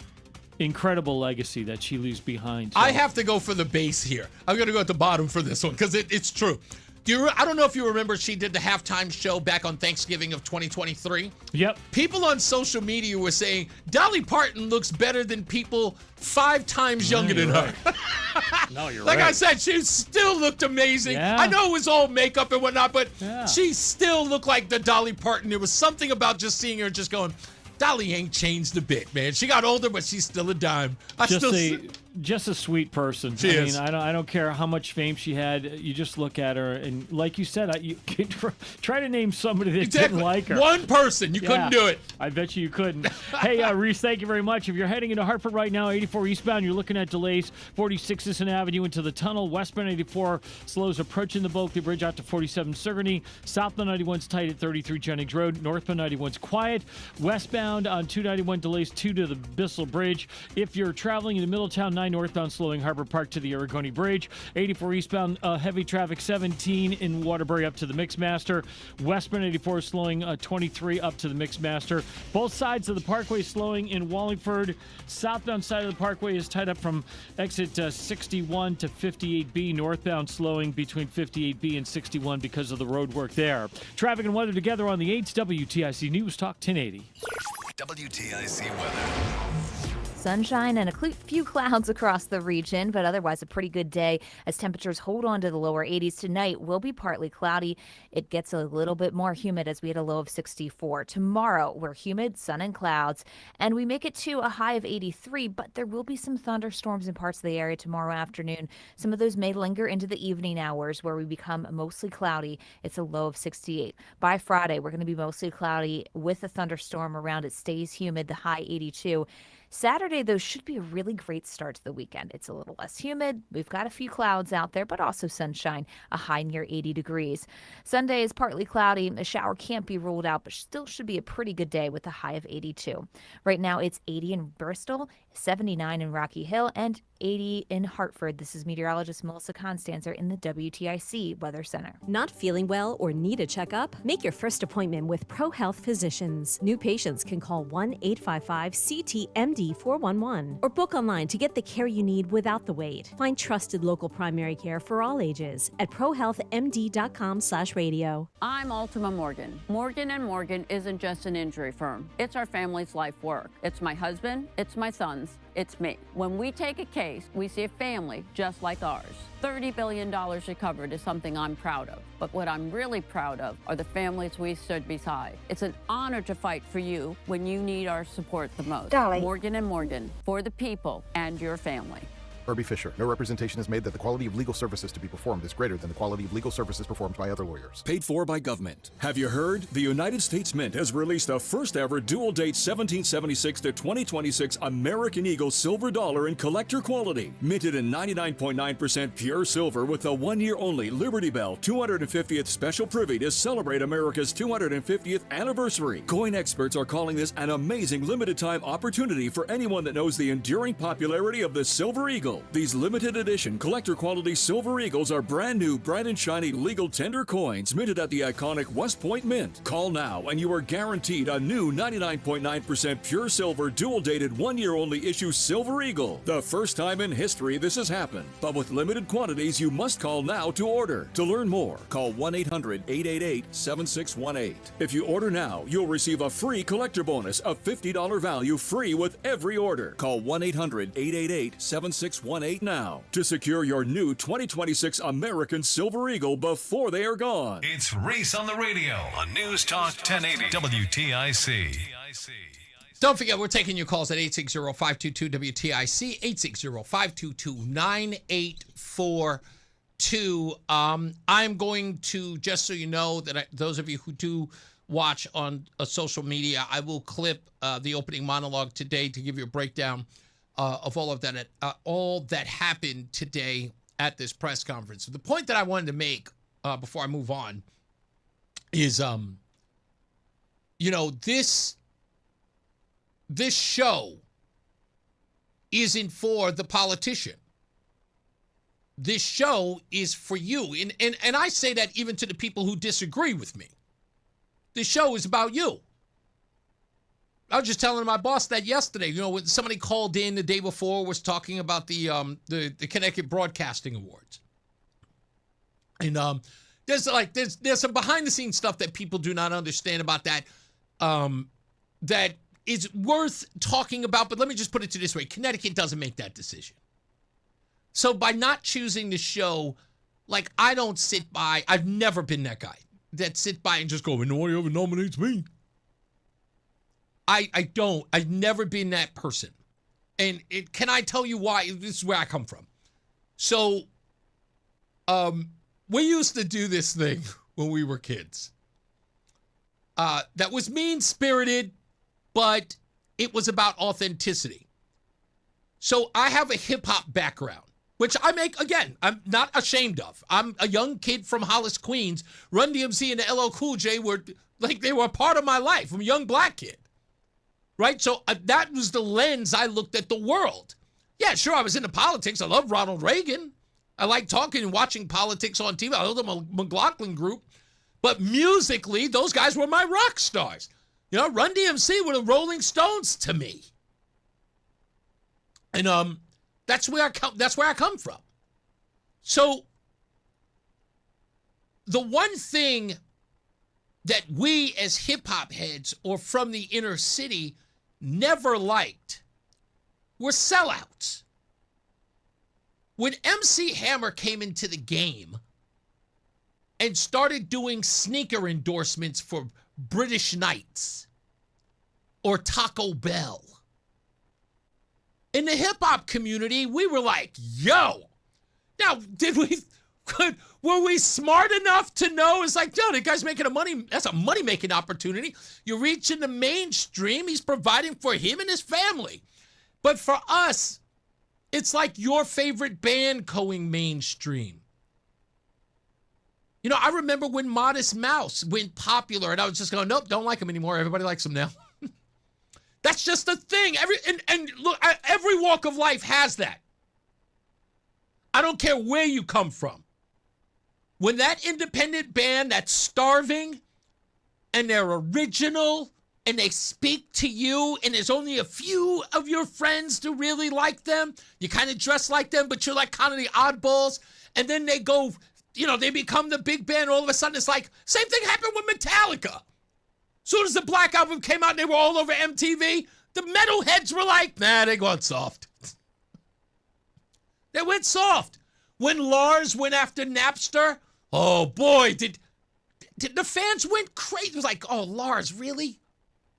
legacy that she leaves behind. So. I have to go for the base here. I'm going to go at the bottom for this one because it's true. I don't know if you remember, she did the halftime show back on Thanksgiving of 2023. Yep. People on social media were saying Dolly Parton looks better than people 5 times younger than her. No, you're like right. I said, she still looked amazing. Yeah. I know it was all makeup and whatnot, but she still looked like the Dolly Parton. There was something about just seeing her just going, Dolly ain't changed a bit, man. She got older, but she's still a dime. Just a sweet person. She is. I don't care how much fame she had. You just look at her, and like you said, you can try to name somebody that didn't like her. One person. You couldn't do it. I bet you couldn't. Hey, Reese, thank you very much. If you're heading into Hartford right now, 84 eastbound, you're looking at delays. 46 Sisson Avenue into the tunnel. Westbound 84 slows approaching the Bulkley Bridge out to 47 Sigourney. Southbound 91's tight at 33 Jennings Road. Northbound 91's quiet. Westbound on 291 delays 2 to the Bissell Bridge. If you're traveling into Middletown, 9 northbound slowing Harbor Park to the Aragoni Bridge. 84 eastbound heavy traffic 17 in Waterbury up to the Mixmaster. Westbound 84 slowing 23 up to the Mixmaster. Both sides of the parkway slowing in Wallingford. Southbound side of the parkway is tied up from exit 61 to 58B. Northbound slowing between 58B and 61 because of the road work there. Traffic and weather together on the 8th WTIC News Talk 1080. WTIC weather. Sunshine and a few clouds across the region, but otherwise a pretty good day as temperatures hold on to the lower 80s. Tonight will be partly cloudy. It gets a little bit more humid as we had a low of 64. Tomorrow, we're humid, sun and clouds, and we make it to a high of 83, but there will be some thunderstorms in parts of the area tomorrow afternoon. Some of those may linger into the evening hours where we become mostly cloudy. It's a low of 68. By Friday, we're going to be mostly cloudy with a thunderstorm around. It stays humid, the high 82. Saturday, though, should be a really great start to the weekend. It's a little less humid. We've got a few clouds out there, but also sunshine, a high near 80 degrees. Sunday is partly cloudy. A shower can't be ruled out, but still should be a pretty good day with a high of 82. Right now, it's 80 in Bristol, 79 in Rocky Hill, and 80 in Hartford. This is meteorologist Melissa Constanzer in the WTIC Weather Center. Not feeling well or need a checkup? Make your first appointment with ProHealth Physicians. New patients can call 1-855-CT-MD-411 or book online to get the care you need without the wait. Find trusted local primary care for all ages at prohealthmd.com/radio. I'm Ultima Morgan. Morgan & Morgan isn't just an injury firm. It's our family's life work. It's my husband, it's my sons, it's me. When we take a case, we see a family just like ours. $30 billion recovered is something I'm proud of. But what I'm really proud of are the families we stood beside. It's an honor to fight for you when you need our support the most. Dolly. Morgan & Morgan, for the people and your family. Herbie Fisher. No representation is made that the quality of legal services to be performed is greater than the quality of legal services performed by other lawyers. Paid for by government. Have you heard? The United States Mint has released a first ever dual date 1776 to 2026 American Eagle silver dollar in collector quality. Minted in 99.9% pure silver with a 1 year only Liberty Bell 250th special privy to celebrate America's 250th anniversary. Coin experts are calling this an amazing limited time opportunity for anyone that knows the enduring popularity of the Silver Eagle. Eagle. These limited edition collector quality Silver Eagles are brand new, bright and shiny legal tender coins minted at the iconic West Point Mint. Call now and you are guaranteed a new 99.9% pure silver dual dated 1 year only issue Silver Eagle. The first time in history this has happened, but with limited quantities you must call now to order. To learn more, call 1-800-888-7618. If you order now, you'll receive a free collector bonus of $50 value free with every order. Call 1-800-888-7618 now to secure your new 2026 American Silver Eagle before they are gone. It's Reese on the radio on News Talk 1080 WTIC. Don't forget, we're taking your calls at 860-522-WTIC, 860-522-9842. I'm going to, just so you know, that those of you who do watch on social media, I will clip the opening monologue today to give you a breakdown of all that happened today at this press conference. The point that I wanted to make before I move on is, this show isn't for the politician. This show is for you. And I say that even to the people who disagree with me. This show is about you. I was just telling my boss that yesterday. When somebody called in the day before, was talking about the Connecticut Broadcasting Awards. And there's some behind the scenes stuff that people do not understand about that. That is worth talking about, but let me just put it to this way. Connecticut doesn't make that decision. So by not choosing the show, I don't sit by, I've never been that guy that sit by and just go, nobody ever nominates me. I don't. I've never been that person. And can I tell you why? This is where I come from. So, we used to do this thing when we were kids. That was mean-spirited, but it was about authenticity. So I have a hip-hop background, which I'm not ashamed of. I'm a young kid from Hollis, Queens. Run DMC and the LL Cool J they were a part of my life. I'm a young black kid, right? So that was the lens I looked at the world. Yeah, sure, I was into politics. I love Ronald Reagan. I like talking and watching politics on TV. I love the McLaughlin Group. But musically, those guys were my rock stars. Run DMC were the Rolling Stones to me. And that's where I come from. So the one thing that we as hip hop heads or from the inner city never liked were sellouts. When MC Hammer came into the game and started doing sneaker endorsements for British Knights or Taco Bell, in the hip-hop community, we were like, yo. Now, were we smart enough to know? It's like, yo, the guy's making that's a money-making opportunity. You're reaching the mainstream. He's providing for him and his family. But for us, it's like your favorite band going mainstream. I remember when Modest Mouse went popular, and I was just going, nope, don't like him anymore. Everybody likes him now. That's just the thing. And look, every walk of life has that. I don't care where you come from. When that independent band that's starving and they're original and they speak to you and there's only a few of your friends to really like them, you kind of dress like them, but you're like kind of the oddballs, and then they go, they become the big band. All of a sudden, it's like, same thing happened with Metallica. Soon as the Black Album came out, they were all over MTV. The metalheads were like, nah, they went soft. They went soft. When Lars went after Napster, oh boy, did the fans went crazy. It was like, oh, Lars, really?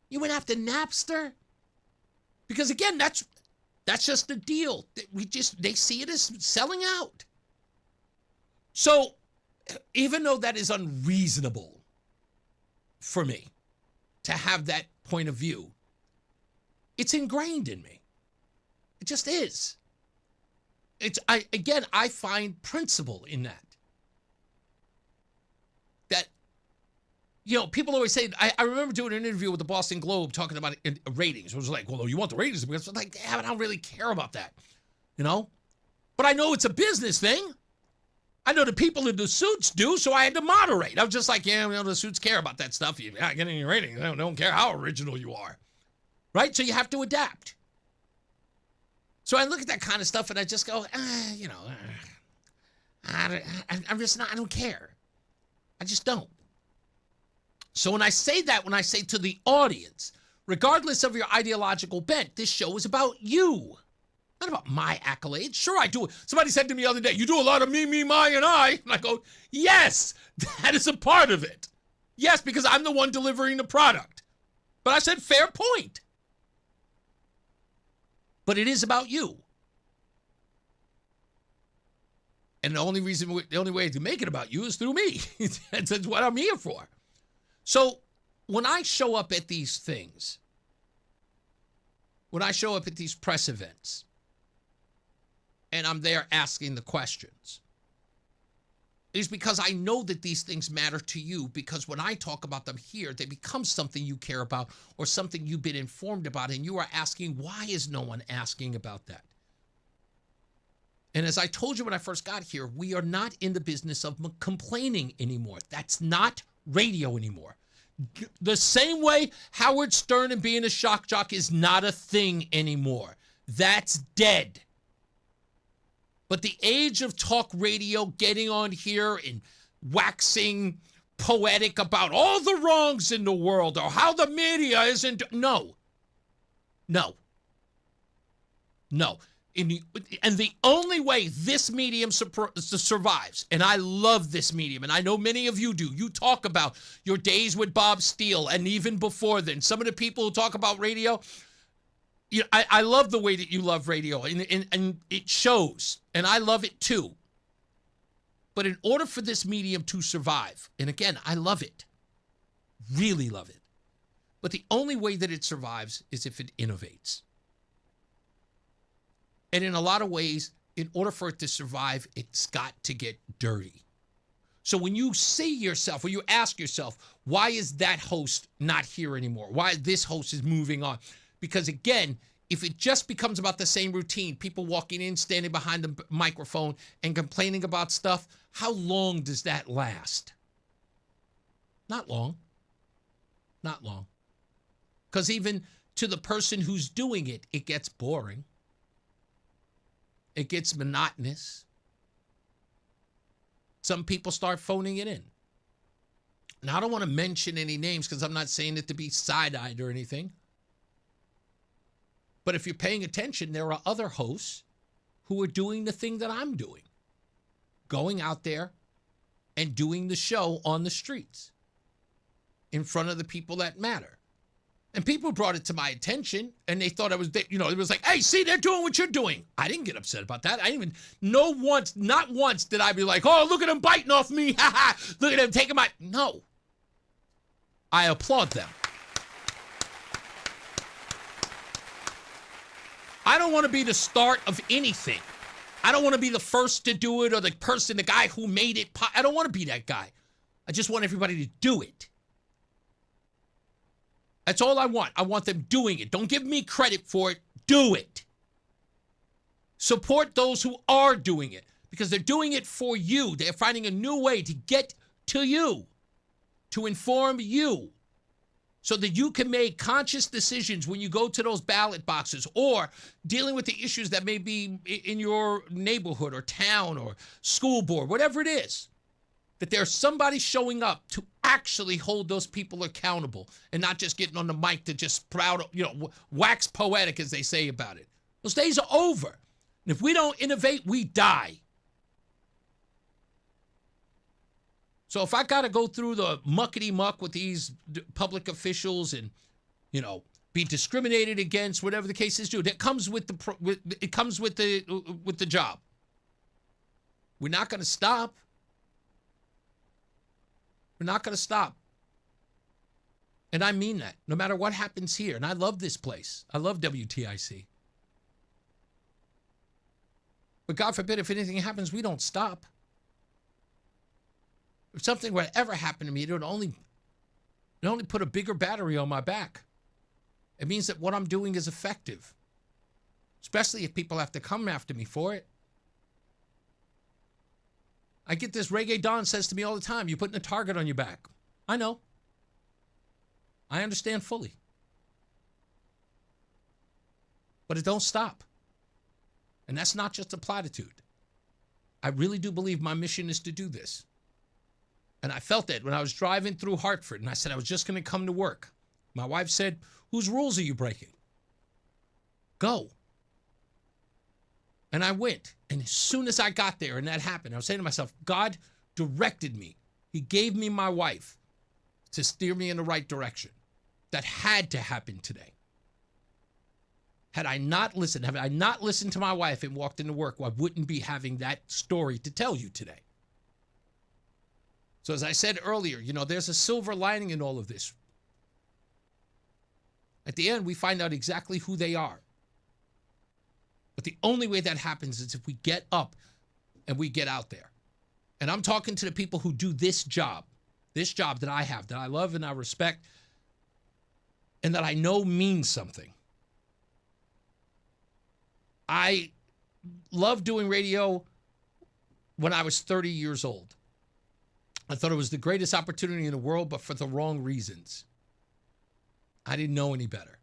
You went after Napster? Because again, that's just the deal. They see it as selling out. So, even though that is unreasonable for me to have that point of view, it's ingrained in me. It just is. I find principle in that. People always say, I remember doing an interview with the Boston Globe talking about ratings. It was like, well, you want the ratings? Because like, yeah, but I don't really care about that. But I know it's a business thing. I know the people in the suits do, so I had to moderate. I was just like, yeah, the suits care about that stuff. You're not getting your ratings. They don't care how original you are. Right? So you have to adapt. So I look at that kind of stuff and I just go, I'm just not, I don't care. I just don't. So when I say to the audience, regardless of your ideological bent, this show is about you. Not about my accolades. Sure, I do. Somebody said to me the other day, you do a lot of me, my, and I. And I go, yes, that is a part of it. Yes, because I'm the one delivering the product. But I said, fair point. But it is about you. And the only way to make it about you is through me. That's what I'm here for. So when I show up at these things, when I show up at these press events, and I'm there asking the questions, is because I know that these things matter to you, because when I talk about them here, they become something you care about or something you've been informed about, and you are asking, why is no one asking about that? And as I told you when I first got here, we are not in the business of complaining anymore. That's not radio anymore. The same way Howard Stern and being a shock jock is not a thing anymore. That's dead. But the age of talk radio, getting on here and waxing poetic about all the wrongs in the world or how the media isn't. No. And the only way this medium survives, and I love this medium, and I know many of you do. You talk about your days with Bob Steele, and even before then, some of the people who talk about radio, I love the way that you love radio, and it shows, and I love it too. But in order for this medium to survive, and again, I love it, really love it, but the only way that it survives is if it innovates. And in a lot of ways, in order for it to survive, it's got to get dirty. So when you see yourself, or you ask yourself, why is that host not here anymore? Why this host is moving on? Because again, if it just becomes about the same routine, people walking in, standing behind the microphone and complaining about stuff, how long does that last? Not long. Not long. Because even to the person who's doing it, it gets boring. It gets monotonous. Some people start phoning it in. Now, I don't want to mention any names because I'm not saying it to be side-eyed or anything. But if you're paying attention, there are other hosts who are doing the thing that I'm doing. Going out there and doing the show on the streets in front of the people that matter. And people brought it to my attention, and they thought it was like, hey, see, they're doing what you're doing. I didn't get upset about that. I didn't even know once, not once did I be like, oh, look at them biting off me. Ha ha. Look at them taking my. No. I applaud them. I don't want to be the start of anything. I don't want to be the first to do it or the guy who made it. I don't want to be that guy. I just want everybody to do it. That's all I want. I want them doing it. Don't give me credit for it. Do it. Support those who are doing it because they're doing it for you. They're finding a new way to get to you, to inform you, so that you can make conscious decisions when you go to those ballot boxes or dealing with the issues that may be in your neighborhood or town or school board, whatever it is. That there's somebody showing up to actually hold those people accountable and not just getting on the mic to just wax poetic, as they say about it. Those days are over. And if we don't innovate, we die. So if I got to go through the muckety-muck with these public officials and, be discriminated against, whatever the case is, that comes with the job. We're not going to stop. We're not going to stop. And I mean that, no matter what happens here. And I love this place. I love WTIC. But God forbid, if anything happens, we don't stop. If something were to ever happen to me, it would only put a bigger battery on my back. It means that what I'm doing is effective. Especially if people have to come after me for it. I get this. Reggae Don says to me all the time, you're putting a target on your back. I know. I understand fully. But it don't stop. And that's not just a platitude. I really do believe my mission is to do this. And I felt that when I was driving through Hartford, and I said I was just going to come to work. My wife said, whose rules are you breaking? Go. And I went. And as soon as I got there and that happened, I was saying to myself, God directed me. He gave me my wife to steer me in the right direction. That had to happen today. Had I not listened to my wife and walked into work, I wouldn't be having that story to tell you today. So as I said earlier, there's a silver lining in all of this. At the end, we find out exactly who they are. But the only way that happens is if we get up and we get out there. And I'm talking to the people who do this job that I have, that I love and I respect, and that I know means something. I loved doing radio when I was 30 years old. I thought it was the greatest opportunity in the world, but for the wrong reasons. I didn't know any better.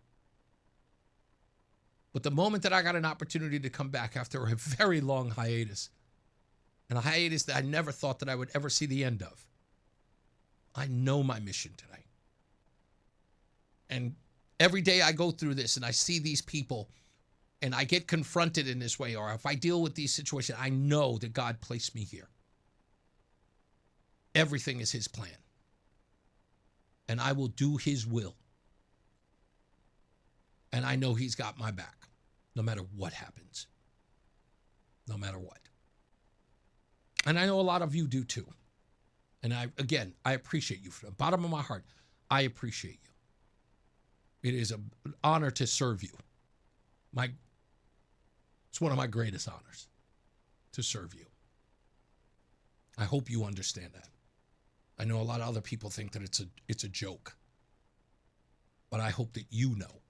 But the moment that I got an opportunity to come back after a very long hiatus, and a hiatus that I never thought that I would ever see the end of, I know my mission tonight. And every day I go through this and I see these people and I get confronted in this way, or if I deal with these situations, I know that God placed me here. Everything is his plan. And I will do his will. And I know he's got my back, no matter what happens. No matter what. And I know a lot of you do too. And I appreciate you from the bottom of my heart. I appreciate you. It is an honor to serve you. It's one of my greatest honors to serve you. I hope you understand that. I know a lot of other people think that it's a joke. But I hope that you know.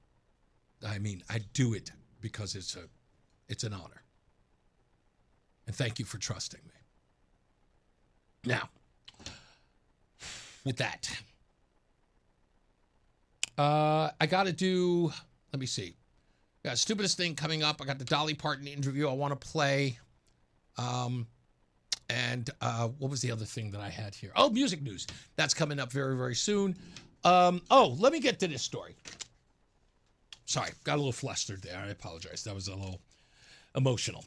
I mean, I do it because it's an honor. And thank you for trusting me. Now, with that, I got to do, let me see. Got Stupidest Thing coming up. I got the Dolly Parton interview I want to play. And what was the other thing that I had here? Oh, music news. That's coming up very, very soon. Let me get to this story. Sorry, got a little flustered there. I apologize. That was a little emotional.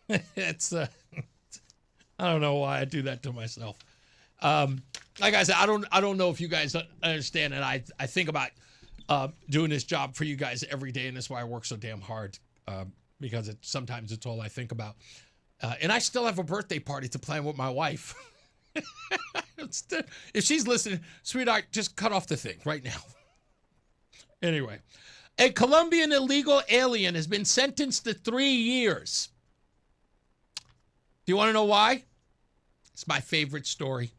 It's I don't know why I do that to myself. Like I said, I don't know if you guys understand, and I think about doing this job for you guys every day, and that's why I work so damn hard, because sometimes it's all I think about. And I still have a birthday party to plan with my wife. If she's listening, sweetheart, just cut off the thing right now. Anyway, a Colombian illegal alien has been sentenced to 3 years. Do you want to know why? It's my favorite story.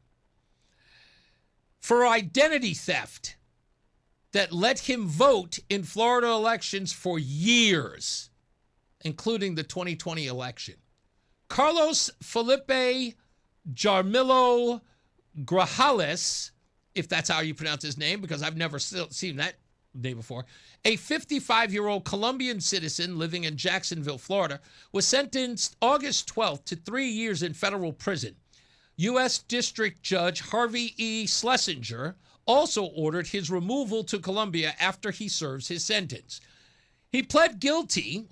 For identity theft that let him vote in Florida elections for years, including the 2020 election. Carlos Felipe Jarmillo Grajales, if that's how you pronounce his name, because I've never seen that name before, a 55-year-old Colombian citizen living in Jacksonville, Florida, was sentenced August 12th to 3 years in federal prison. U.S. District Judge Harvey E. Schlesinger also ordered his removal to Colombia after he serves his sentence. He pleaded guilty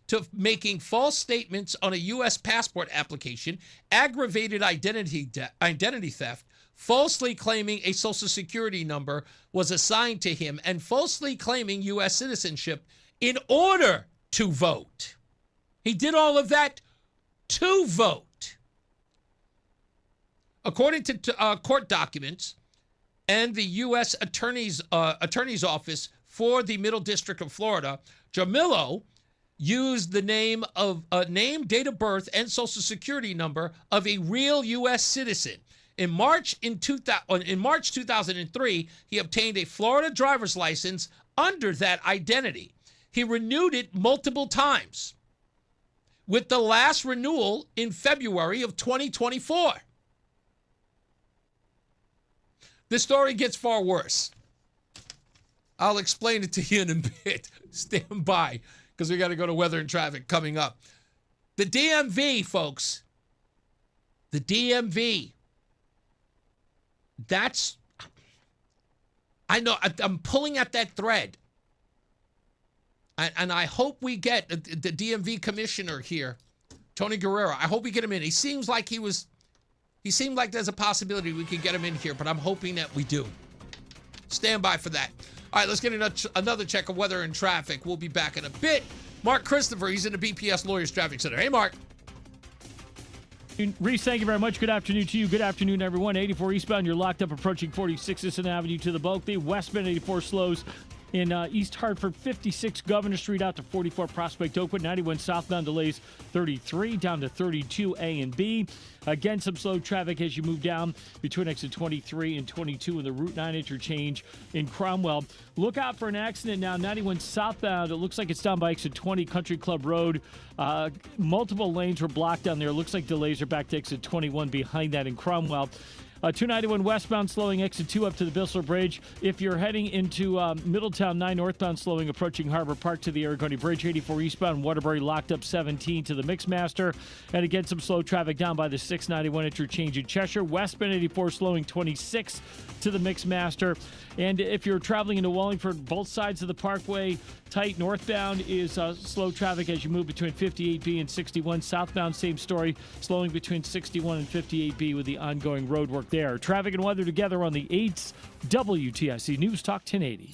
to making false statements on a U.S. passport application, aggravated identity theft, falsely claiming a Social Security number was assigned to him, and falsely claiming U.S. citizenship in order to vote. He did all of that to vote. According to court documents and the U.S. Attorney's Office for the Middle District of Florida, Jamillo used the name, date of birth, and Social Security number of a real U.S. citizen. In March 2003, he obtained a Florida driver's license under that identity. He renewed it multiple times. with the last renewal in February of 2024. The story gets far worse. I'll explain it to you in a bit. Stand by, because we got to go to weather and traffic coming up. The DMV, folks. The DMV. I know, I'm pulling at that thread. And I hope we get the DMV commissioner here, Tony Guerrero. I hope we get him in. He seemed like there's a possibility we could get him in here, but I'm hoping that we do. Stand by for that. All right, let's get another check of weather and traffic. We'll be back in a bit. Mark Christopher, he's in the BPS Lawyers Traffic Center. Hey, Mark. Reese, thank you very much. Good afternoon to you. Good afternoon, everyone. 84 eastbound, you're locked up approaching 46 Cissna Avenue to the Bulkley. Westbound 84 slows in East Hartford, 56 Governor Street out to 44 Prospect Oakwood. 91 southbound delays 33 down to 32 A and B. Again, some slow traffic as you move down between exit 23 and 22 in the Route 9 interchange in Cromwell. Look out for an accident now. 91 southbound. It looks like it's down by exit 20 Country Club Road. Multiple lanes were blocked down there. Looks like delays are back to exit 21 behind that in Cromwell. 291 westbound slowing exit 2 up to the Bissell Bridge. If you're heading into Middletown, 9 northbound slowing approaching Harbor Park to the Aragoni Bridge. 84 eastbound Waterbury locked up 17 to the Mixmaster. And again, some slow traffic down by the 691 interchange in Cheshire. Westbound 84 slowing 26 to the Mixmaster. And if you're traveling into Wallingford, both sides of the parkway tight. Northbound is slow traffic as you move between 58B and 61. Southbound, same story, slowing between 61 and 58B with the ongoing road work there. Traffic and weather together on the 8th. WTIC News Talk 1080.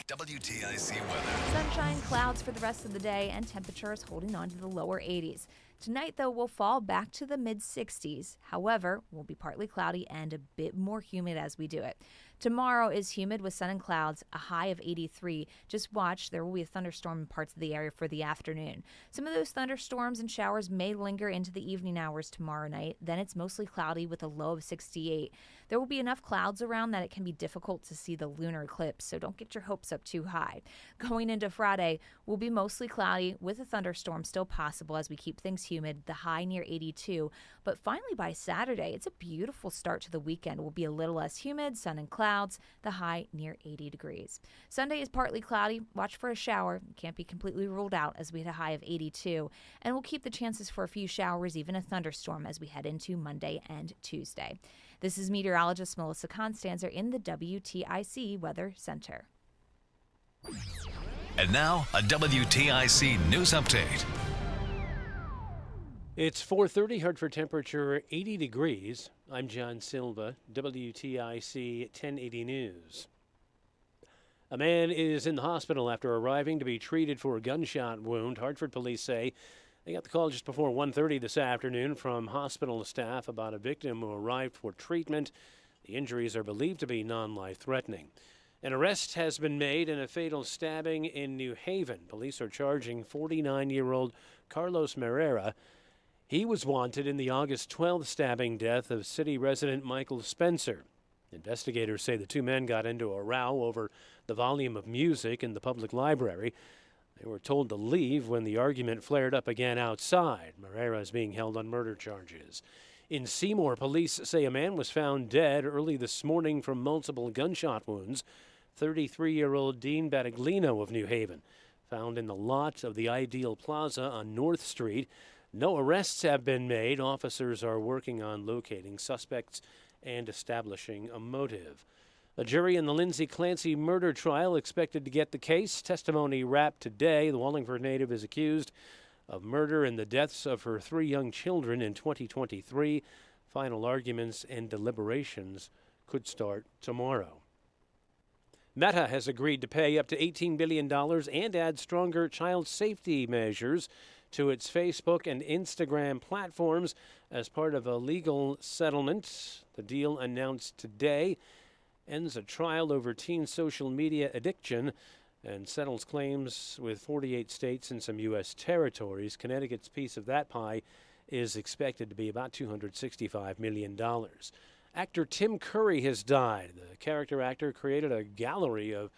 WTIC weather. Sunshine, clouds for the rest of the day, and temperatures holding on to the lower 80s. Tonight, though, we'll fall back to the mid-60s. However, we'll be partly cloudy and a bit more humid as we do it. Tomorrow is humid with sun and clouds, a high of 83. Just watch, there will be a thunderstorm in parts of the area for the afternoon. Some of those thunderstorms and showers may linger into the evening hours tomorrow night. Then it's mostly cloudy with a low of 68. There will be enough clouds around that it can be difficult to see the lunar eclipse, so don't get your hopes up too high. Going into Friday, will be mostly cloudy with a thunderstorm still possible as we keep things humid, the high near 82. But finally by Saturday, it's a beautiful start to the weekend. Will be a little less humid, sun and clouds, the high near 80 degrees. Sunday is partly cloudy. Watch for a shower. Can't be completely ruled out as we hit a high of 82. And we'll keep the chances for a few showers, even a thunderstorm, as we head into Monday and Tuesday. This is meteorologist Melissa Constanzer in the WTIC Weather Center. And now, a WTIC news update. It's 4:30, Hartford temperature 80 degrees. I'm John Silva, WTIC 1080 News. A man is in the hospital after arriving to be treated for a gunshot wound. Hartford police say they got the call just before 1:30 this afternoon from hospital staff about a victim who arrived for treatment. The injuries are believed to be non-life-threatening. An arrest has been made in a fatal stabbing in New Haven. Police are charging 49-year-old Carlos Merera. He was wanted in the August 12th stabbing death of city resident Michael Spencer. Investigators say the two men got into a row over the volume of music in the public library. They were told to leave when the argument flared up again outside. Merera is being held on murder charges. In Seymour, police say a man was found dead early this morning from multiple gunshot wounds. 33-year-old Dean Battaglino of New Haven, found in the lot of the Ideal Plaza on North Street. No arrests have been made. Officers are working on locating suspects and establishing a motive. A jury in the Lindsay Clancy murder trial expected to get the case. Testimony wrapped today. The Wallingford native is accused of murder and the deaths of her 3 young children in 2023. Final arguments and deliberations could start tomorrow. Meta has agreed to pay up to $18 billion and add stronger child safety measures to its Facebook and Instagram platforms as part of a legal settlement. The deal announced today ends a trial over teen social media addiction and settles claims with 48 states and some U.S. territories. Connecticut's piece of that pie is expected to be about $265 million. Actor Tim Curry has died. The character actor created a gallery of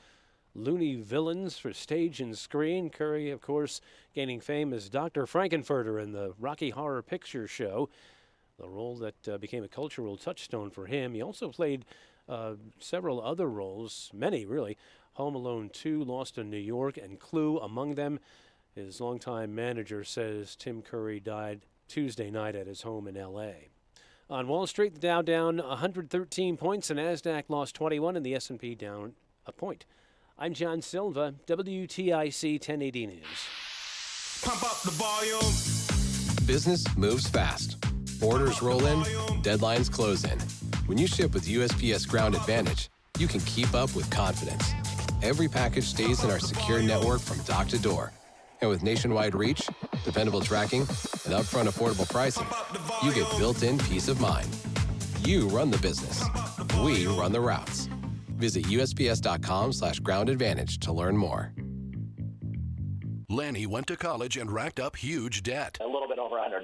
loony villains for stage and screen. Curry, of course, gaining fame as Dr. Frankenfurter in the Rocky Horror Picture Show, the role that became a cultural touchstone for him. He also played several other roles, many really. Home Alone 2, Lost in New York, and Clue among them. His longtime manager says Tim Curry died Tuesday night at his home in L.A. On Wall Street, the Dow down 113 points, the NASDAQ lost 21, and the S&P down a point. I'm John Silva, WTIC 1080 News. Pump up the volume. Business moves fast. Orders roll in, deadlines close in. When you ship with USPS Ground Advantage, you can keep up with confidence. Every package stays in our secure network from dock to door. And with nationwide reach, dependable tracking, and upfront affordable pricing, you get built-in peace of mind. You run the business. We run the routes. Visit USPS.com/Ground Advantage to learn more. Lanny went to college and racked up huge debt. A little bit over $100,000.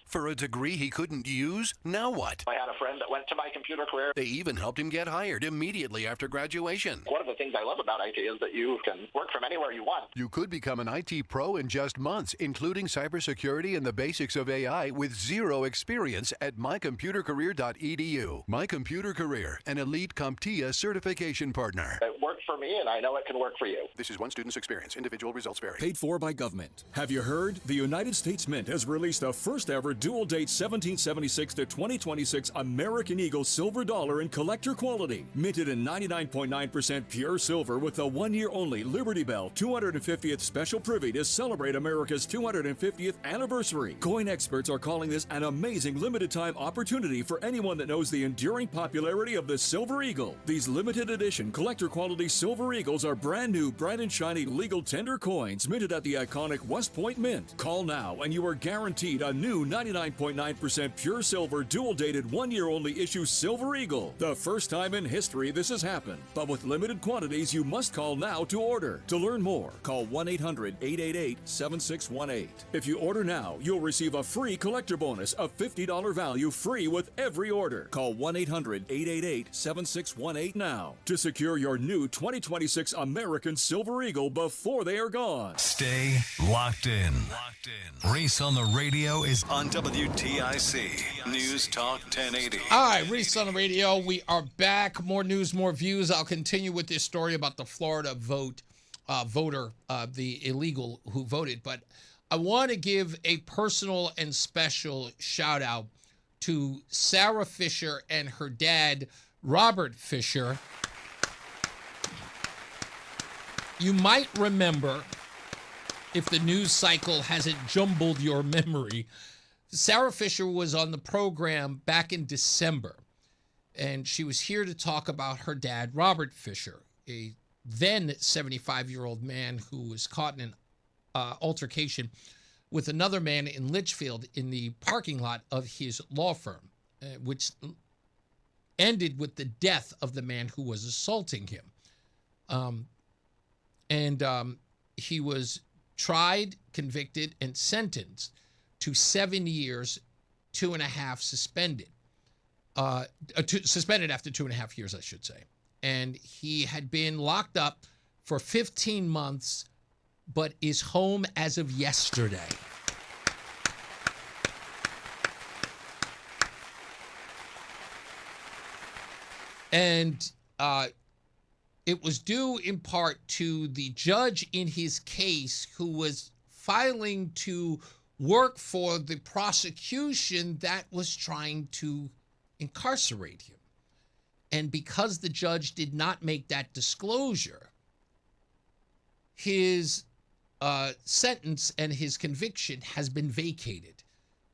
For a degree he couldn't use, now what? I had a friend that went to my computer career. They even helped him get hired immediately after graduation. One of the things I love about IT is that you can work from anywhere you want. You could become an IT pro in just months, including cybersecurity and the basics of AI with zero experience at mycomputercareer.edu. My Computer Career, an elite CompTIA certification partner. It worked for me, and I know it can work for you. This is one student's experience. Individual results vary. Paid for by government. Have you heard? The United States Mint has released a first-ever dual-date 1776 to 2026 American Eagle silver dollar in collector quality. Minted in 99.9% pure silver with the one-year-only Liberty Bell 250th special privy to celebrate America's 250th anniversary. Coin experts are calling this an amazing limited-time opportunity for anyone that knows the enduring popularity of the Silver Eagle. These limited-edition collector-quality Silver Eagles are brand new, bright and shiny legal tender coins minted at the iconic West Point Mint. Call now and you are guaranteed a new 99.9% pure silver dual-dated one-year-only issue Silver Eagle. The first time in history this has happened, but with limited quantities you must call now to order. To learn more, call 1-800-888-7618. If you order now, you'll receive a free collector bonus of $50 value free with every order. Call 1-800-888-7618 now to secure your new 2026 American Silver Eagle before they are gone. Stay locked in. Reese on the radio is on WTIC News Talk 1080. All right, Reese on the radio. We are back. More news, more views. I'll continue with this story about the Florida voter, the illegal who voted. But I want to give a personal and special shout out to Sarah Fisher and her dad, Robert Fisher. You might remember, if the news cycle hasn't jumbled your memory, Sarah Fisher was on the program back in December, and she was here to talk about her dad, Robert Fisher, a then 75-year-old man who was caught in an altercation with another man in Litchfield in the parking lot of his law firm, which ended with the death of the man who was assaulting him. He was tried, convicted, and sentenced to 7 years, 2.5 suspended. Suspended after 2.5 years, I should say. And he had been locked up for 15 months, but is home as of yesterday. And it was due in part to the judge in his case who was filing to work for the prosecution that was trying to incarcerate him. And because the judge did not make that disclosure, his sentence and his conviction has been vacated.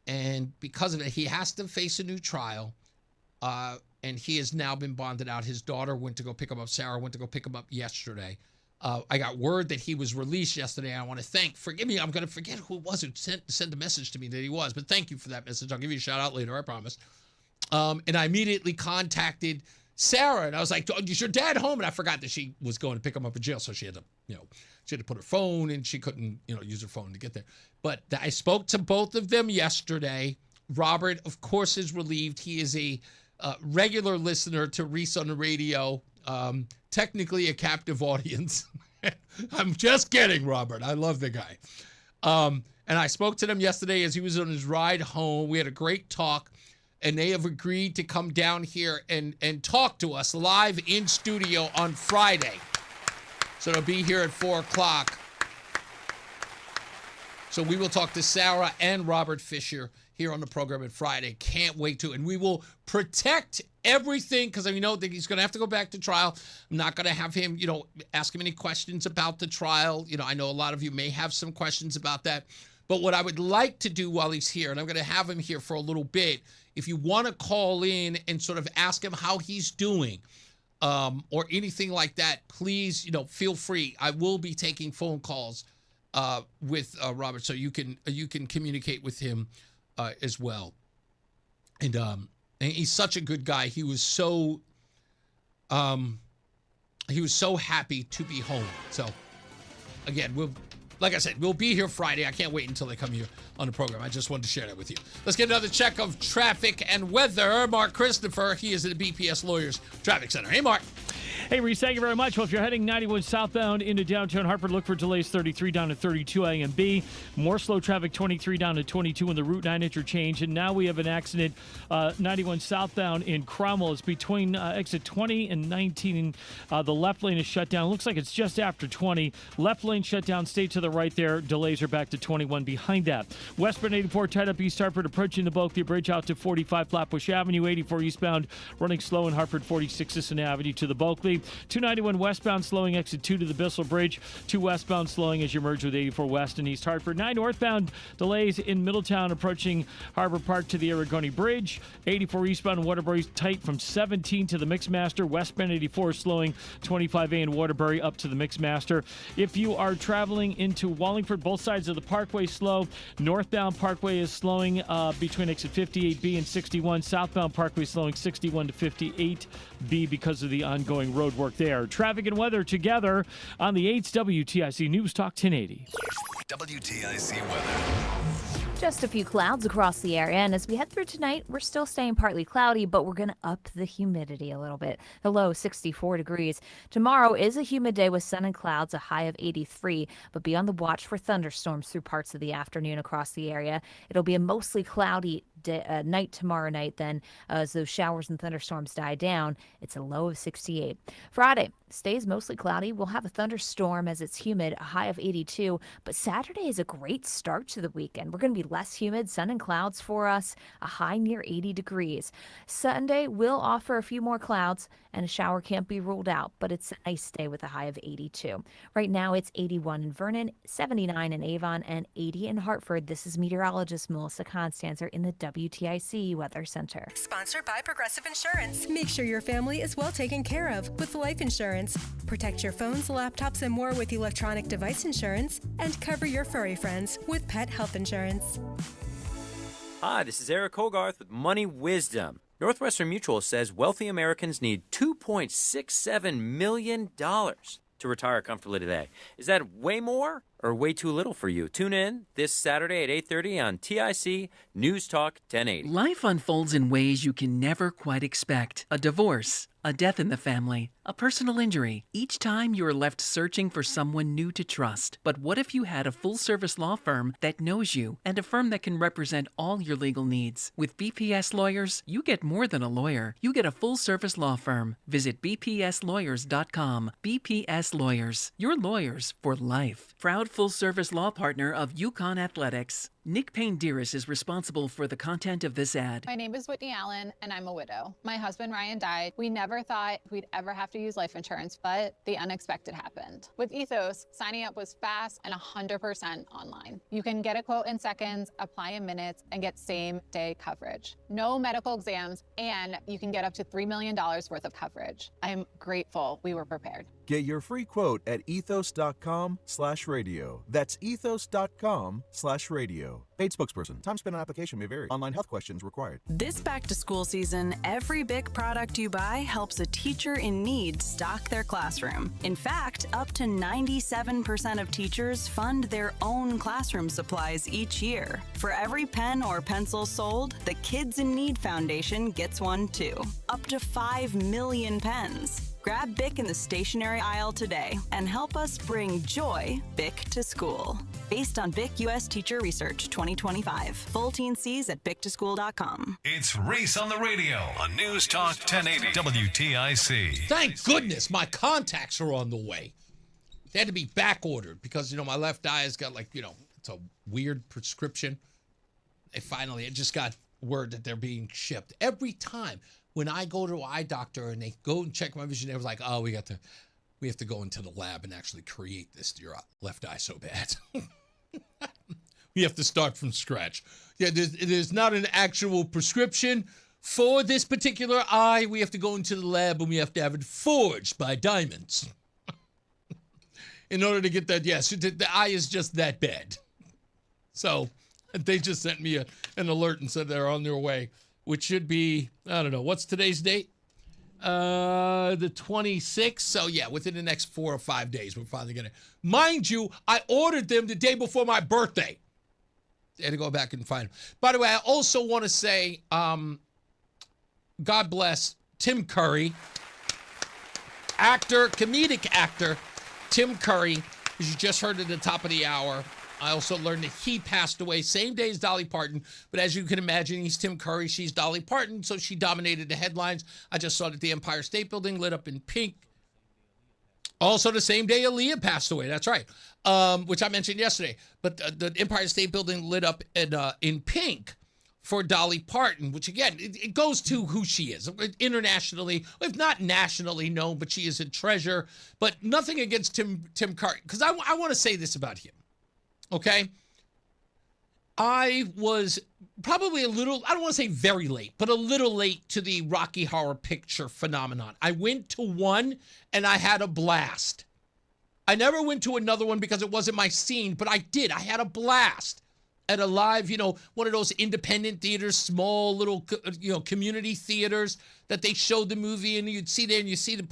And because of it, he has to face a new trial. And he has now been bonded out. His daughter went to go pick him up. Sarah went to go pick him up yesterday. I got word that he was released yesterday. I want to forgive me, I'm going to forget who it was who sent a message to me that he was, but thank you for that message. I'll give you a shout out later, I promise. And I immediately contacted Sarah, and I was like, is your dad home? And I forgot that she was going to pick him up in jail, so she had to, she had to put her phone, and she couldn't, use her phone to get there. But I spoke to both of them yesterday. Robert, of course, is relieved. He is a regular listener to Reese on the radio. technically a captive audience. I'm just kidding, Robert. I love the guy. And I spoke to them yesterday as he was on his ride home. We had a great talk, and they have agreed to come down here and talk to us live in studio on Friday. So they'll be here at 4 o'clock. So we will talk to Sarah and Robert Fisher here on the program at Friday. Can't wait to. And we will protect everything, because I know that he's going to have to go back to trial. I'm not going to have him, ask him any questions about the trial. I know a lot of you may have some questions about that. But what I would like to do while he's here, and I'm going to have him here for a little bit, if you want to call in and sort of ask him how he's doing, or anything like that, please, feel free. I will be taking phone calls with Robert, so you can communicate with him as well. And he's such a good guy. He was so happy to be home. So again, like I said, we'll be here Friday. I can't wait until they come here on the program. I just wanted to share that with you. Let's get another check of traffic and weather. Mark Christopher, he is at the BPS Lawyers Traffic Center. Hey, Mark. Hey, Reese, thank you very much. Well, if you're heading 91 southbound into downtown Hartford, look for delays 33 down to 32 A and B. More slow traffic 23 down to 22 in the Route 9 interchange. And now we have an accident 91 southbound in Cromwell. It's between exit 20 and 19. The left lane is shut down. Looks like it's just after 20. Left lane shut down. Stay to the right there. Delays are back to 21 behind that. Westbound 84 tied up East Hartford, approaching the Bulkley Bridge out to 45 Flatbush Avenue. 84 eastbound running slow in Hartford, 46 Sisson Avenue to the Bulkley. 291 westbound slowing exit 2 to the Bissell Bridge. 2 westbound slowing as you merge with 84 west and East Hartford. 9 northbound delays in Middletown approaching Harbor Park to the Aragoni Bridge. 84 eastbound Waterbury tight from 17 to the Mixmaster. Westbound 84 slowing 25A in Waterbury up to the Mixmaster. If you are traveling into Wallingford, both sides of the Parkway slow. Northbound Parkway is slowing between exit 58B and 61. Southbound Parkway slowing 61 to 58B because of the ongoing road work there. Traffic and weather together on the 8's WTIC News Talk 1080. WTIC weather. Just a few clouds across the area, and as we head through tonight, we're still staying partly cloudy, but we're going to up the humidity a little bit. The low 64 degrees. Tomorrow is a humid day with sun and clouds, a high of 83, but be on the watch for thunderstorms through parts of the afternoon across the area. It'll be a mostly cloudy night tomorrow night then, as those showers and thunderstorms die down. It's a low of 68. Friday stays mostly cloudy. We'll have a thunderstorm as it's humid, a high of 82, but Saturday is a great start to the weekend. We're going to be less humid, sun and clouds for us, a high near 80 degrees. Sunday will offer a few more clouds, and a shower can't be ruled out, but it's a nice day with a high of 82. Right now it's 81 in Vernon, 79 in Avon, and 80 in Hartford. This is meteorologist Melissa Constanzer in the WTIC Weather Center. Sponsored by Progressive Insurance. Make sure your family is well taken care of with life insurance. Protect your phones, laptops, and more with electronic device insurance, and cover your furry friends with pet health insurance. Hi, this is Eric Hogarth with Money Wisdom. Northwestern Mutual says wealthy Americans need $2.67 million to retire comfortably today. Is that way more or way too little for you? Tune in this Saturday at 8:30 on TIC News Talk 1080. Life unfolds in ways you can never quite expect. A divorce, a death in the family, a personal injury. Each time you are left searching for someone new to trust. But what if you had a full-service law firm that knows you and a firm that can represent all your legal needs? With BPS Lawyers, you get more than a lawyer. You get a full-service law firm. Visit bpslawyers.com. BPS Lawyers, your lawyers for life. Proud full-service law partner of Yukon Athletics. Nick Payne-Dearis is responsible for the content of this ad. My name is Whitney Allen, and I'm a widow. My husband, Ryan, died. We never thought we'd ever have to use life insurance, but the unexpected happened. With Ethos, signing up was fast and 100% online. You can get a quote in seconds, apply in minutes, and get same-day coverage. No medical exams, and you can get up to $3 million worth of coverage. I'm grateful we were prepared. Get your free quote at ethos.com/radio. That's ethos.com/radio. Paid spokesperson. Time spent on application may vary. Online health questions required. This back-to-school season, every big product you buy helps a teacher in need stock their classroom. In fact, up to 97% of teachers fund their own classroom supplies each year. For every pen or pencil sold, the Kids in Need Foundation gets one too. Up to 5 million pens. Grab BIC in the stationery aisle today and help us bring joy BIC to school. Based on BIC U.S. Teacher Research 2025. Full teen Cs at BICtoschool.com. It's Reese on the radio on News Talk 1080 WTIC. Thank goodness my contacts are on the way. They had to be back ordered because, my left eye has got it's a weird prescription. I just got word that they're being shipped. Every time when I go to an eye doctor and they go and check my vision, they was like, oh, we have to go into the lab and actually create this. Your left eye so bad. We have to start from scratch. Yeah, there's not an actual prescription for this particular eye. We have to go into the lab and we have to have it forged by diamonds. In order to get that, yes, the eye is just that bad. So they just sent me an alert and said they're on their way, which should be, I don't know, what's today's date? The 26th. So yeah, within the next 4 or 5 days, we're finally going to. Mind you, I ordered them the day before my birthday. I had to go back and find them. By the way, I also want to say, God bless Tim Curry, comedic actor, Tim Curry, as you just heard at the top of the hour. I also learned that he passed away same day as Dolly Parton. But as you can imagine, he's Tim Curry. She's Dolly Parton, so she dominated the headlines. I just saw that the Empire State Building lit up in pink. Also the same day Aaliyah passed away. That's right, which I mentioned yesterday. But the Empire State Building lit up in pink for Dolly Parton, which again, it goes to who she is. Internationally, if not nationally known, but she is a treasure. But nothing against Tim Curry, because I want to say this about him. Okay, I was probably I don't want to say very late, but a little late to the Rocky Horror Picture phenomenon. I went to one and I had a blast. I never went to another one because it wasn't my scene, but I did. I had a blast at a live, one of those independent theaters, small little, community theaters that they showed the movie and you'd see there and you see the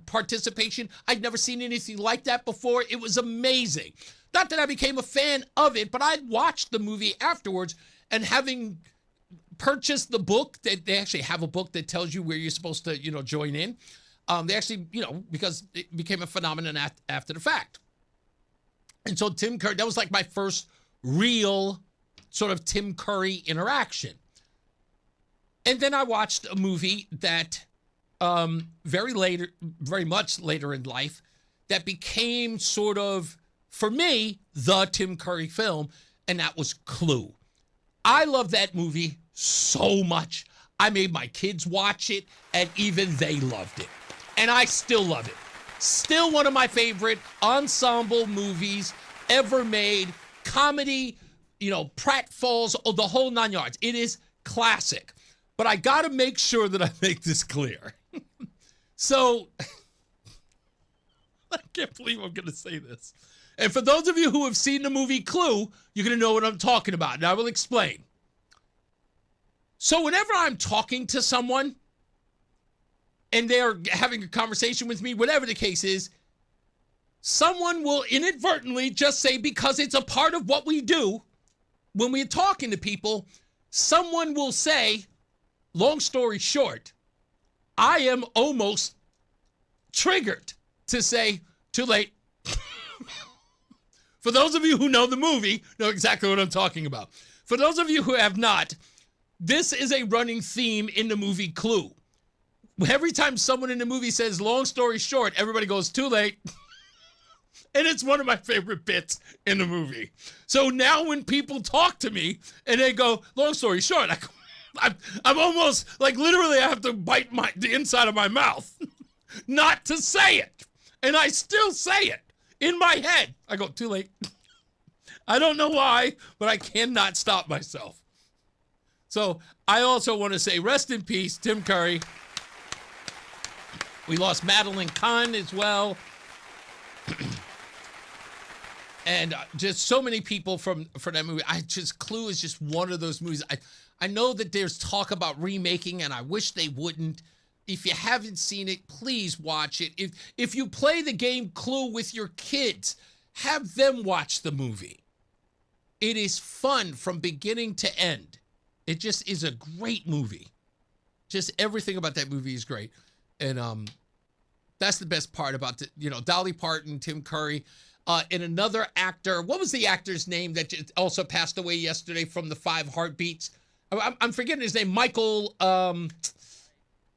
participation. I'd never seen anything like that before. It was amazing. Not that I became a fan of it, but I'd watched the movie afterwards, and having purchased the book, they actually have a book that tells you where you're supposed to, join in. They actually, because it became a phenomenon after the fact. And so Tim Curry, that was like my first real sort of Tim Curry interaction. And then I watched a movie that very much later in life, that became sort of, for me, the Tim Curry film, and that was Clue. I love that movie so much. I made my kids watch it, and even they loved it. And I still love it. Still one of my favorite ensemble movies ever made. Comedy, pratfalls, the whole 9 yards. It is classic. But I got to make sure that I make this clear. So, I can't believe I'm going to say this. And for those of you who have seen the movie Clue, you're going to know what I'm talking about. And I will explain. So whenever I'm talking to someone and they're having a conversation with me, whatever the case is, someone will inadvertently just say, because it's a part of what we do when we're talking to people, someone will say, long story short, I am almost triggered to say, too late. For those of you who know the movie, know exactly what I'm talking about. For those of you who have not, this is a running theme in the movie Clue. Every time someone in the movie says, long story short, everybody goes, too late. And it's one of my favorite bits in the movie. So now when people talk to me and they go, long story short, I'm almost like literally I have to bite the inside of my mouth not to say it. And I still say it. In my head, I go, too late. I don't know why, but I cannot stop myself. So I also want to say rest in peace, Tim Curry. We lost Madeline Kahn as well. And just so many people from that movie. Clue is just one of those movies. I know that there's talk about remaking, and I wish they wouldn't. If you haven't seen it, please watch it. If you play the game Clue with your kids, have them watch the movie. It is fun from beginning to end. It just is a great movie. Just everything about that movie is great. And That's the best part about Dolly Parton, Tim Curry, and another actor. What was the actor's name that also passed away yesterday from the 5 Heartbeats? I'm forgetting his name. Michael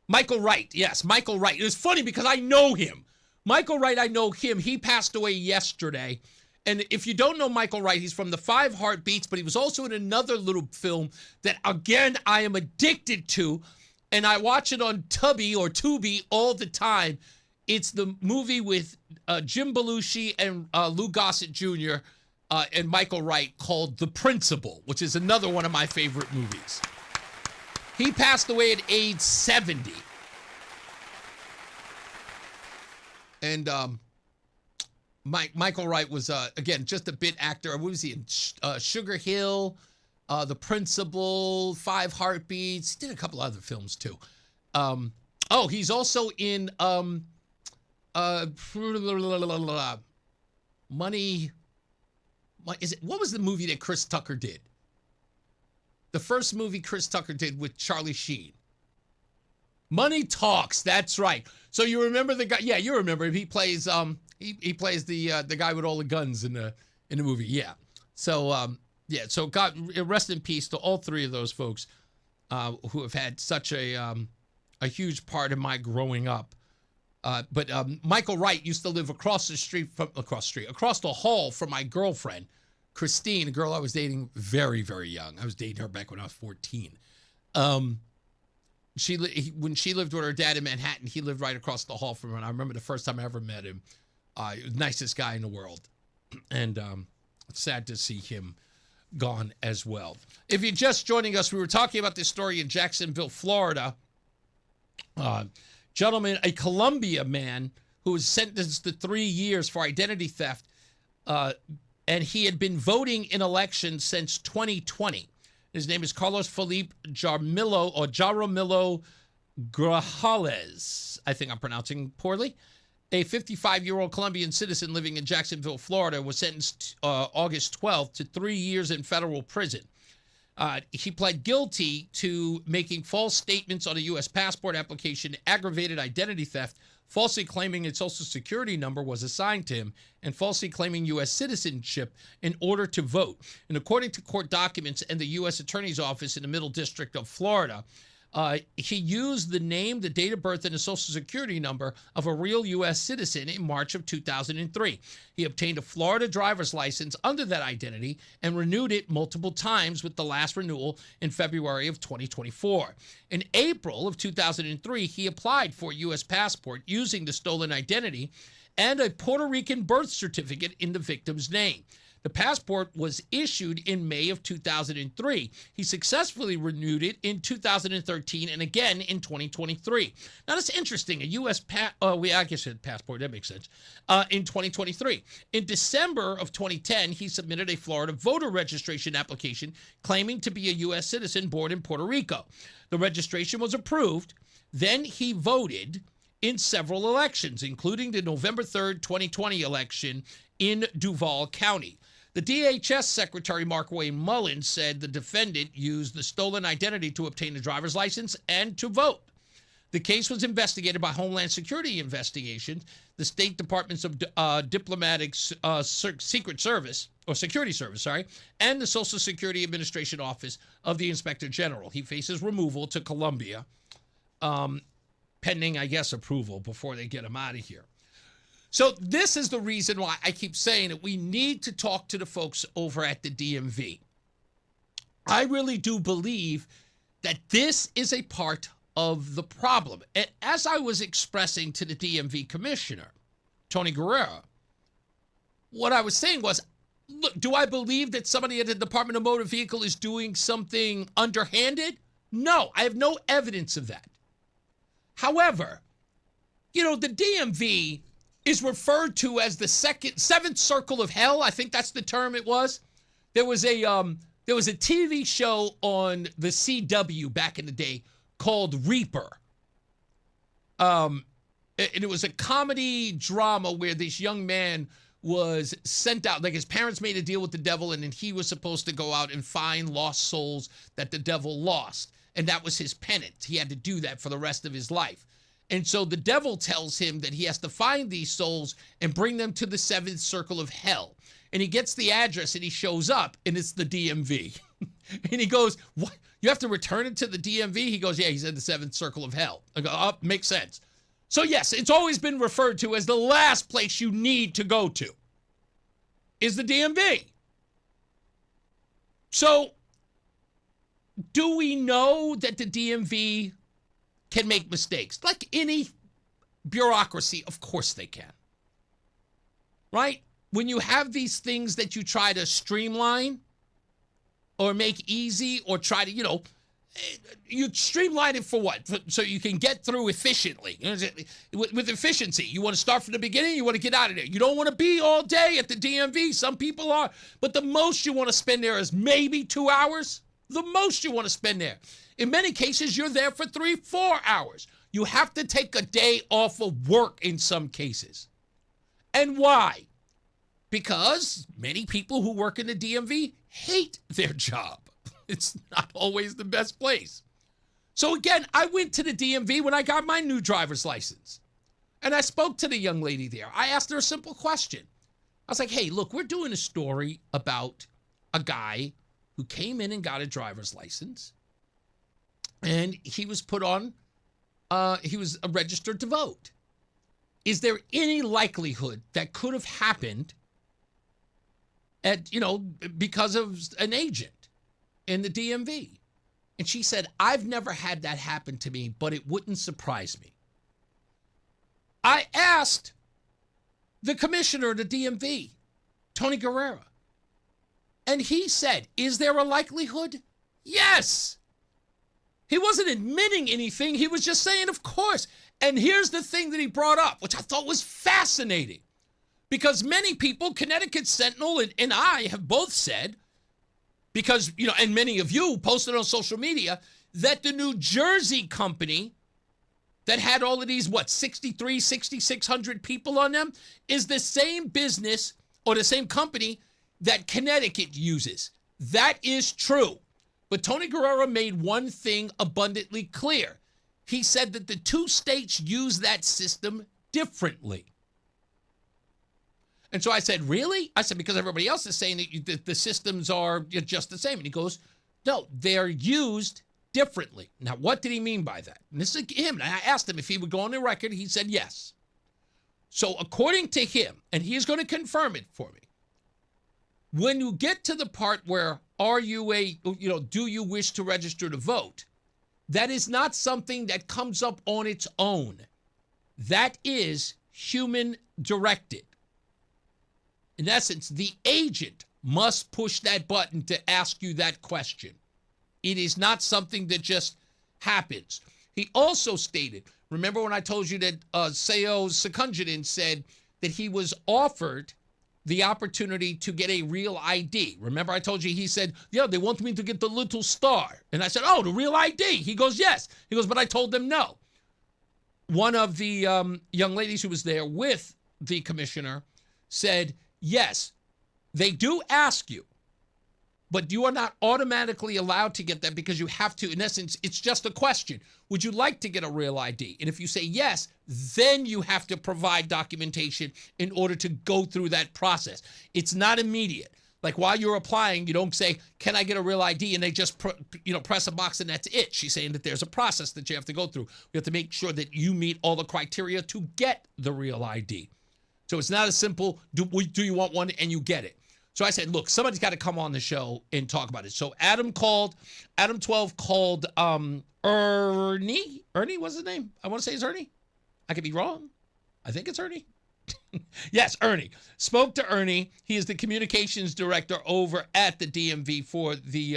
Wright. Yes, Michael Wright. It was funny because I know him. Michael Wright, I know him. He passed away yesterday. And if you don't know Michael Wright, he's from the 5 Heartbeats, but he was also in another little film that, again, I am addicted to, and I watch it on Tubi all the time. It's the movie with Jim Belushi and Lou Gossett Jr. And Michael Wright called The Principal, which is another one of my favorite movies. He passed away at age 70. And Michael Wright was, again, just a bit actor. What was he in? Sugar Hill, The Principal, 5 Heartbeats. He did a couple other films, too. He's also in Money. What was the movie that Chris Tucker did? The first movie Chris Tucker did with Charlie Sheen. Money Talks. That's right. So you remember the guy? Yeah, you remember him. He plays he plays the guy with all the guns in the movie. Yeah. So So God rest in peace to all 3 of those folks who have had such a huge part of my growing up. But Michael Wright used to live across the hall from my girlfriend, Christine, a girl I was dating very, very young. I was dating her back when I was 14. When she lived with her dad in Manhattan, he lived right across the hall from her. And I remember the first time I ever met him. He was the nicest guy in the world. And it's sad to see him gone as well. If you're just joining us, we were talking about this story in Jacksonville, Florida. Gentleman, a Columbia man who was sentenced to 3 years for identity theft, and he had been voting in elections since 2020. His name is Carlos Felipe Jaramillo Grajales. I think I'm pronouncing poorly. A 55-year-old Colombian citizen living in Jacksonville, Florida, was sentenced August 12th to 3 years in federal prison. He pled guilty to making false statements on a U.S. passport application, aggravated identity theft, falsely claiming its social security number was assigned to him, and falsely claiming U.S. citizenship in order to vote. And according to court documents and the U.S. Attorney's Office in the Middle District of Florida, he used the name, the date of birth, and the social security number of a real U.S. citizen in March of 2003. He obtained a Florida driver's license under that identity and renewed it multiple times, with the last renewal in February of 2024. In April of 2003, he applied for a U.S. passport using the stolen identity and a Puerto Rican birth certificate in the victim's name. The passport was issued in May of 2003. He successfully renewed it in 2013 and again in 2023. Now, that's interesting. A U.S. passport, that makes sense, in 2023. In December of 2010, he submitted a Florida voter registration application claiming to be a U.S. citizen born in Puerto Rico. The registration was approved. Then he voted in several elections, including the November 3rd, 2020 election in Duval County. The DHS Secretary Mark Wayne Mullins said the defendant used the stolen identity to obtain a driver's license and to vote. The case was investigated by Homeland Security Investigations, the State Department's Diplomatic Secret Service, or Security Service, and the Social Security Administration Office of the Inspector General. He faces removal to Colombia, pending, I guess, approval before they get him out of here. So this is the reason why I keep saying that we need to talk to the folks over at the DMV. I really do believe that this is a part of the problem. And as I was expressing to the DMV commissioner, Tony Guerrero, what I was saying was, look, do I believe that somebody at the Department of Motor Vehicle is doing something underhanded? No, I have no evidence of that. However, the DMV is referred to as the seventh circle of hell. I think that's the term it was. There was a TV show on the CW back in the day called Reaper. And it was a comedy drama where this young man was sent out, like his parents made a deal with the devil, and then he was supposed to go out and find lost souls that the devil lost. And that was his penance. He had to do that for the rest of his life. And so the devil tells him that he has to find these souls and bring them to the seventh circle of hell. And he gets the address and he shows up and it's the DMV. And he goes, what? You have to return it to the DMV? He goes, yeah, he's in the seventh circle of hell. I go, oh, makes sense. So yes, it's always been referred to as the last place you need to go to is the DMV. So do we know that the DMV can make mistakes? Like any bureaucracy, of course they can. Right? When you have these things that you try to streamline or make easy or try to, you streamline it for what? So you can get through efficiently. With efficiency, you want to start from the beginning, you want to get out of there. You don't want to be all day at the DMV. Some people are. But the most you want to spend there is maybe 2 hours. The most you want to spend there. In many cases, you're there for 3-4 hours. You have to take a day off of work in some cases. And why? Because many people who work in the DMV hate their job. It's not always the best place. So again, I went to the DMV when I got my new driver's license. And I spoke to the young lady there. I asked her a simple question. I was like, hey, look, we're doing a story about a guy who came in and got a driver's license. And he was put on, he was registered to vote. Is there any likelihood that could have happened because of an agent in the DMV? And she said, I've never had that happen to me, but it wouldn't surprise me. I asked the commissioner of the DMV, Tony Guerrera, and he said, is there a likelihood? Yes. He wasn't admitting anything. He was just saying, of course. And here's the thing that he brought up, which I thought was fascinating. Because many people, Connecticut Sentinel and I have both said, because, and many of you posted on social media, that the New Jersey company that had all of these, 6,600 people on them, is the same business or the same company that Connecticut uses. That is true. But Tony Guerrera made one thing abundantly clear. He said that the two states use that system differently. And so I said, really? I said, because everybody else is saying that the systems are just the same. And he goes, no, they're used differently. Now, what did he mean by that? And this is him. And I asked him if he would go on the record. He said yes. So according to him, and he's going to confirm it for me, when you get to the part where do you wish to register to vote, that is not something that comes up on its own. That is human directed. In essence, the agent must push that button to ask you that question. It is not something that just happens. He also stated, remember when I told you that Seo Secunjadan said that he was offered the opportunity to get a real ID. Remember I told you, he said, yeah, they want me to get the little star. And I said, oh, the real ID. He goes, yes. He goes, but I told them no. One of the young ladies who was there with the commissioner said, yes, they do ask you, but you are not automatically allowed to get that because you have to. In essence, it's just a question. Would you like to get a real ID? And if you say yes, then you have to provide documentation in order to go through that process. It's not immediate. Like while you're applying, you don't say, can I get a real ID? And they just press a box and that's it. She's saying that there's a process that you have to go through. You have to make sure that you meet all the criteria to get the real ID. So it's not as simple, do you want one, and you get it. So I said, look, somebody's got to come on the show and talk about it. So Adam 12 called Ernie. Ernie, what's his name? I want to say it's Ernie. I could be wrong. I think it's Ernie. Yes, Ernie. Spoke to Ernie. He is the communications director over at the DMV for the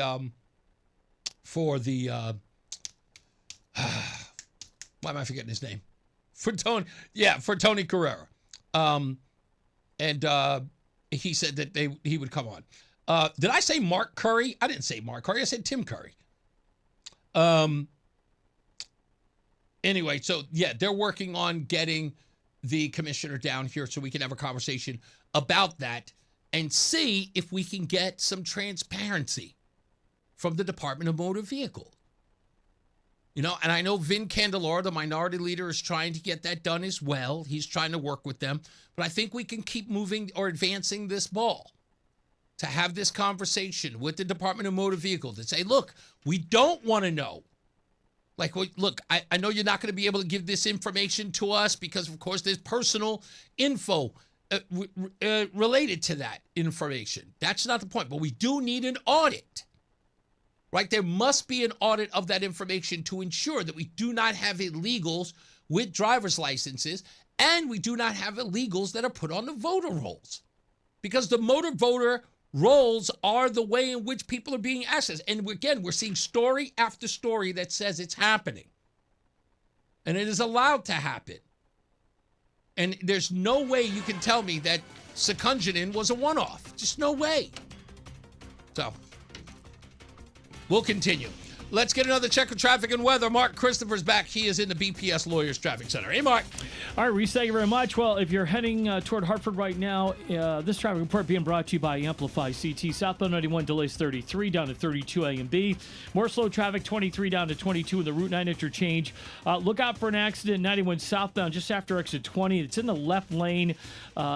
why am I forgetting his name? For Tony Guerrera. He said that he would come on. Did I say Mark Curry? I didn't say Mark Curry. I said Tim Curry. Anyway, so yeah, they're working on getting the commissioner down here so we can have a conversation about that and see if we can get some transparency from the Department of Motor Vehicle. You know, and I know Vin Candelora, the minority leader, is trying to get that done as well. He's trying to work with them. But I think we can keep moving or advancing this ball to have this conversation with the Department of Motor Vehicles and say, look, we don't want to know. Like, look, I know you're not going to be able to give this information to us because, of course, there's personal info related to that information. That's not the point. But we do need an audit, right? There must be an audit of that information to ensure that we do not have illegals with driver's licenses and we do not have illegals that are put on the voter rolls. Because the motor voter rolls are the way in which people are being accessed. And again, we're seeing story after story that says it's happening. And it is allowed to happen. And there's no way you can tell me that Secunjanin was a one-off. Just no way. So, we'll continue. Let's get another check of traffic and weather. Mark Christopher's back. He is in the BPS Lawyers Traffic Center. Hey, Mark. All right, Reese, thank you very much. Well, if you're heading toward Hartford right now, this traffic report being brought to you by Amplify CT. Southbound 91 delays 33 down to 32 A and B. More slow traffic 23 down to 22 in the Route 9 interchange. Look out for an accident 91 southbound just after exit 20. It's in the left lane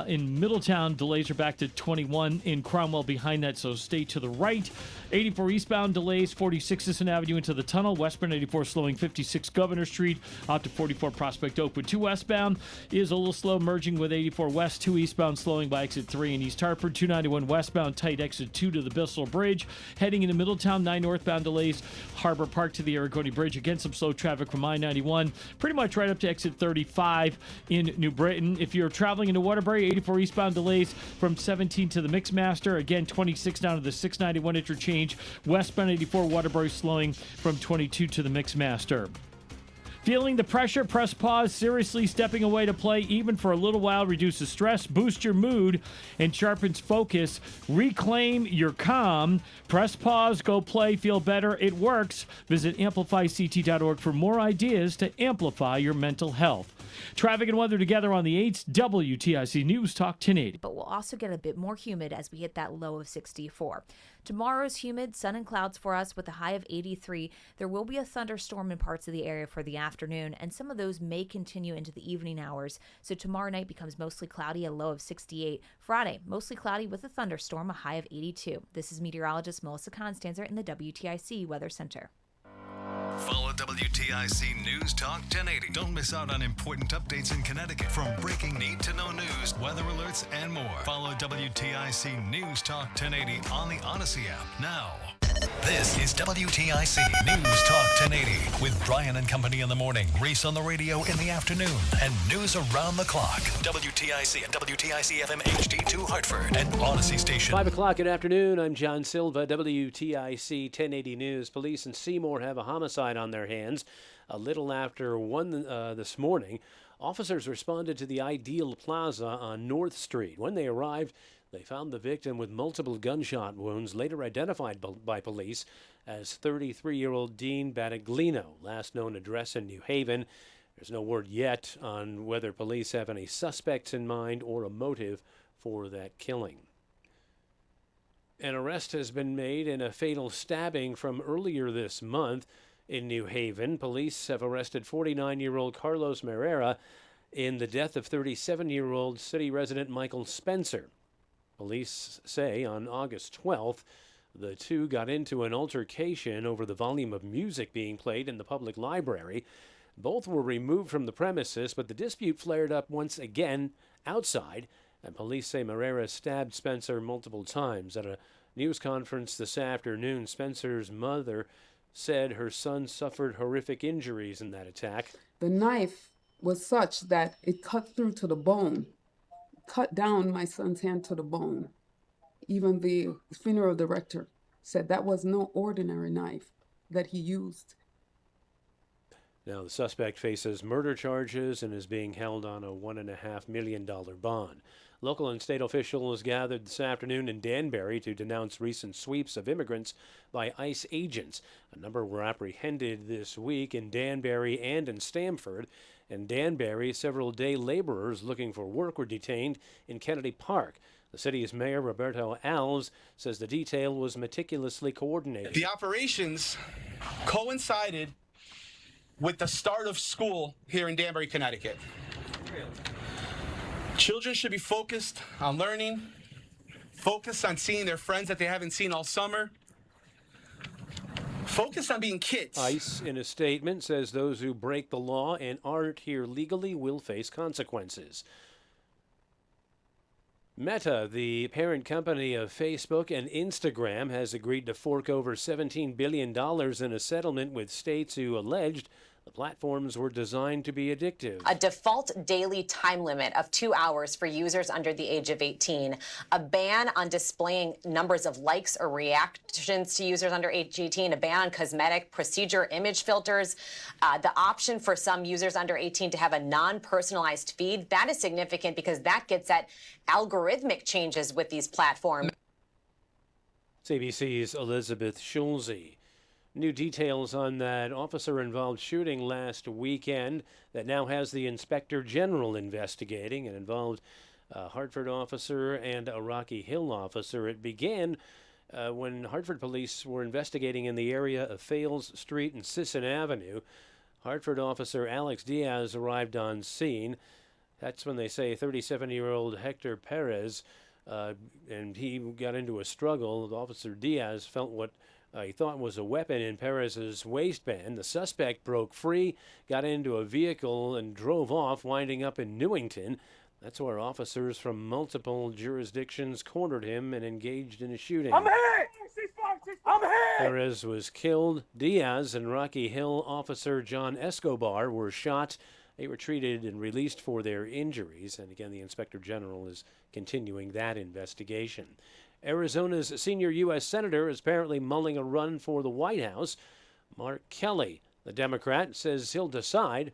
in Middletown. Delays are back to 21 in Cromwell behind that, so stay to the right. 84 eastbound delays 46 Sisson Avenue into the tunnel. Westbound 84 slowing 56 Governor Street out to 44 Prospect Oakwood. 2 westbound is a little slow merging with 84 west. 2 eastbound slowing by exit 3 in East Hartford. 291 westbound tight exit 2 to the Bissell Bridge. Heading into Middletown, 9 northbound delays Harbor Park to the Aragoni Bridge. Again, some slow traffic from I-91 pretty much right up to exit 35 in New Britain. If you're traveling into Waterbury, 84 eastbound delays from 17 to the Mixmaster. Again, 26 down to the 691 interchange. Westbound 84 Waterbury slowing from 22 to the Mixmaster. Feeling the pressure? Press pause. Seriously stepping away to play, even for a little while, reduces stress, boosts your mood, and sharpens focus. Reclaim your calm. Press pause. Go play. Feel better. It works. Visit amplifyct.org for more ideas to amplify your mental health. Traffic and weather together on the 8th. WTIC News Talk 1080. But we'll also get a bit more humid as we hit that low of 64. Tomorrow's humid, sun and clouds for us with a high of 83. There will be a thunderstorm in parts of the area for the afternoon, and some of those may continue into the evening hours. So tomorrow night becomes mostly cloudy, a low of 68. Friday, mostly cloudy with a thunderstorm, a high of 82. This is meteorologist Melissa Constanzer in the WTIC Weather Center. Follow WTIC News Talk 1080. Don't miss out on important updates in Connecticut. From breaking need-to-know news, weather alerts, and more. Follow WTIC News Talk 1080 on the Odyssey app now. This is WTIC News Talk 1080 with Brian and Company in the morning, Reese on the radio in the afternoon, and news around the clock. WTIC and WTIC FM HD2 Hartford and Odyssey Station. 5 o'clock good afternoon. I'm John Silva, WTIC 1080 News. Police in Seymour have a homicide on their hands. A little after 1 this morning, officers responded to the Ideal Plaza on North Street. When they arrived, they found the victim with multiple gunshot wounds, later identified by police as 33-year-old Dean Battaglino, last known address in New Haven. There's no word yet on whether police have any suspects in mind or a motive for that killing. An arrest has been made in a fatal stabbing from earlier this month in New Haven. Police have arrested 49-year-old Carlos Merera in the death of 37-year-old city resident Michael Spencer. Police say on August 12th, the two got into an altercation over the volume of music being played in the public library. Both were removed from the premises, but the dispute flared up once again outside, and police say Merera stabbed Spencer multiple times. At a news conference this afternoon, Spencer's mother said her son suffered horrific injuries in that attack. The knife was such that it cut through to the bone. Cut down my son's hand to the bone. Even the funeral director said that was no ordinary knife that he used. Now the suspect faces murder charges and is being held on a $1.5 million bond. Local and state officials gathered this afternoon in Danbury to denounce recent sweeps of immigrants by ICE agents. A number were apprehended this week in Danbury and in Stamford. In Danbury, several day laborers looking for work were detained in Kennedy Park. The city's mayor, Roberto Alves, says the detail was meticulously coordinated. The operations coincided with the start of school here in Danbury, Connecticut. Children should be focused on learning, focused on seeing their friends that they haven't seen all summer, focused on being kids. ICE, in a statement, says those who break the law and aren't here legally will face consequences. Meta, the parent company of Facebook and Instagram, has agreed to fork over $17 billion in a settlement with states who alleged the platforms were designed to be addictive. A default daily time limit of 2 hours for users under the age of 18. A ban on displaying numbers of likes or reactions to users under age 18. A ban on cosmetic procedure image filters. The option for some users under 18 to have a non-personalized feed. That is significant because that gets at algorithmic changes with these platforms. CBC's Elizabeth Schulze. New details on that officer-involved shooting last weekend that now has the Inspector General investigating. It involved a Hartford officer and a Rocky Hill officer. It began when Hartford police were investigating in the area of Fales Street and Sisson Avenue. Hartford officer Alex Diaz arrived on scene. That's when they say 37-year-old Hector Perez, and he got into a struggle. Officer Diaz felt what he thought was a weapon in Perez's waistband. The suspect broke free, got into a vehicle, and drove off, winding up in Newington. That's where officers from multiple jurisdictions cornered him and engaged in a shooting. I'm hit! I'm hit! Perez was killed. Diaz and Rocky Hill officer John Escobar were shot. They were treated and released for their injuries. And again, the Inspector General is continuing that investigation. Arizona's senior U.S. Senator is apparently mulling a run for the White House. Mark Kelly, the Democrat, says he'll decide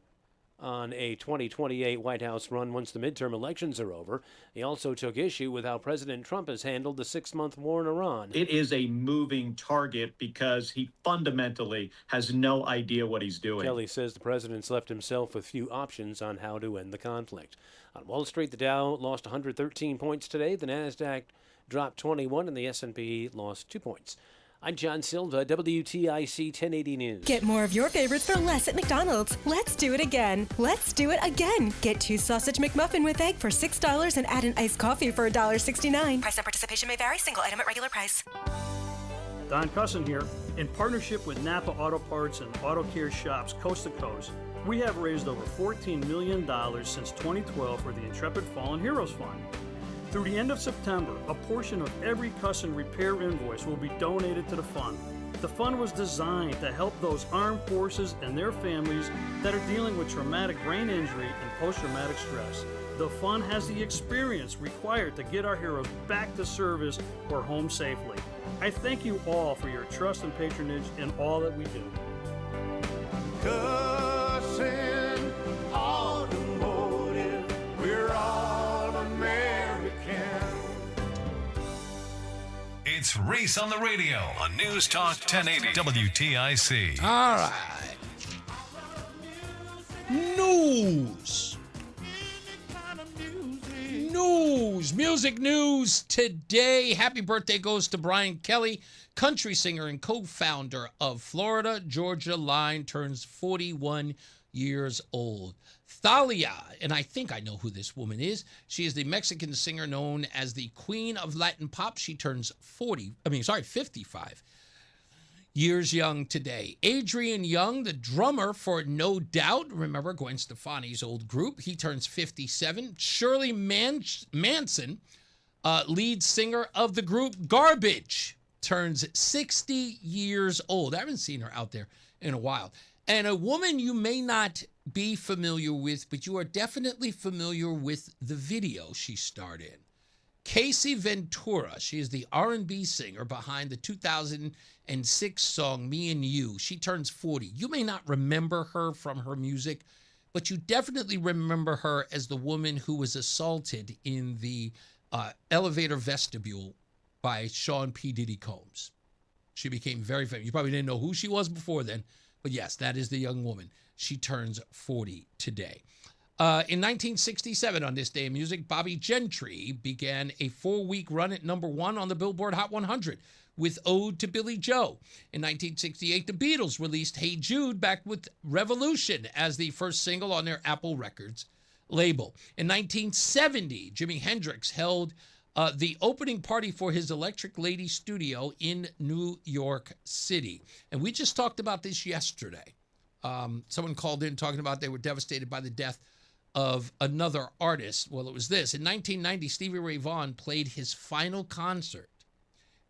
on a 2028 White House run once the midterm elections are over. He also took issue with how President Trump has handled the 6-month war in Iran. It is a moving target because he fundamentally has no idea what he's doing. Kelly says the president's left himself with few options on how to end the conflict. On Wall Street, the Dow lost 113 points today. The Nasdaq dropped 21, and the S&P lost 2 points. I'm John Silva, WTIC 1080 News. Get more of your favorites for less at McDonald's. Let's do it again. Let's do it again. Get 2 sausage McMuffin with egg for $6 and add an iced coffee for $1.69. Price and participation may vary. Single item at regular price. Don Cusson here. In partnership with Napa Auto Parts and Auto Care Shops Coast to Coast, we have raised over $14 million since 2012 for the Intrepid Fallen Heroes Fund. Through the end of September, a portion of every Cusson repair invoice will be donated to the fund. The fund was designed to help those armed forces and their families that are dealing with traumatic brain injury and post-traumatic stress. The fund has the experience required to get our heroes back to service or home safely. I thank you all for your trust and patronage in all that we do. Cusson Automotive, we're all American. It's Reese on the radio on News Talk 1080 WTIC. All right. News. Music news today. Happy birthday goes to Brian Kelly, country singer and co-founder of Florida Georgia Line, turns 41 years old. Thalia, and I think I know who this woman is. She is the Mexican singer known as the Queen of Latin Pop. She turns 55 years young today. Adrian Young, the drummer for No Doubt, remember Gwen Stefani's old group, he turns 57. Shirley Manson, lead singer of the group Garbage, turns 60 years old. I haven't seen her out there in a while. And a woman you may not be familiar with, but you are definitely familiar with the video she starred in. Casey Ventura, she is the R&B singer behind the 2006 song Me and You. She turns 40. You may not remember her from her music, but you definitely remember her as the woman who was assaulted in the elevator vestibule by Sean P. Diddy Combs. She became very famous. You probably didn't know who she was before then, but yes, that is the young woman. She turns 40 today. In 1967, on this day in music, Bobby Gentry began a 4-week run at #1 on the Billboard Hot 100 with Ode to Billy Joe. In 1968, the Beatles released Hey Jude, backed with Revolution as the first single on their Apple Records label. In 1970, Jimi Hendrix held the opening party for his Electric Lady studio in New York City. And we just talked about this yesterday. Someone called in talking about they were devastated by the death of another artist. Well, it was this. In 1990, Stevie Ray Vaughan played his final concert,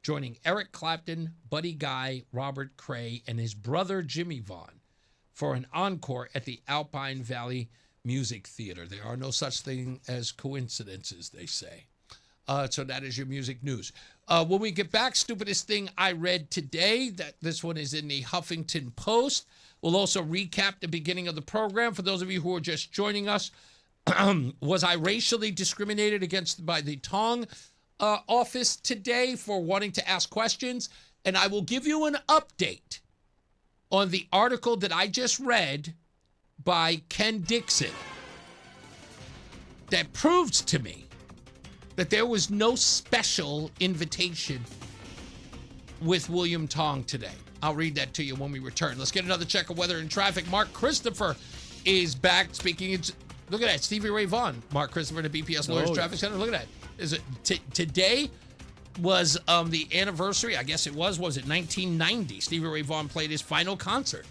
joining Eric Clapton, Buddy Guy, Robert Cray, and his brother Jimmy Vaughan for an encore at the Alpine Valley Music Theater. There are no such thing as coincidences, they say. So that is your music news. When we get back, stupidest thing I read today. This one is in the Huffington Post. We'll also recap the beginning of the program. For those of you who are just joining us, was I racially discriminated against by the Tong office today for wanting to ask questions? And I will give you an update on the article that I just read by Ken Dixon that proves to me that there was no special invitation with William Tong today. I'll read that to you when we return. Let's get another check of weather and traffic. Mark Christopher is back speaking. Look at that. Stevie Ray Vaughan. Mark Christopher at the BPS Lawyers Traffic Center. Look at that. Is it today was the anniversary? I guess it was it 1990? Stevie Ray Vaughan played his final concert.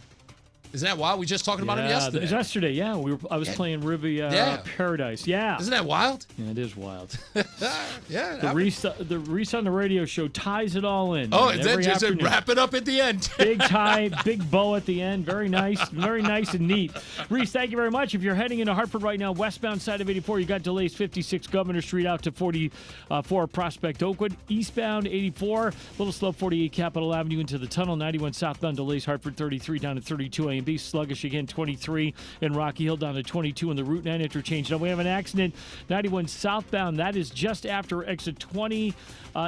Isn't that wild? We were just talking about him yesterday. It was yesterday, yeah. I was playing Ruby Paradise. Yeah. Isn't that wild? Yeah, it is wild. Yeah. The Reese on the radio show ties it all in. Oh, and then just wrap it up at the end. Big tie, big bow at the end. Very nice and neat. Reese, thank you very much. If you're heading into Hartford right now, westbound side of 84, you got delays 56 Governor Street out to 44 Prospect Oakwood. Eastbound 84, little slow 48 Capitol Avenue into the tunnel. 91 southbound delays Hartford 33 down to 32 A and B. Sluggish again 23 in Rocky Hill down to 22 in the Route 9 interchange. Now we have an accident 91 southbound. That is just after exit 20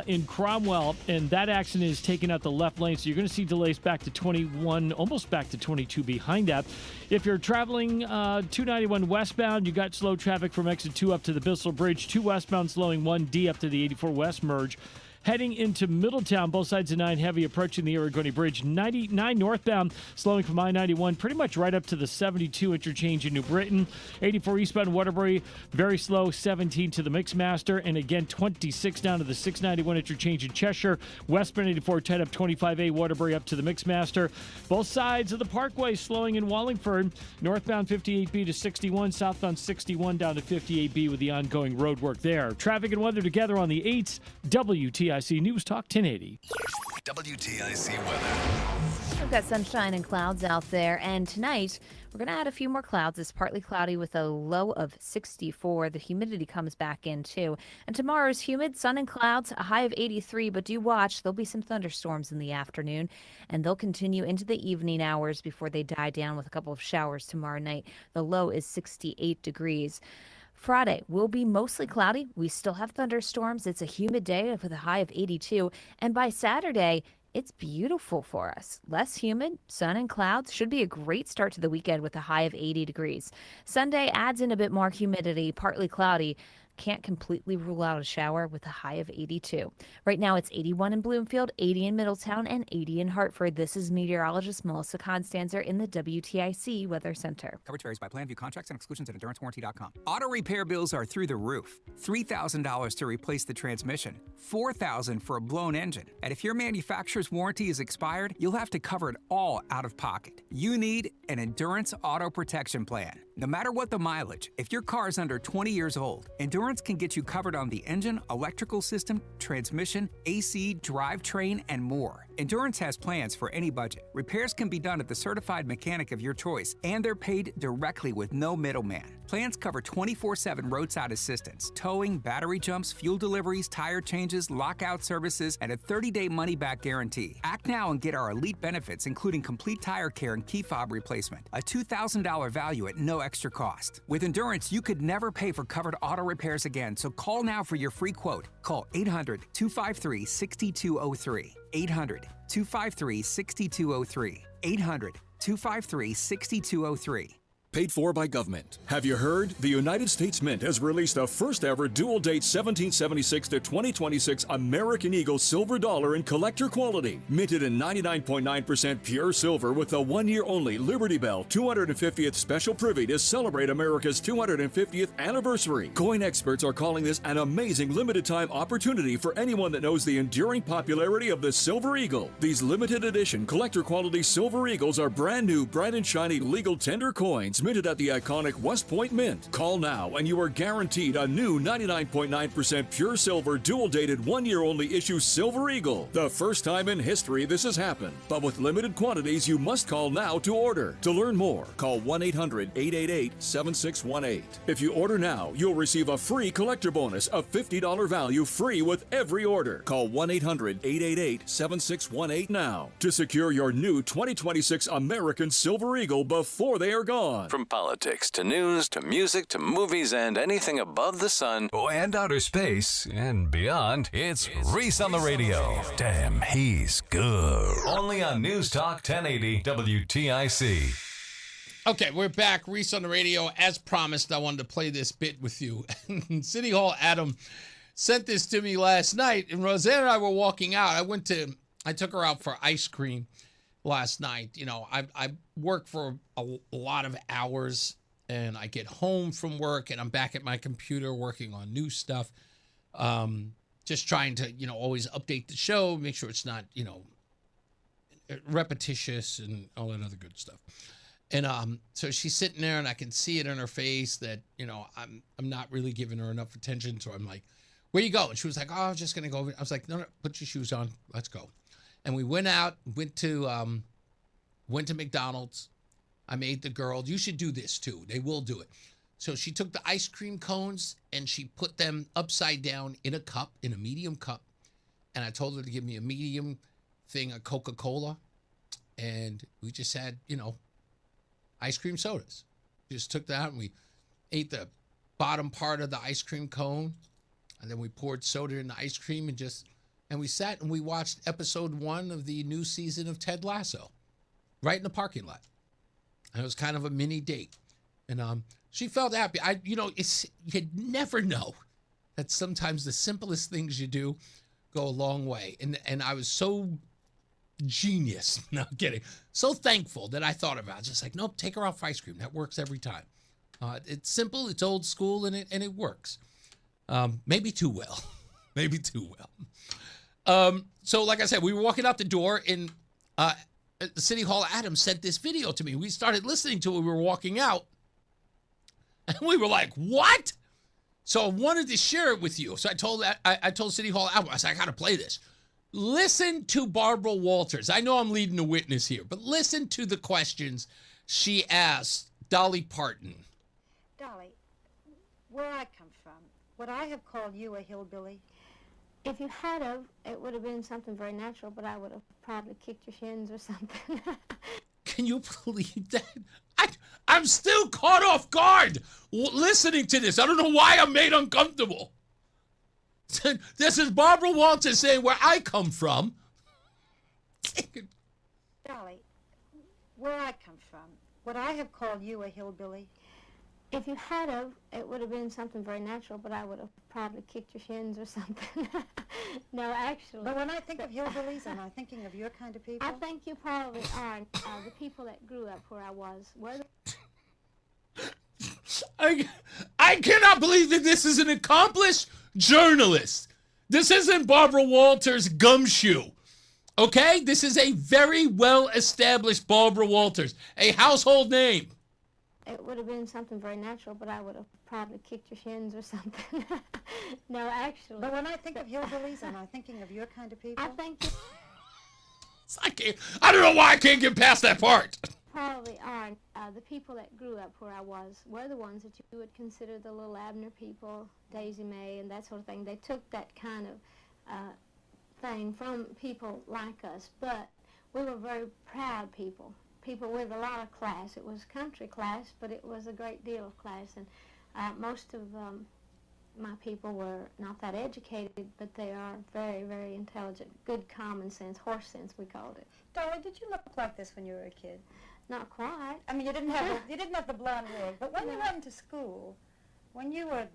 in Cromwell, and that accident is taking out the left lane. So you're going to see delays back to 21, almost back to 22 behind that. If you're traveling 291 westbound, you got slow traffic from exit 2 up to the Bissell Bridge. 2 westbound slowing 1D up to the 84 West merge. Heading into Middletown, both sides of 9 heavy approaching the Aragoni Bridge. 99 northbound, slowing from I-91, pretty much right up to the 72 interchange in New Britain. 84 eastbound Waterbury, very slow, 17 to the Mixmaster. And again, 26 down to the 691 interchange in Cheshire. Westbound 84 tied up 25A Waterbury up to the Mixmaster. Both sides of the Parkway slowing in Wallingford. Northbound 58B to 61, southbound 61 down to 58B with the ongoing road work there. Traffic and weather together on the 8s. WTIC News Talk 1080. WTIC weather. We've got sunshine and clouds out there, and tonight we're going to add a few more clouds. It's partly cloudy with a low of 64. The humidity comes back in too. And tomorrow is humid, sun and clouds, a high of 83, but do watch. There'll be some thunderstorms in the afternoon, and they'll continue into the evening hours before they die down with a couple of showers tomorrow night. The low is 68 degrees. Friday will be mostly cloudy. We still have thunderstorms. It's a humid day with a high of 82. And by Saturday, it's beautiful for us. Less humid, sun and clouds. Should be a great start to the weekend with a high of 80 degrees. Sunday adds in a bit more humidity, partly cloudy. Can't completely rule out a shower with a high of 82. Right now it's 81 in Bloomfield, 80 in Middletown, and 80 in Hartford. This is meteorologist Melissa Constanzer in the WTIC Weather Center. Coverage varies by plan, view contracts and exclusions at endurancewarranty.com. Auto repair bills are through the roof. $3,000 to replace the transmission, $4,000 for a blown engine. And if your manufacturer's warranty is expired, you'll have to cover it all out of pocket. You need an Endurance Auto Protection Plan. No matter what the mileage, if your car is under 20 years old, Endurance can get you covered on the engine, electrical system, transmission, AC, drivetrain, and more. Endurance has plans for any budget. Repairs can be done at the certified mechanic of your choice, and they're paid directly with no middleman. Plans cover 24/7 roadside assistance, towing, battery jumps, fuel deliveries, tire changes, lockout services, and a 30-day money-back guarantee. Act now and get our elite benefits, including complete tire care and key fob replacement. A $2,000 value at no extra cost. With Endurance, you could never pay for covered auto repairs again, so call now for your free quote. Call 800-253-6203. 800-253-6203. 800-253-6203. paid for by government. Have you heard? The United States Mint has released a first ever dual date 1776 to 2026 American Eagle silver dollar in collector quality. Minted in 99.9% pure silver with a 1 year only Liberty Bell 250th special privy to celebrate America's 250th anniversary. Coin experts are calling this an amazing limited time opportunity for anyone that knows the enduring popularity of the Silver Eagle. These limited edition collector quality Silver Eagles are brand new, bright and shiny legal tender coins minted at the iconic West Point Mint. Call now and you are guaranteed a new 99.9% pure silver dual dated 1 year only issue Silver Eagle. The first time in history this has happened. But with limited quantities, you must call now to order. To learn more, call 1-800-888-7618. If you order now, you'll receive a free collector bonus of $50 value free with every order. Call 1-800-888-7618 now to secure your new 2026 American Silver Eagle before they are gone. From politics to news to music to movies and anything above the sun and outer space and beyond, it's Reese on the radio. Damn, he's good. Only on News Talk 1080 WTIC. Okay, we're back. Reese on the radio. As promised, I wanted to play this bit with you. City Hall Adam sent this to me last night, and Roseanne and I were walking out. I took her out for ice cream last night. You know, I work for a lot of hours, and I get home from work, and I'm back at my computer working on new stuff. Just trying to, always update the show, make sure it's not, repetitious and all that other good stuff. And so she's sitting there, and I can see it in her face that, I'm not really giving her enough attention. So I'm like, where you go? And she was like, oh, I was just going to go over. I was like, no, put your shoes on. Let's go. And we went out, went to McDonald's. I made the girl, you should do this too. They will do it. So she took the ice cream cones and she put them upside down in a cup, in a medium cup. And I told her to give me a medium thing of Coca-Cola. And we just had, ice cream sodas. Just took that and we ate the bottom part of the ice cream cone. And then we poured soda in the ice cream and we sat and we watched episode 1 of the new season of Ted Lasso right in the parking lot. And it was kind of a mini date. And she felt happy. You never know that sometimes the simplest things you do go a long way. And I was so genius, not kidding, so thankful that I thought about it. Just like, nope, take her out for ice cream. That works every time. It's simple, it's old school, and it works. Maybe too well. Maybe too well. So like I said, we were walking out the door and City Hall Adam sent this video to me. We started listening to it. We were walking out. And we were like, what? So I wanted to share it with you. So I told City Hall Adam, I said, I got to play this. Listen to Barbara Walters. I know I'm leading the witness here, but listen to the questions she asked Dolly Parton. Dolly, where I come from, would I have called you a hillbilly? If you had of, it would have been something very natural, but I would have probably kicked your shins or something. Can you believe that? I'm still caught off guard listening to this. I don't know why I'm made uncomfortable. This is Barbara Walters saying where I come from. Dolly, where I come from, would I have called you a hillbilly? If you had of, it would have been something very natural, but I would have probably kicked your shins or something. No, actually. But when I think of hillbillies, am I thinking of your kind of people? I think you probably are. The people that grew up where I was. I cannot believe that this is an accomplished journalist. This isn't Barbara Walters' gumshoe. Okay? This is a very well-established Barbara Walters, a household name. It would have been something very natural, but I would have probably kicked your shins or something. No, actually. But when I think of hillbillies, am I thinking of your kind of people? I think I don't know why I can't get past that part. Probably are. The people that grew up where I was were the ones that you would consider the little Abner people, Daisy Mae and that sort of thing. They took that kind of thing from people like us, but we were very proud people. People with a lot of class. It was country class, but it was a great deal of class. And most of my people were not that educated, but they are very, very intelligent. Good common sense, horse sense, we called it. Dolly, did you look like this when you were a kid? Not quite. I mean, you didn't have the blonde wig, but when you went to school, when you were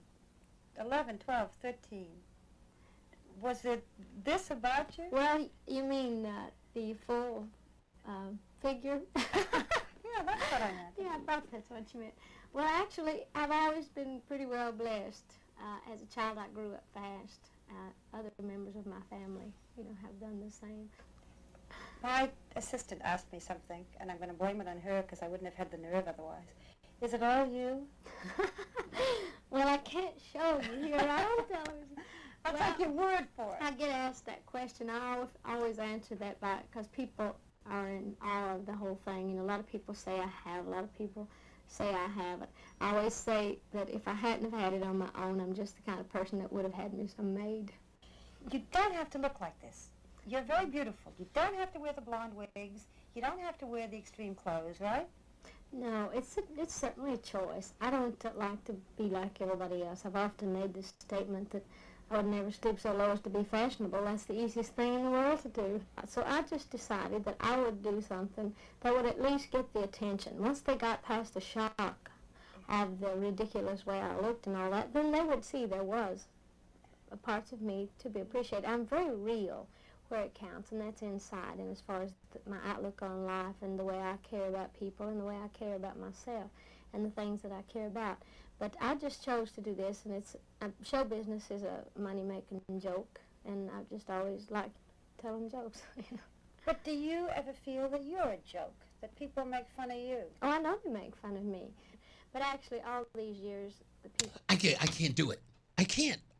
11, 12, 13, was it this about you? Well, you mean the full figure? Yeah, that's what I meant. Yeah, I thought that's what you meant. Well, actually, I've always been pretty well blessed. As a child, I grew up fast. Other members of my family, have done the same. My assistant asked me something, and I'm going to blame it on her because I wouldn't have had the nerve otherwise. Is it all you? Well, I can't show you here on television. I'll take your word for it. I get asked that question. I always answer that back because people are in awe of the whole thing. A lot of people say I have. A lot of people say I haven't. I always say that if I hadn't have had it on my own, I'm just the kind of person that would have had me some maid. You don't have to look like this. You're very beautiful. You don't have to wear the blonde wigs. You don't have to wear the extreme clothes, right? No, it's certainly a choice. I don't like to be like everybody else. I've often made this statement that I would never stoop so low as to be fashionable. That's the easiest thing in the world to do. So I just decided that I would do something that would at least get the attention. Once they got past the shock of the ridiculous way I looked and all that, then they would see there was a parts of me to be appreciated. I'm very real where it counts, and that's inside, and as far as my outlook on life and the way I care about people and the way I care about myself and the things that I care about. But I just chose to do this, and show business is a money-making joke, and I've just always liked telling jokes. But do you ever feel that you're a joke, that people make fun of you? Oh, I know they make fun of me, but actually all these years, the people... I can't do it. I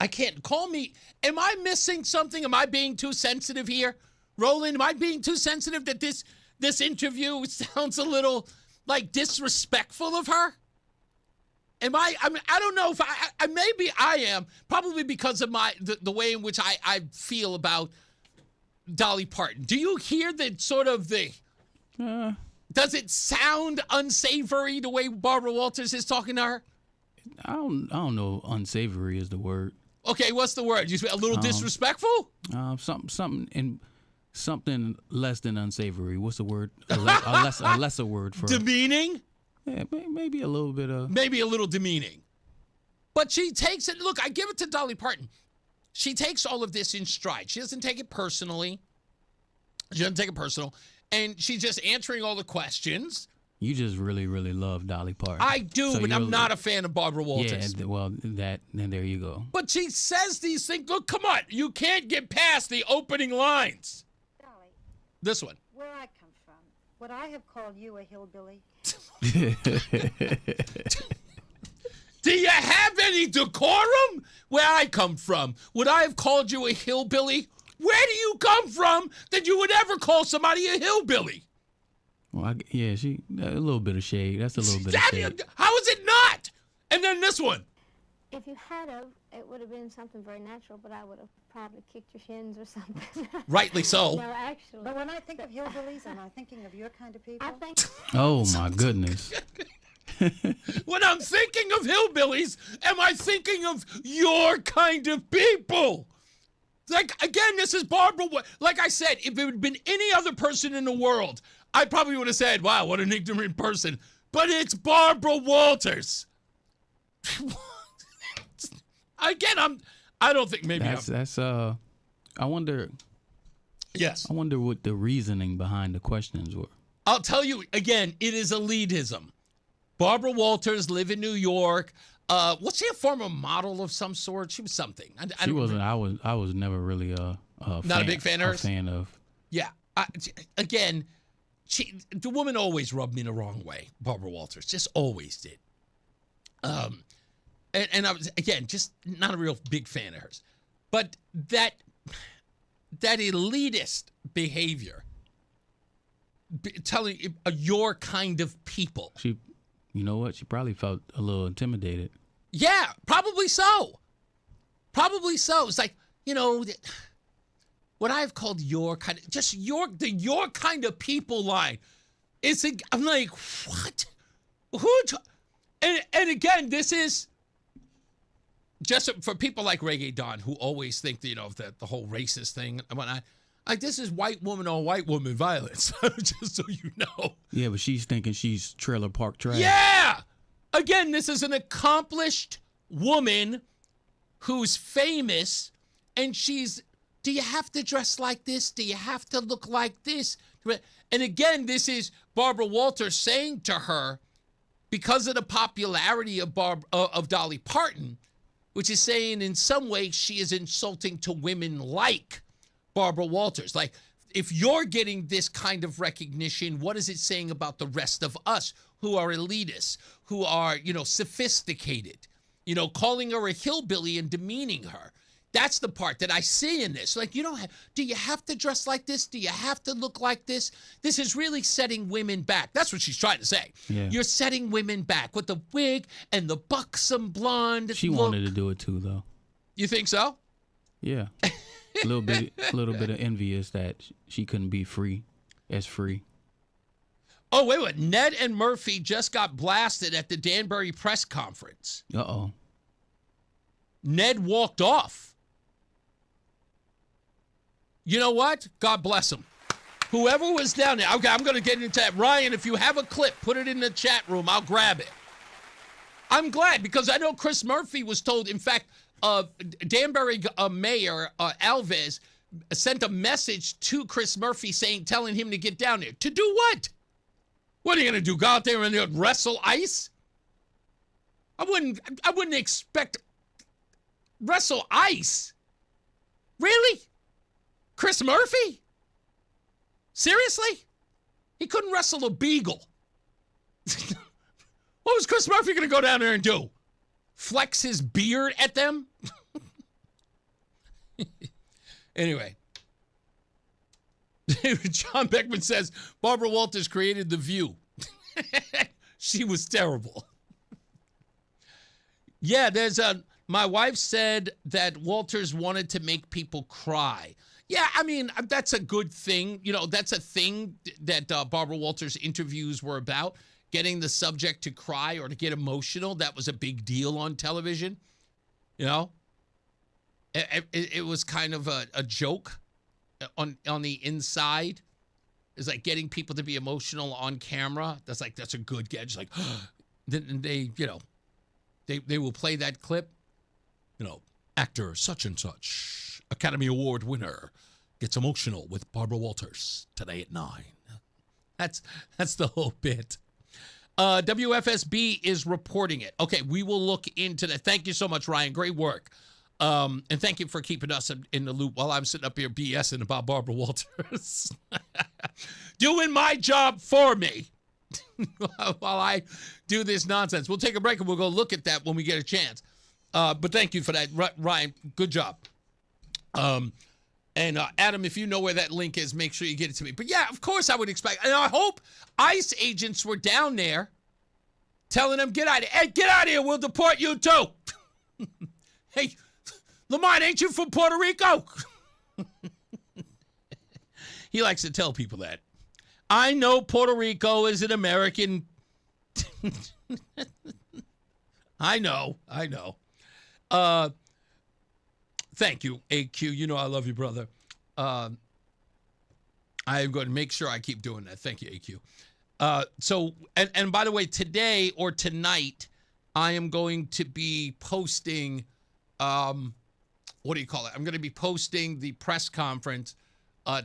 can't. Call me. Am I missing something? Am I being too sensitive here? Roland, am I being too sensitive that this interview sounds a little, like, disrespectful of her? Am I mean, I don't know if maybe I am, probably because of the way in which I feel about Dolly Parton. Do you hear the sort of does it sound unsavory the way Barbara Walters is talking to her? I don't know. Unsavory is the word. Okay, what's the word? A little disrespectful? Something less than unsavory. What's the word? A lesser word for demeaning. Yeah, maybe a little bit of. Maybe a little demeaning. But she takes it. Look, I give it to Dolly Parton. She takes all of this in stride. She doesn't take it personally. She doesn't take it personal, and she's just answering all the questions. You just really, really love Dolly Parton. I do, but I'm not a fan of Barbara Walters. Yeah, well, then there you go. But she says these things. Look, come on. You can't get past the opening lines. Dolly. This one. Where I come from, would I have called you a hillbilly? Do you have any decorum? Where I come from, would I have called you a hillbilly? Where do you come from that you would ever call somebody a hillbilly? Well, a little bit of shade. That's a little bit of shade. How is it not? And then this one. If you had it would have been something very natural, but I would have probably kicked your shins or something. Rightly so. No, actually. But when I think of hillbillies, am I thinking of your kind of people? I think. Oh, my goodness. When I'm thinking of hillbillies, am I thinking of your kind of people? Like, again, this is Barbara. Like I said, if it had been any other person in the world, I probably would have said, wow, what an ignorant person. But it's Barbara Walters. Again, I don't think maybe that's I wonder. Yes. I wonder what the reasoning behind the questions were. I'll tell you, again, it is elitism. Barbara Walters lived in New York. Was she a former model of some sort? She was something. She wasn't. I was never really a big fan of hers? A fan of. Yeah. Again, the woman always rubbed me the wrong way. Barbara Walters just always did. And I was, again, just not a real big fan of hers. But that elitist behavior, telling your kind of people. You know what? She probably felt a little intimidated. Yeah, probably so. Probably so. It's like, what I've called your kind of, just your kind of people line. I'm like, what? And again, this is just for people like Reggae Don who always think, the whole racist thing and whatnot. Like, this is white woman on white woman violence, just so you know. Yeah, but she's thinking she's trailer park trash. Yeah! Again, this is an accomplished woman who's famous, and she's, do you have to dress like this? Do you have to look like this? And again, this is Barbara Walters saying to her, because of the popularity of Dolly Parton, which is saying in some ways she is insulting to women like Barbara Walters. Like, if you're getting this kind of recognition, what is it saying about the rest of us who are elitists, who are, sophisticated, calling her a hillbilly and demeaning her? That's the part that I see in this. Like, do you have to dress like this? Do you have to look like this? This is really setting women back. That's what she's trying to say. Yeah. You're setting women back with the wig and the buxom blonde She look. wanted to do it too, though. You think so? Yeah. A little bit of envious that she couldn't be free. Oh, wait. Ned and Murphy just got blasted at the Danbury press conference. Uh-oh. Ned walked off. You know what? God bless him. Whoever was down there. Okay, I'm going to get into that. Ryan, if you have a clip, put it in the chat room. I'll grab it. I'm glad because I know Chris Murphy was told, in fact, Danbury Mayor Alves sent a message to Chris Murphy telling him to get down there. To do what? What are you going to do? Go out there and wrestle ice? I wouldn't expect wrestle ice. Really? Chris Murphy? Seriously? He couldn't wrestle a beagle. What was Chris Murphy going to go down there and do? Flex his beard at them? Anyway. John Beckman says, Barbara Walters created The View. She was terrible. Yeah, my wife said that Walters wanted to make people cry. Yeah, I mean, that's a good thing. That's a thing that Barbara Walters' interviews were about, getting the subject to cry or to get emotional. That was a big deal on television. It was kind of a joke on the inside. It's like getting people to be emotional on camera. That's a good gadget. Like, then they will play that clip. Actor such and such, Academy Award winner, gets emotional with Barbara Walters today at 9. That's the whole bit. WFSB is reporting it. Okay, we will look into that. Thank you so much, Ryan. Great work. And thank you for keeping us in the loop while I'm sitting up here BSing about Barbara Walters. Doing my job for me while I do this nonsense. We'll take a break and we'll go look at that when we get a chance. But thank you for that, Ryan. Good job. And Adam, if you know where that link is, make sure you get it to me. But yeah, of course I would expect. And I hope ICE agents were down there telling them, get out of here. Hey, get out of here. We'll deport you too. Hey, Lamont, ain't you from Puerto Rico? He likes to tell people that. I know Puerto Rico is an American. I know. Thank you, AQ. You know I love you, brother. I am going to make sure I keep doing that. Thank you, AQ. So, by the way, today or tonight, I am going to be posting, what do you call it? I'm going to be posting the press conference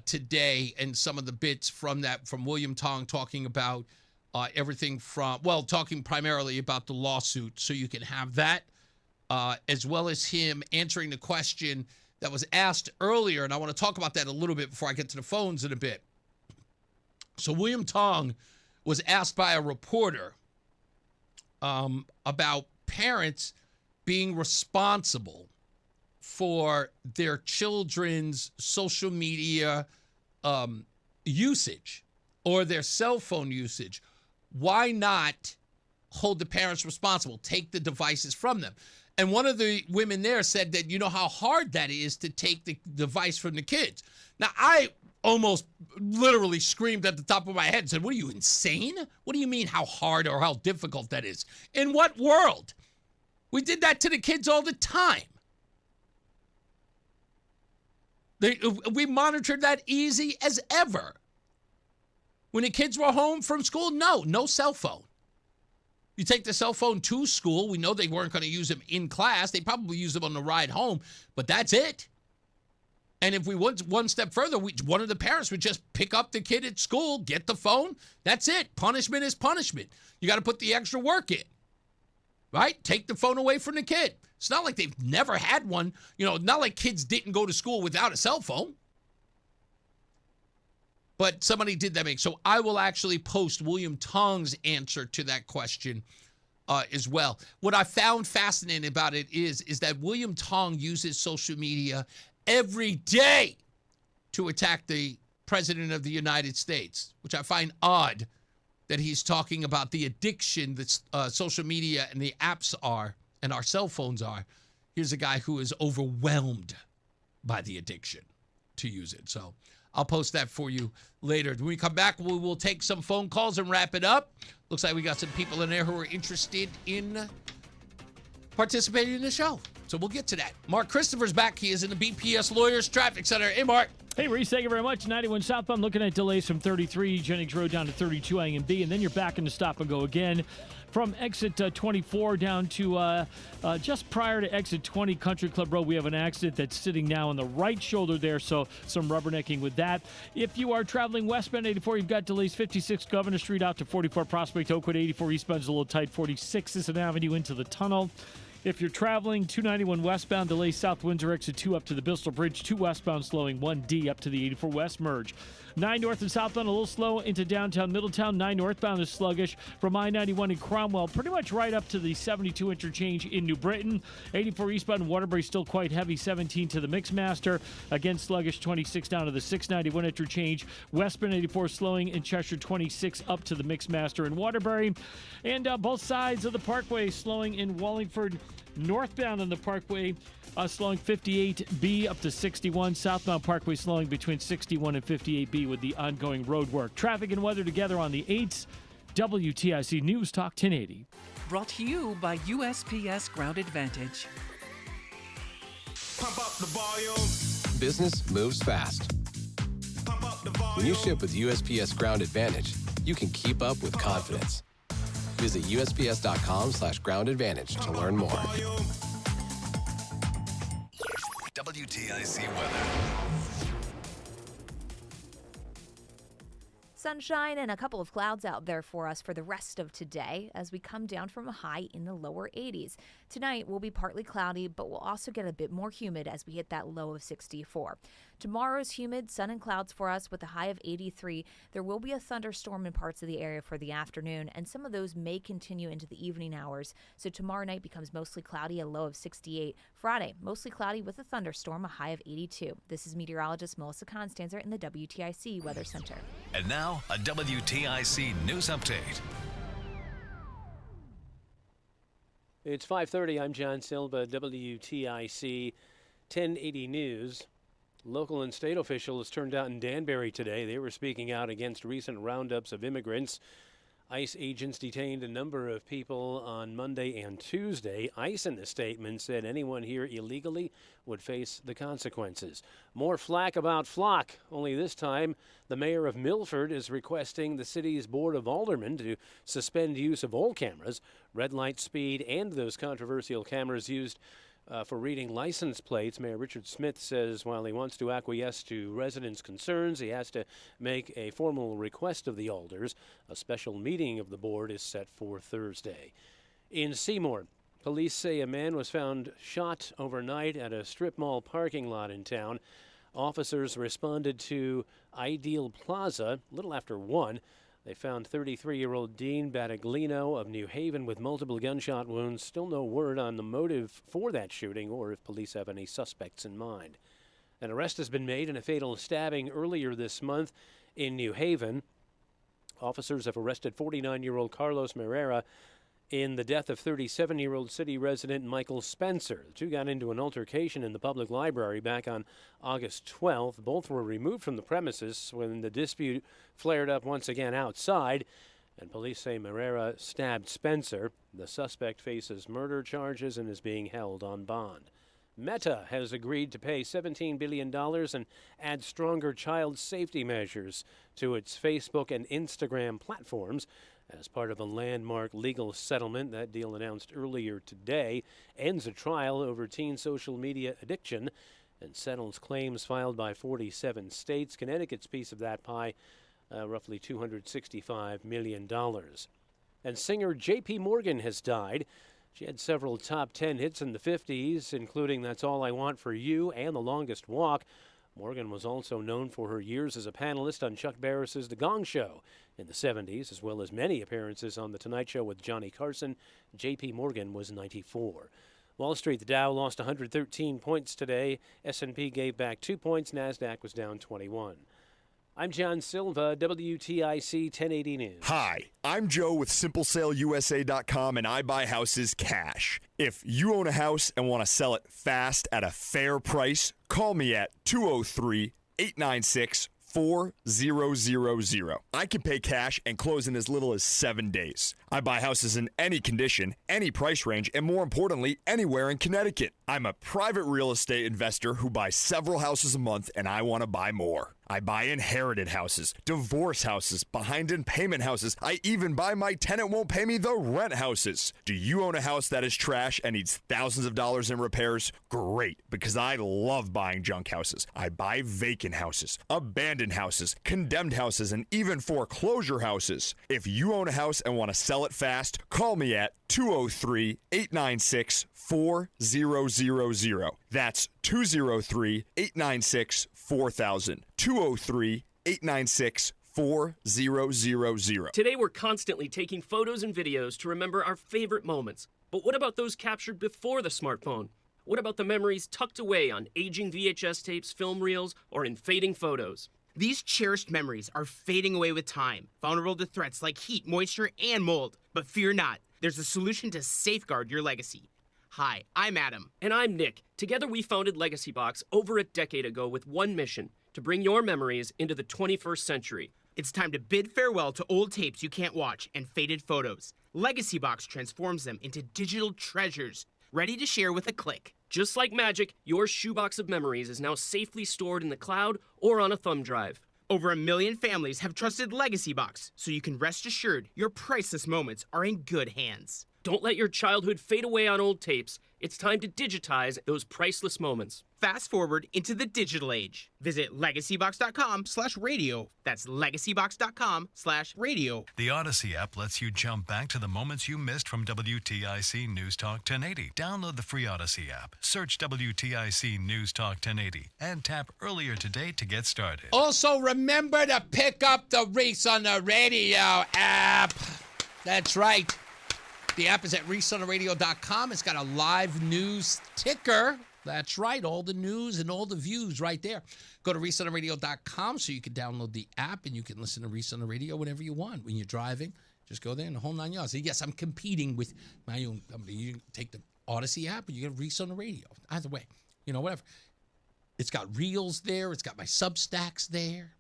today and some of the bits from William Tong talking about everything talking primarily about the lawsuit. So you can have that. As well as him answering the question that was asked earlier. And I want to talk about that a little bit before I get to the phones in a bit. So William Tong was asked by a reporter about parents being responsible for their children's social media usage or their cell phone usage. Why not hold the parents responsible? Take the devices from them. And one of the women there said that, you know how hard that is to take the device from the kids. Now, I almost literally screamed at the top of my head and said, what are you, insane? What do you mean how hard or how difficult that is? In what world? We did that to the kids all the time. We monitored that easy as ever. When the kids were home from school, no cell phone. You take the cell phone to school. We know they weren't going to use them in class. They probably use them on the ride home, but that's it. And if we went one step further, one of the parents would just pick up the kid at school, get the phone. That's it. Punishment is punishment. You got to put the extra work in, right? Take the phone away from the kid. It's not like they've never had one. Not like kids didn't go to school without a cell phone. But somebody did that. So I will actually post William Tong's answer to that question as well. What I found fascinating about it is that William Tong uses social media every day to attack the President of the United States, which I find odd that he's talking about the addiction that social media and the apps are and our cell phones are. Here's a guy who is overwhelmed by the addiction to use it. So I'll post that for you later. When we come back, we will take some phone calls and wrap it up. Looks like we got some people in there who are interested in participating in the show. So we'll get to that. Mark Christopher's back. He is in the BPS Lawyers Traffic Center. Hey, Mark. Hey, Reese, thank you very much. 91 southbound, looking at delays from 33 Jennings Road down to 32 A and B, and then you're back into stop and go again. From exit 24 down to just prior to exit 20 Country Club Road, we have an accident that's sitting now on the right shoulder there, so some rubbernecking with that. If you are traveling westbound 84, you've got delays 56 Governor Street out to 44 Prospect Oakwood, 84 eastbound's a little tight, 46 is an avenue into the tunnel. If you're traveling 291 westbound, delays South Windsor exit 2 up to the Bristol Bridge, 2 westbound slowing 1D up to the 84 West merge. 9 north and southbound a little slow into downtown Middletown. 9 northbound is sluggish from I-91 in Cromwell, pretty much right up to the 72 interchange in New Britain. 84 eastbound in Waterbury still quite heavy, 17 to the Mixmaster. Again sluggish, 26 down to the 691 interchange. Westbound 84 slowing in Cheshire, 26 up to the Mixmaster in Waterbury. And both sides of the Parkway slowing in Wallingford. Northbound on the Parkway, slowing 58B up to 61. Southbound Parkway slowing between 61 and 58B with the ongoing road work. Traffic and weather together on the 8s. WTIC News Talk 1080. Brought to you by USPS Ground Advantage. Pump up the volume. Business moves fast. Pump up the volume. When you ship with USPS Ground Advantage, you can keep up with confidence. Visit USPS.com/Ground Advantage to learn more. WTIC weather. Sunshine and a couple of clouds out there for us for the rest of today as we come down from a high in the lower 80s. Tonight will be partly cloudy, but we'll also get a bit more humid as we hit that low of 64. Tomorrow's humid, sun and clouds for us with a high of 83. There will be a thunderstorm in parts of the area for the afternoon, and some of those may continue into the evening hours. So tomorrow night becomes mostly cloudy, a low of 68. Friday, mostly cloudy with a thunderstorm, a high of 82. This is meteorologist Melissa Constanzer in the WTIC Weather Center. And now, a WTIC news update. It's 5:30. I'm John Silva, WTIC 1080 News. Local and state officials turned out in Danbury today. They were speaking out against recent roundups of immigrants. ICE agents detained a number of people on Monday and Tuesday. ICE in the statement said anyone here illegally would face the consequences. More flack about flock, only this time the mayor of Milford is requesting the city's Board of Aldermen to suspend use of all cameras, red light speed, and those controversial cameras used for reading license plates. Mayor Richard Smith says while he wants to acquiesce to residents' concerns, he has to make a formal request of the alders. A special meeting of the board is set for Thursday. In Seymour, police say a man was found shot overnight at a strip mall parking lot in town. Officers responded to Ideal Plaza a little after 1. They found 33-year-old Dean Battaglino of New Haven with multiple gunshot wounds. Still no word on the motive for that shooting or if police have any suspects in mind. An arrest has been made in a fatal stabbing earlier this month in New Haven. Officers have arrested 49-year-old Carlos Merera in the death of 37-year-old city resident Michael Spencer. The two got into an altercation in the public library back on August 12th. Both were removed from the premises when the dispute flared up once again outside, and police say Merera stabbed Spencer. The suspect faces murder charges and is being held on bond. Meta has agreed to pay $17 billion and add stronger child safety measures to its Facebook and Instagram platforms as part of a landmark legal settlement. That deal, announced earlier today, ends a trial over teen social media addiction and settles claims filed by 47 states. Connecticut's piece of that pie, roughly $265 million. And singer J.P. Morgan has died. She had several top 10 hits in the 50s, including That's All I Want for You and The Longest Walk. Morgan was also known for her years as a panelist on Chuck Barris's The Gong Show in the 70s, as well as many appearances on The Tonight Show with Johnny Carson. J.P. Morgan was 94. Wall Street, the Dow lost 113 points today. S&P gave back 2 points. NASDAQ was down 21. I'm John Silva, WTIC 1080 News. Hi, I'm Joe with SimpleSaleUSA.com, and I buy houses cash. If you own a house and want to sell it fast at a fair price, call me at 203-896-4000. I can pay cash and close in as little as 7 days. I buy houses in any condition, any price range, and more importantly, anywhere in Connecticut. I'm a private real estate investor who buys several houses a month, and I want to buy more. I buy inherited houses, divorce houses, behind in payment houses. I even buy my tenant won't pay me the rent houses. Do you own a house that is trash and needs thousands of dollars in repairs? Great, because I love buying junk houses. I buy vacant houses, abandoned houses, condemned houses, and even foreclosure houses. If you own a house and want to sell it fast, call me at 203-896-4000. That's 203-896-4000. 203-896-4000. Today we're constantly taking photos and videos to remember our favorite moments. But what about those captured before the smartphone? What about the memories tucked away on aging VHS tapes, film reels, or in fading photos? These cherished memories are fading away with time, vulnerable to threats like heat, moisture, and mold. But fear not, there's a solution to safeguard your legacy. Hi, I'm Adam. And I'm Nick. Together we founded Legacy Box over a decade ago with one mission: to bring your memories into the 21st century. It's time to bid farewell to old tapes you can't watch and faded photos. Legacy Box transforms them into digital treasures, ready to share with a click. Just like magic, your shoebox of memories is now safely stored in the cloud or on a thumb drive. Over 1 million families have trusted Legacy Box, so you can rest assured your priceless moments are in good hands. Don't let your childhood fade away on old tapes. It's time to digitize those priceless moments. Fast forward into the digital age. Visit legacybox.com/radio. That's legacybox.com/radio. The Odyssey app lets you jump back to the moments you missed from WTIC News Talk 1080. Download the free Odyssey app, search WTIC News Talk 1080, and tap earlier today to get started. Also, remember to pick up the Reese on the Radio app. That's right. The app is at reasonoradio.com. It's got a live news ticker. That's right. All the news and all the views right there. Go to reasonoradio.com so you can download the app and you can listen to Reese on the Radio whenever you want. When you're driving, just go there and the whole 9 yards. So yes, I'm competing with my own company. You can take the Odyssey app and you get Reese on the Radio. Either way, whatever. It's got reels there. It's got my Substacks there.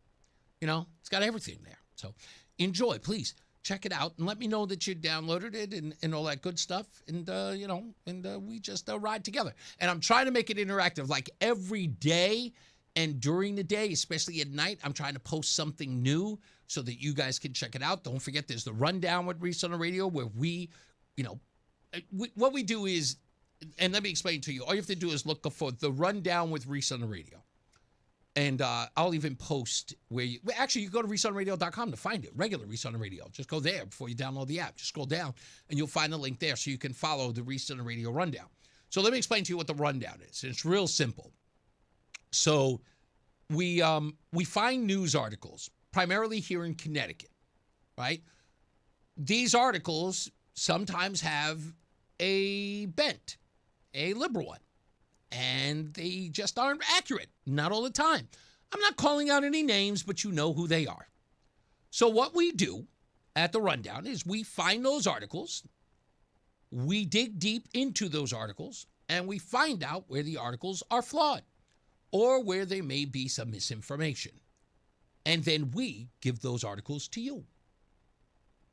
It's got everything there. So enjoy, please. Check it out and let me know that you downloaded it and all that good stuff. And, we just ride together. And I'm trying to make it interactive, like every day and during the day, especially at night. I'm trying to post something new so that you guys can check it out. Don't forget, there's the Rundown with Reese on the Radio where we, what we do is, and let me explain to you, all you have to do is look for the Rundown with Reese on the Radio. And I'll even post where you go to reasonoradio.com to find it. Regular Reese on the Radio. Just go there before you download the app. Just scroll down and you'll find a link there so you can follow the Reese on the Radio Rundown. So let me explain to you what the Rundown is. It's real simple. So we find news articles, primarily here in Connecticut, right? These articles sometimes have a bent, a liberal one. And they just aren't accurate. Not all the time. I'm not calling out any names, but you know who they are. So what we do at the Rundown is we find those articles, we dig deep into those articles, and we find out where the articles are flawed or where there may be some misinformation. And then we give those articles to you,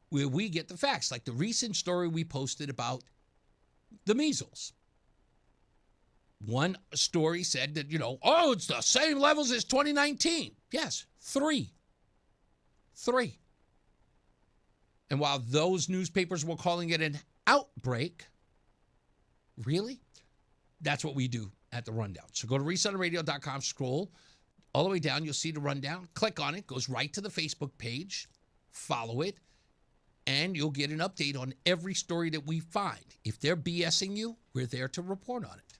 where we get the facts, like the recent story we posted about the measles. One story said that, it's the same levels as 2019. Yes, 3. And while those newspapers were calling it an outbreak, really? That's what we do at the Rundown. So go to resetonradio.com, scroll all the way down. You'll see the Rundown. Click on it. Goes right to the Facebook page. Follow it. And you'll get an update on every story that we find. If they're BSing you, we're there to report on it.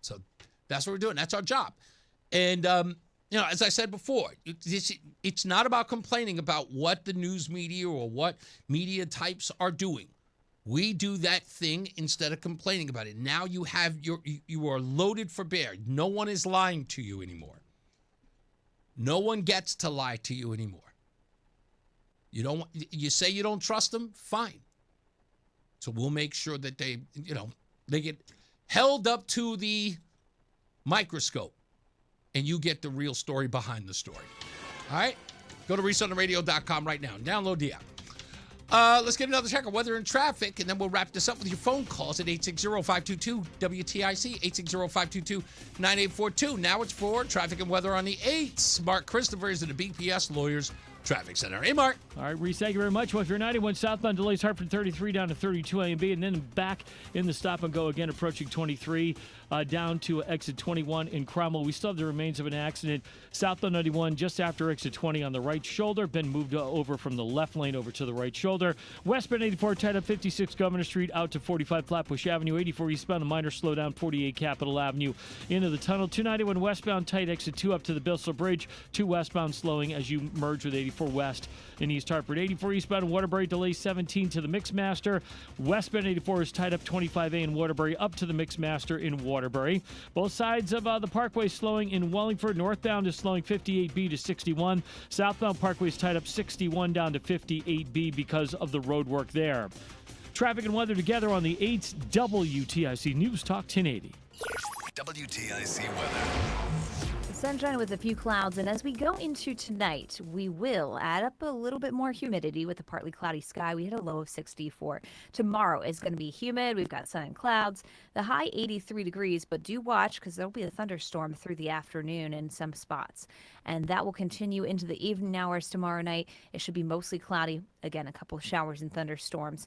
So that's what we're doing. That's our job. And, as I said before, it's not about complaining about what the news media or what media types are doing. We do that thing instead of complaining about it. Now you are loaded for bear. No one is lying to you anymore. No one gets to lie to you anymore. You say you don't trust them? Fine. So we'll make sure that they get held up to the microscope and you get the real story behind the story. All right? Go to resetonradio.com right now. Download the app. Let's get another check on weather and traffic, and then we'll wrap this up with your phone calls at 860-522-WTIC, 860-522-9842. Now it's for traffic and weather on the 8s. Mark Christopher is at the BPS Lawyers Traffic Center. Hey, Mark. All right, Reese, thank you very much. Well, if you're 91 southbound, delays Hartford 33 down to 32 A and B, and then back in the stop and go again, approaching 23 down to exit 21 in Cromwell. We still have the remains of an accident southbound 91 just after exit 20 on the right shoulder. Been moved over from the left lane over to the right shoulder. Westbound 84 tied up 56 Governor Street out to 45 Flatbush Avenue. 84 eastbound, a minor slowdown 48 Capitol Avenue into the tunnel. 291 westbound tight exit 2 up to the Bissell Bridge. 2 westbound slowing as you merge with 84 west in East Hartford. 84 eastbound in Waterbury delays 17 to the Mixmaster. Westbound 84 is tied up 25A in Waterbury up to the Mixmaster in Waterbury. Both sides of the Parkway slowing in Wellingford. Northbound is slowing 58B to 61. Southbound Parkway is tied up 61 down to 58B because of the road work there. Traffic and weather together on the 8th WTIC News Talk 1080. WTIC weather. Sunshine with a few clouds, and as we go into tonight, we will add up a little bit more humidity with a partly cloudy sky. We hit a low of 64. Tomorrow is going to be humid. We've got sun and clouds. The high 83 degrees, but do watch because there'll be a thunderstorm through the afternoon in some spots, and that will continue into the evening hours tomorrow night. It should be mostly cloudy. Again, a couple of showers and thunderstorms.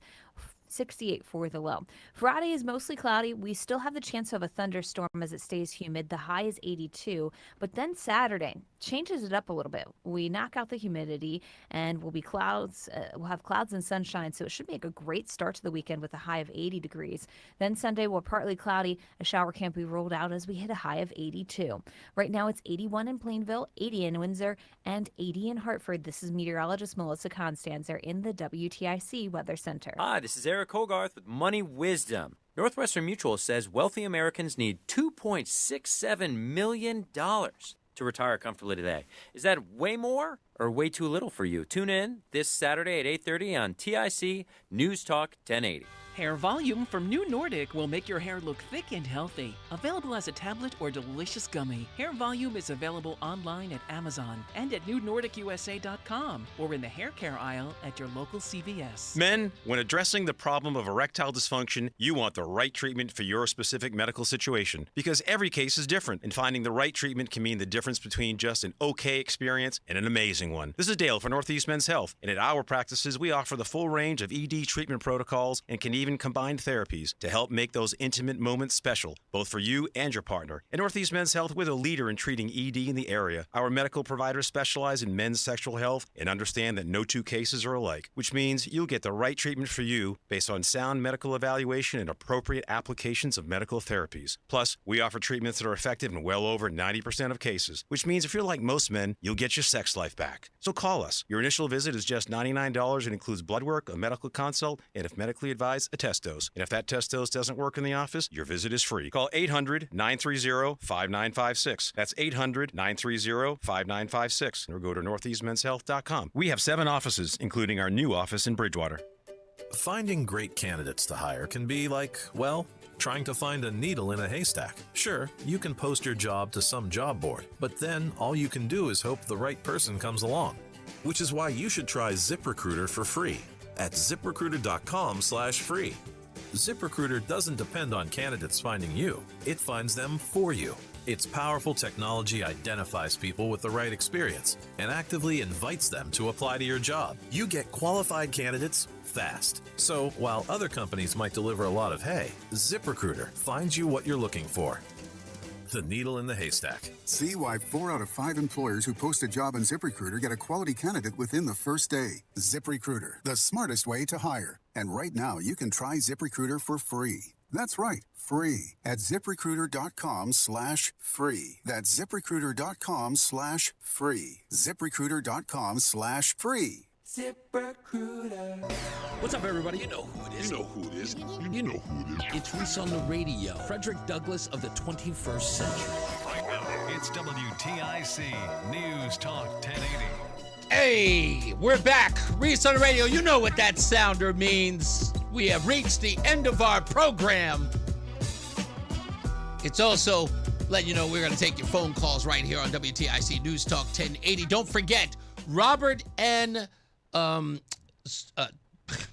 68 for the low. Friday is mostly cloudy. We still have the chance of a thunderstorm as it stays humid. The high is 82, but then Saturday changes it up a little bit. We knock out the humidity and we'll have clouds and sunshine, so it should make a great start to the weekend with a high of 80 degrees. Then Sunday will partly cloudy. A shower can't be ruled out as we hit a high of 82. Right now it's 81 in Plainville, 80 in Windsor, and 80 in Hartford. This is meteorologist Melissa Constanzer in the WTIC Weather Center. Hi, this is Eric Hogarth with Money Wisdom. Northwestern Mutual says wealthy Americans need $2.67 million to retire comfortably today. Is that way more or way too little for you? Tune in this Saturday at 8:30 on TIC News Talk 1080. Hair Volume from New Nordic will make your hair look thick and healthy. Available as a tablet or delicious gummy. Hair Volume is available online at Amazon and at newnordicusa.com or in the hair care aisle at your local CVS. Men, when addressing the problem of erectile dysfunction, you want the right treatment for your specific medical situation because every case is different, and finding the right treatment can mean the difference between just an okay experience and an amazing one. This is Dale for Northeast Men's Health, and at our practices, we offer the full range of ED treatment protocols and can even combined therapies to help make those intimate moments special, both for you and your partner. At Northeast Men's Health, we're the leader in treating ED in the area. Our medical providers specialize in men's sexual health and understand that no two cases are alike, which means you'll get the right treatment for you based on sound medical evaluation and appropriate applications of medical therapies. Plus, we offer treatments that are effective in well over 90% of cases, which means if you're like most men, you'll get your sex life back. So call us. Your initial visit is just $99 and includes blood work, a medical consult, and if medically advised, a test dose. And if that test dose doesn't work in the office, your visit is free. Call 800-930-5956. That's 800-930-5956. Or go to northeastmenshealth.com. We have 7 offices, including our new office in Bridgewater. Finding great candidates to hire can be like, well, trying to find a needle in a haystack. Sure, you can post your job to some job board, but then all you can do is hope the right person comes along. Which is why you should try ZipRecruiter for free at ziprecruiter.com/free. ZipRecruiter doesn't depend on candidates finding you. It finds them for you. Its powerful technology identifies people with the right experience and actively invites them to apply to your job. You get qualified candidates fast. So while other companies might deliver a lot of hay, ZipRecruiter finds you what you're looking for. The needle in the haystack. See why 4 out of 5 employers who post a job on ZipRecruiter get a quality candidate within the first day. ZipRecruiter, the smartest way to hire. And right now, you can try ZipRecruiter for free. That's right, free at ZipRecruiter.com/free. That's ZipRecruiter.com/free. ZipRecruiter.com/free. ZipRecruiter. What's up, everybody? You know who it is. You know who it is. You know who it is. It's Reese on the radio. Frederick Douglass of the 21st century. Right now, it's WTIC News Talk 1080. Hey, we're back. Reese on the radio. You know what that sounder means. We have reached the end of our program. It's also letting you know we're going to take your phone calls right here on WTIC News Talk 1080. Don't forget, Robert and why am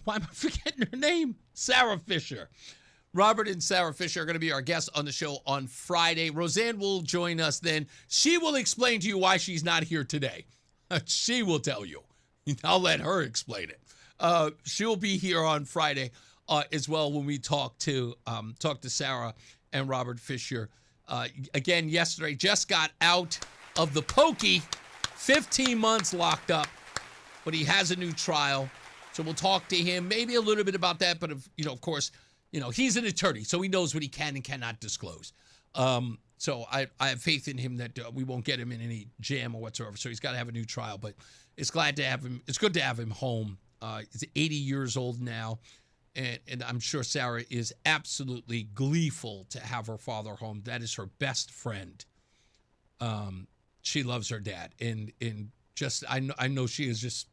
I forgetting her name? Sarah Fisher. Robert and Sarah Fisher are going to be our guests on the show on Friday. Roseanne will join us then. She will explain to you why she's not here today. She will tell you. I'll let her explain it. She'll be here on Friday as well when we talk to Sarah and Robert Fisher. Again, yesterday, just got out of the pokey, 15 months locked up, but he has a new trial. So we'll talk to him, maybe a little bit about that. But, of course, he's an attorney, so he knows what he can and cannot disclose. So I have faith in him that we won't get him in any jam or whatsoever. So he's got to have a new trial. But it's glad to have him. It's good to have him home. He's 80 years old now. And I'm sure Sarah is absolutely gleeful to have her father home. That is her best friend. She loves her dad. And just I know she is just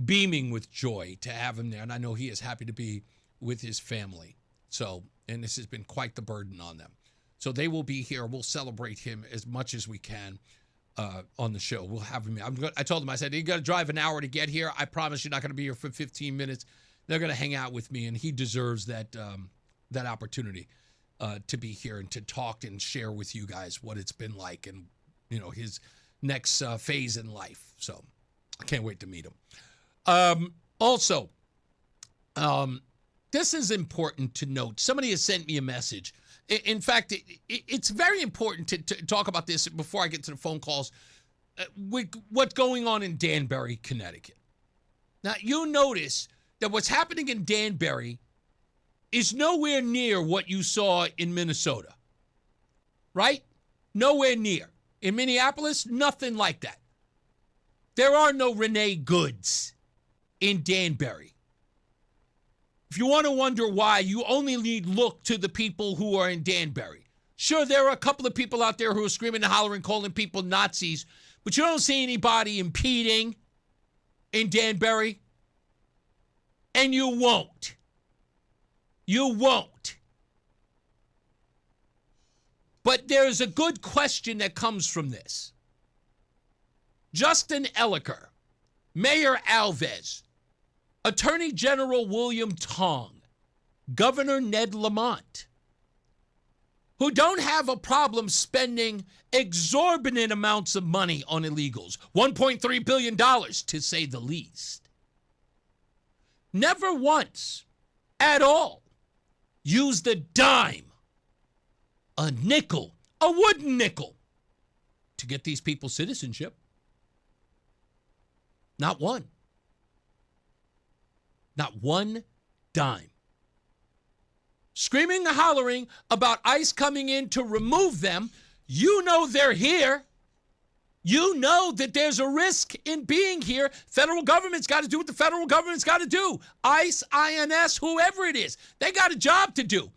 beaming with joy to have him there. And I know he is happy to be with his family. So, and this has been quite the burden on them. So they will be here. We'll celebrate him as much as we can on the show. We'll have him. I told him, I said, you got to drive an hour to get here. I promise you're not going to be here for 15 minutes. They're going to hang out with me, and he deserves that opportunity to be here and to talk and share with you guys what it's been like and, his next phase in life. So I can't wait to meet him. Also, this is important to note. Somebody has sent me a message. In fact, it's very important to talk about this before I get to the phone calls. With what's going on in Danbury, Connecticut. Now, you notice that what's happening in Danbury is nowhere near what you saw in Minnesota. Right? Nowhere near. In Minneapolis, nothing like that. There are no Renee Goods in Danbury. If you want to wonder why, you only need look to the people who are in Danbury. Sure, there are a couple of people out there who are screaming and hollering, calling people Nazis, but you don't see anybody impeding in Danbury. And you won't. You won't. But there's a good question that comes from this. Justin Elicker, Mayor Alves, Attorney General William Tong, Governor Ned Lamont, who don't have a problem spending exorbitant amounts of money on illegals, $1.3 billion to say the least, never once at all used a dime, a nickel, a wooden nickel to get these people citizenship. Not one. Not one dime. Screaming and hollering about ICE coming in to remove them. You know they're here. You know that there's a risk in being here. Federal government's got to do what the federal government's got to do. ICE, INS, whoever it is. They got a job to do.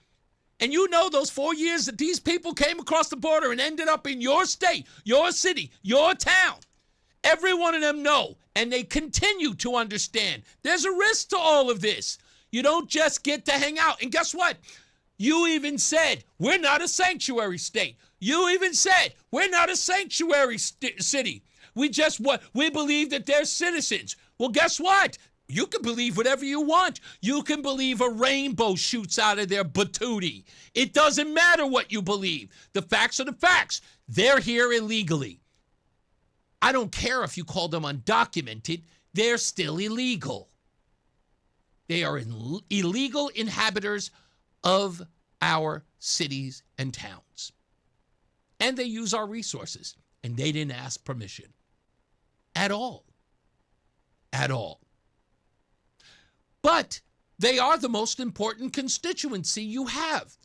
And you know those 4 years that these people came across the border and ended up in your state, your city, your town. Every one of them know, and they continue to understand. There's a risk to all of this. You don't just get to hang out. And guess what? You even said, we're not a sanctuary state. You even said, we're not a sanctuary city. We believe that they're citizens. Well, guess what? You can believe whatever you want. You can believe a rainbow shoots out of their patootie. It doesn't matter what you believe. The facts are the facts. They're here illegally. I don't care if you call them undocumented. They're still illegal. They are illegal inhabitants of our cities and towns. And they use our resources. And they didn't ask permission. At all. At all. But they are the most important constituency you have.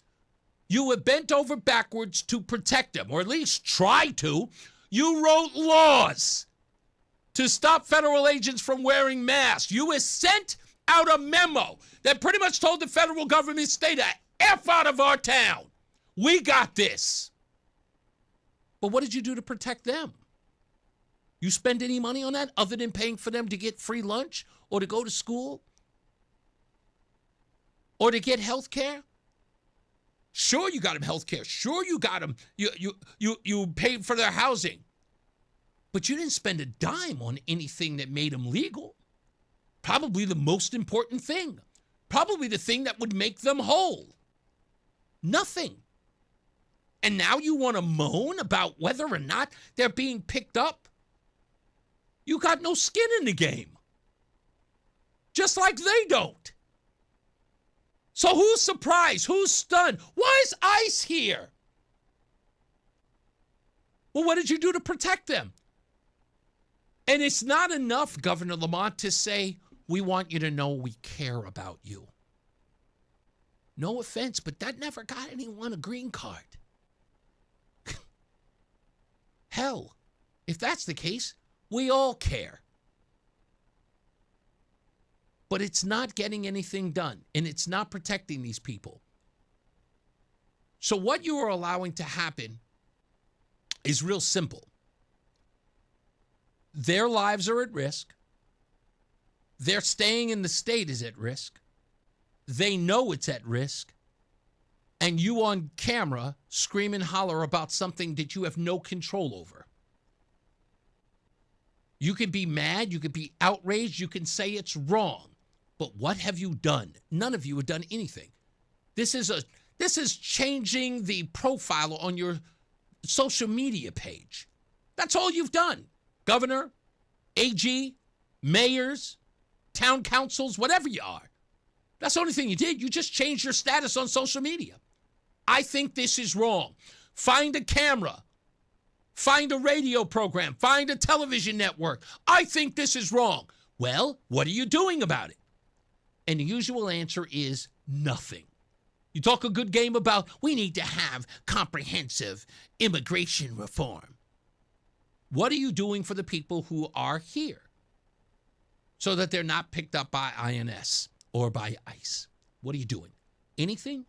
You have bent over backwards to protect them, or at least try to. You wrote laws to stop federal agents from wearing masks. You have sent out a memo that pretty much told the federal government, stay the F out of our town. We got this. But what did you do to protect them? You spend any money on that other than paying for them to get free lunch or to go to school? Or to get health care? Sure, you got them health care. Sure, you got them. You paid for their housing. But you didn't spend a dime on anything that made them legal. Probably the most important thing. Probably the thing that would make them whole. Nothing. And now you want to moan about whether or not they're being picked up? You got no skin in the game. Just like they don't. So who's surprised? Who's stunned? Why is ICE here? Well, what did you do to protect them? And it's not enough, Governor Lamont, to say, we want you to know we care about you. No offense, but that never got anyone a green card. Hell, if that's the case, we all care. But it's not getting anything done, and it's not protecting these people. So what you are allowing to happen is real simple. Their lives are at risk. Their staying in the state is at risk. They know it's at risk. And you on camera scream and holler about something that you have no control over. You can be mad, you can be outraged, you can say it's wrong. But what have you done? None of you have done anything. This is changing the profile on your social media page. That's all you've done. Governor, AG, mayors, town councils, whatever you are. That's the only thing you did. You just changed your status on social media. I think this is wrong. Find a camera. Find a radio program. Find a television network. I think this is wrong. Well, what are you doing about it? And the usual answer is nothing. You talk a good game about we need to have comprehensive immigration reform. What are you doing for the people who are here so that they're not picked up by INS or by ICE? What are you doing? Anything?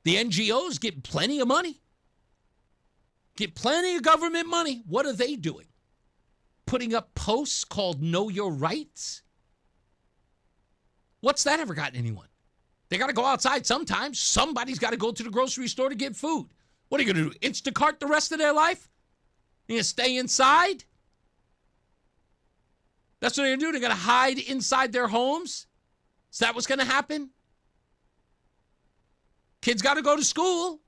The NGOs get plenty of money. Get plenty of government money. What are they doing? Putting up posts called Know Your Rights? What's that ever gotten anyone? They got to go outside sometimes. Somebody's got to go to the grocery store to get food. What are you going to do? Instacart the rest of their life? You going to stay inside? That's what they're going to do? They're going to hide inside their homes? Is that what's going to happen? Kids got to go to school.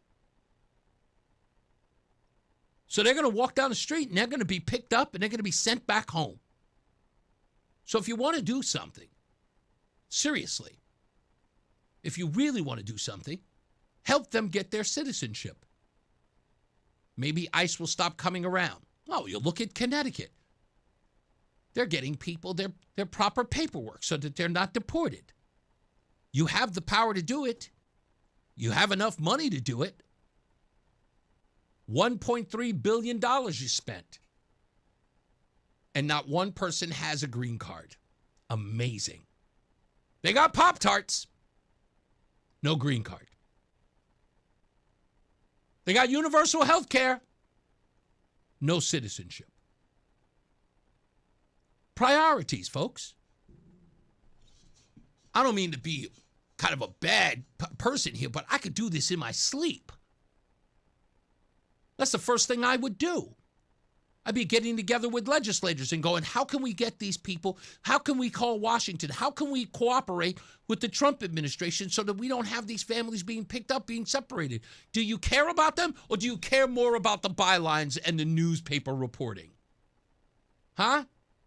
So they're going to walk down the street and they're going to be picked up and they're going to be sent back home. So if you want to do something, seriously, if you really want to do something, help them get their citizenship. Maybe ICE will stop coming around. Oh, you look at Connecticut. They're getting people their proper paperwork so that they're not deported. You have the power to do it. You have enough money to do it. $1.3 billion you spent. And not one person has a green card. Amazing. They got Pop-Tarts. No green card. They got universal health care. No citizenship. Priorities, folks. I don't mean to be kind of a bad person here, but I could do this in my sleep. That's the first thing I would do. I'd be getting together with legislators and going, how can we get these people? How can we call Washington? How can we cooperate with the Trump administration so that we don't have these families being picked up, being separated? Do you care about them, or do you care more about the bylines and the newspaper reporting? Huh?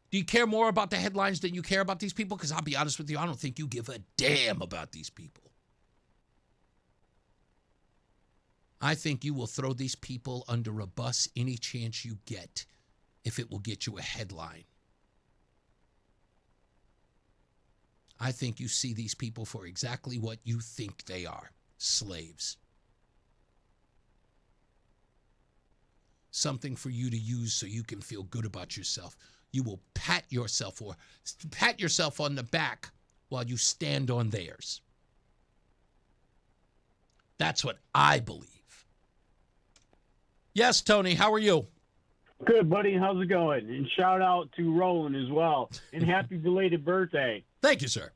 Do you care more about the headlines than you care about these people? Because I'll be honest with you, I don't think you give a damn about these people. I think you will throw these people under a bus any chance you get if it will get you a headline. I think you see these people for exactly what you think they are, slaves. Something for you to use so you can feel good about yourself. You will pat yourself on the back while you stand on theirs. That's what I believe. Yes, Tony, how are you? Good, buddy. How's it going? And shout out to Roland as well. And happy belated birthday. Thank you, sir.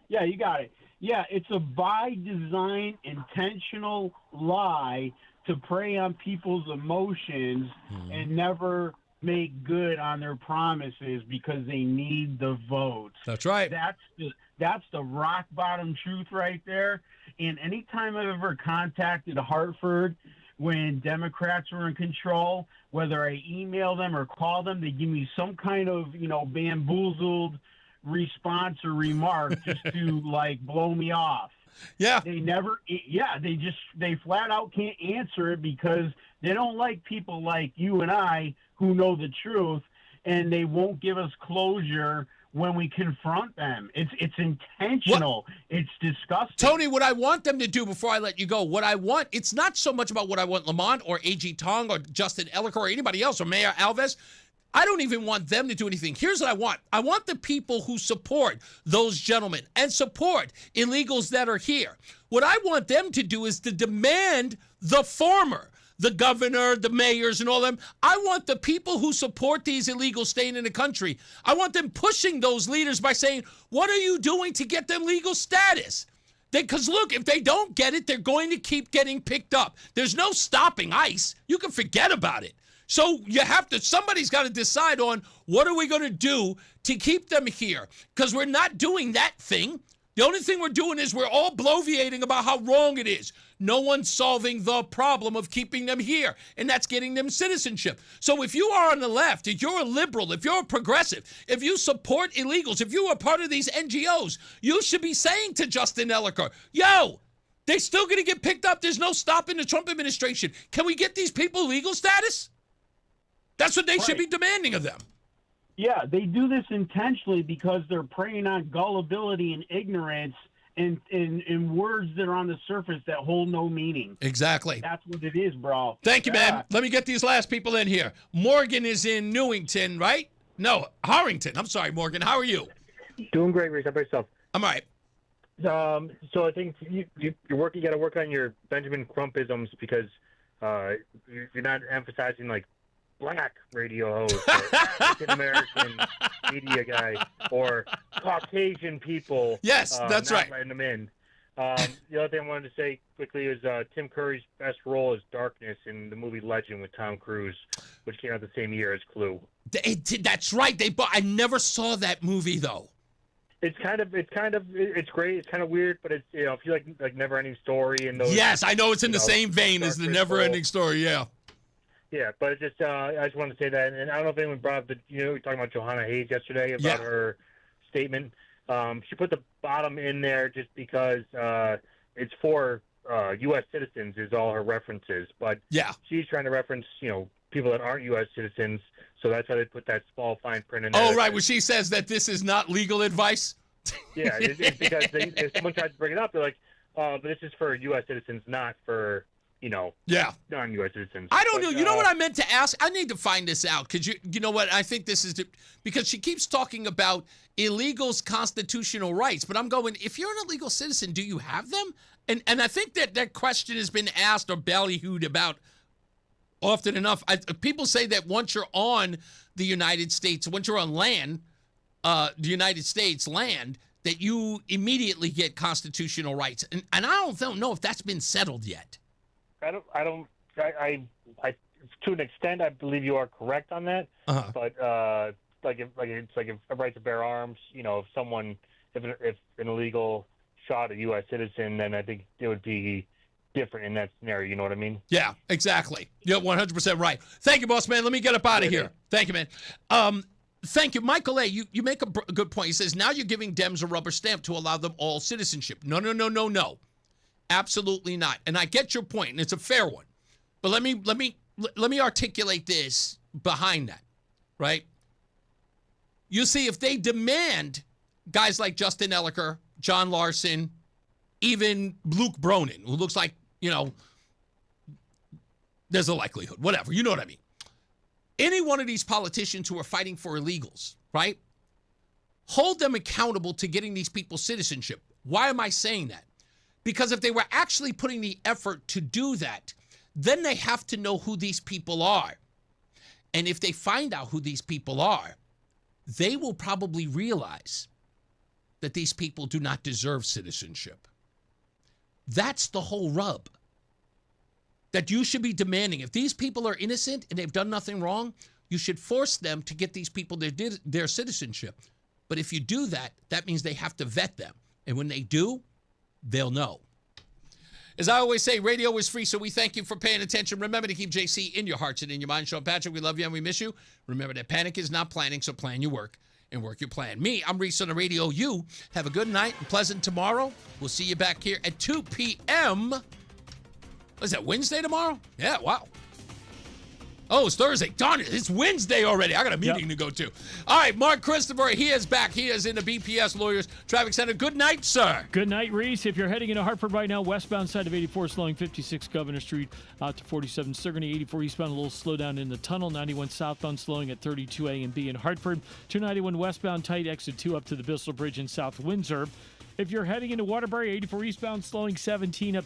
Yeah, you got it. Yeah, it's a by design, intentional lie to prey on people's emotions and never make good on their promises because they need the votes. That's right. That's the rock bottom truth right there. And anytime I've ever contacted Hartford when Democrats were in control, whether I email them or call them, they give me some kind of, bamboozled response or remark just to blow me off. Yeah. They flat out can't answer it because they don't like people like you and I who know the truth, and they won't give us closure when we confront them. It's intentional. What? It's disgusting. Tony, what I want them to do before I let you go, it's not so much about what I want Lamont or A.G. Tong or Justin Ellicker or anybody else or Mayor Alves. I don't even want them to do anything. Here's what I want. I want the people who support those gentlemen and support illegals that are here. What I want them to do is to demand the former, the governor, the mayors, and all them. I want the people who support these illegals staying in the country, I want them pushing those leaders by saying, what are you doing to get them legal status? Because look, if they don't get it, they're going to keep getting picked up. There's no stopping ICE. You can forget about it. So somebody's got to decide on what are we going to do to keep them here? Because we're not doing that thing. The only thing we're doing is we're all bloviating about how wrong it is. No one's solving the problem of keeping them here, and that's getting them citizenship. So if you are on the left, if you're a liberal, if you're a progressive, if you support illegals, if you are part of these NGOs, you should be saying to Justin Ellicker, yo, they're still going to get picked up. There's no stopping the Trump administration. Can we get these people legal status? That's what they should be demanding of them. Yeah, they do this intentionally because they're preying on gullibility and ignorance and words that are on the surface that hold no meaning. Exactly. That's what it is, bro. Thank you, man. Let me get these last people in here. Morgan is in Newington, right? No, Harrington. I'm sorry, Morgan. How are you? Doing great, Reese. How about yourself? I'm all right. So I think you got to work on your Benjamin Crumpisms because you're not emphasizing black radio host, or African-American media guy, or Caucasian people. Yes, that's right. Letting them in. The other thing I wanted to say quickly is Tim Curry's best role is Darkness in the movie Legend with Tom Cruise, which came out the same year as Clue. That's right. I never saw that movie though. It's great. It's kind of weird, but it's if you like Never Ending Story and those. Yes, I know it's in the same vein as the Never Ending Story. Yeah. Yeah, but it's just I just wanted to say that, and I don't know if anyone brought up we were talking about Johanna Hayes yesterday about her statement. She put the bottom in there just because it's for U.S. citizens is all her references, but she's trying to reference people that aren't U.S. citizens, so that's why they put that small fine print in there. Oh, right, when she says that this is not legal advice. Yeah, it's because if someone tries to bring it up, they're like, but this is for U.S. citizens, not for non-U.S. citizens. I don't know. You know what I meant to ask? I need to find this out because you know what? I think this is because she keeps talking about illegals' constitutional rights, but I'm going, if you're an illegal citizen, do you have them? And I think that question has been asked or ballyhooed about often enough. People say that once you're on the United States, once you're on land, the United States land, that you immediately get constitutional rights. And I don't know if that's been settled yet. I to an extent, I believe you are correct on that. Uh-huh. But if a right to bear arms, if an illegal shot a U.S. citizen, then I think it would be different in that scenario. You know what I mean? Yeah, exactly. You're 100% right. Thank you, boss man. Let me get up out of here. Thank you, man. Thank you. Michael A., you make a good point. He says, now you're giving Dems a rubber stamp to allow them all citizenship. No. Absolutely not. And I get your point, and it's a fair one. But let me articulate this behind that, right? You see, if they demand guys like Justin Elliker, John Larson, even Luke Bronin, who looks like, there's a likelihood, whatever, you know what I mean. Any one of these politicians who are fighting for illegals, right? Hold them accountable to getting these people citizenship. Why am I saying that? Because if they were actually putting the effort to do that, then they have to know who these people are. And if they find out who these people are, they will probably realize that these people do not deserve citizenship. That's the whole rub. That you should be demanding. If these people are innocent and they've done nothing wrong, you should force them to get these people their citizenship. But if you do that, that means they have to vet them. And when they do, they'll know. As I always say, radio is free, so we thank you for paying attention. Remember to keep JC in your hearts and in your mind. Sean Patrick, we love you and we miss you. Remember that panic is not planning, so plan your work and work your plan. Me, I'm Reese on the radio. You have a good night and pleasant tomorrow. We'll see you back here at 2 p.m. What is that, Wednesday tomorrow? Yeah, wow. Oh, it's Thursday. Darn it, it's Wednesday already. I got a meeting to go to. All right, Mark Christopher, he is back. He is in the BPS Lawyers Traffic Center. Good night, sir. Good night, Reese. If you're heading into Hartford right now, westbound side of 84, slowing 56 Governor Street out to 47 Sigourney, 84 eastbound, a little slowdown in the tunnel, 91 southbound slowing at 32 A and B in Hartford, 291 westbound tight, exit 2 up to the Bissell Bridge in South Windsor. If you're heading into Waterbury, 84 eastbound, slowing 17 up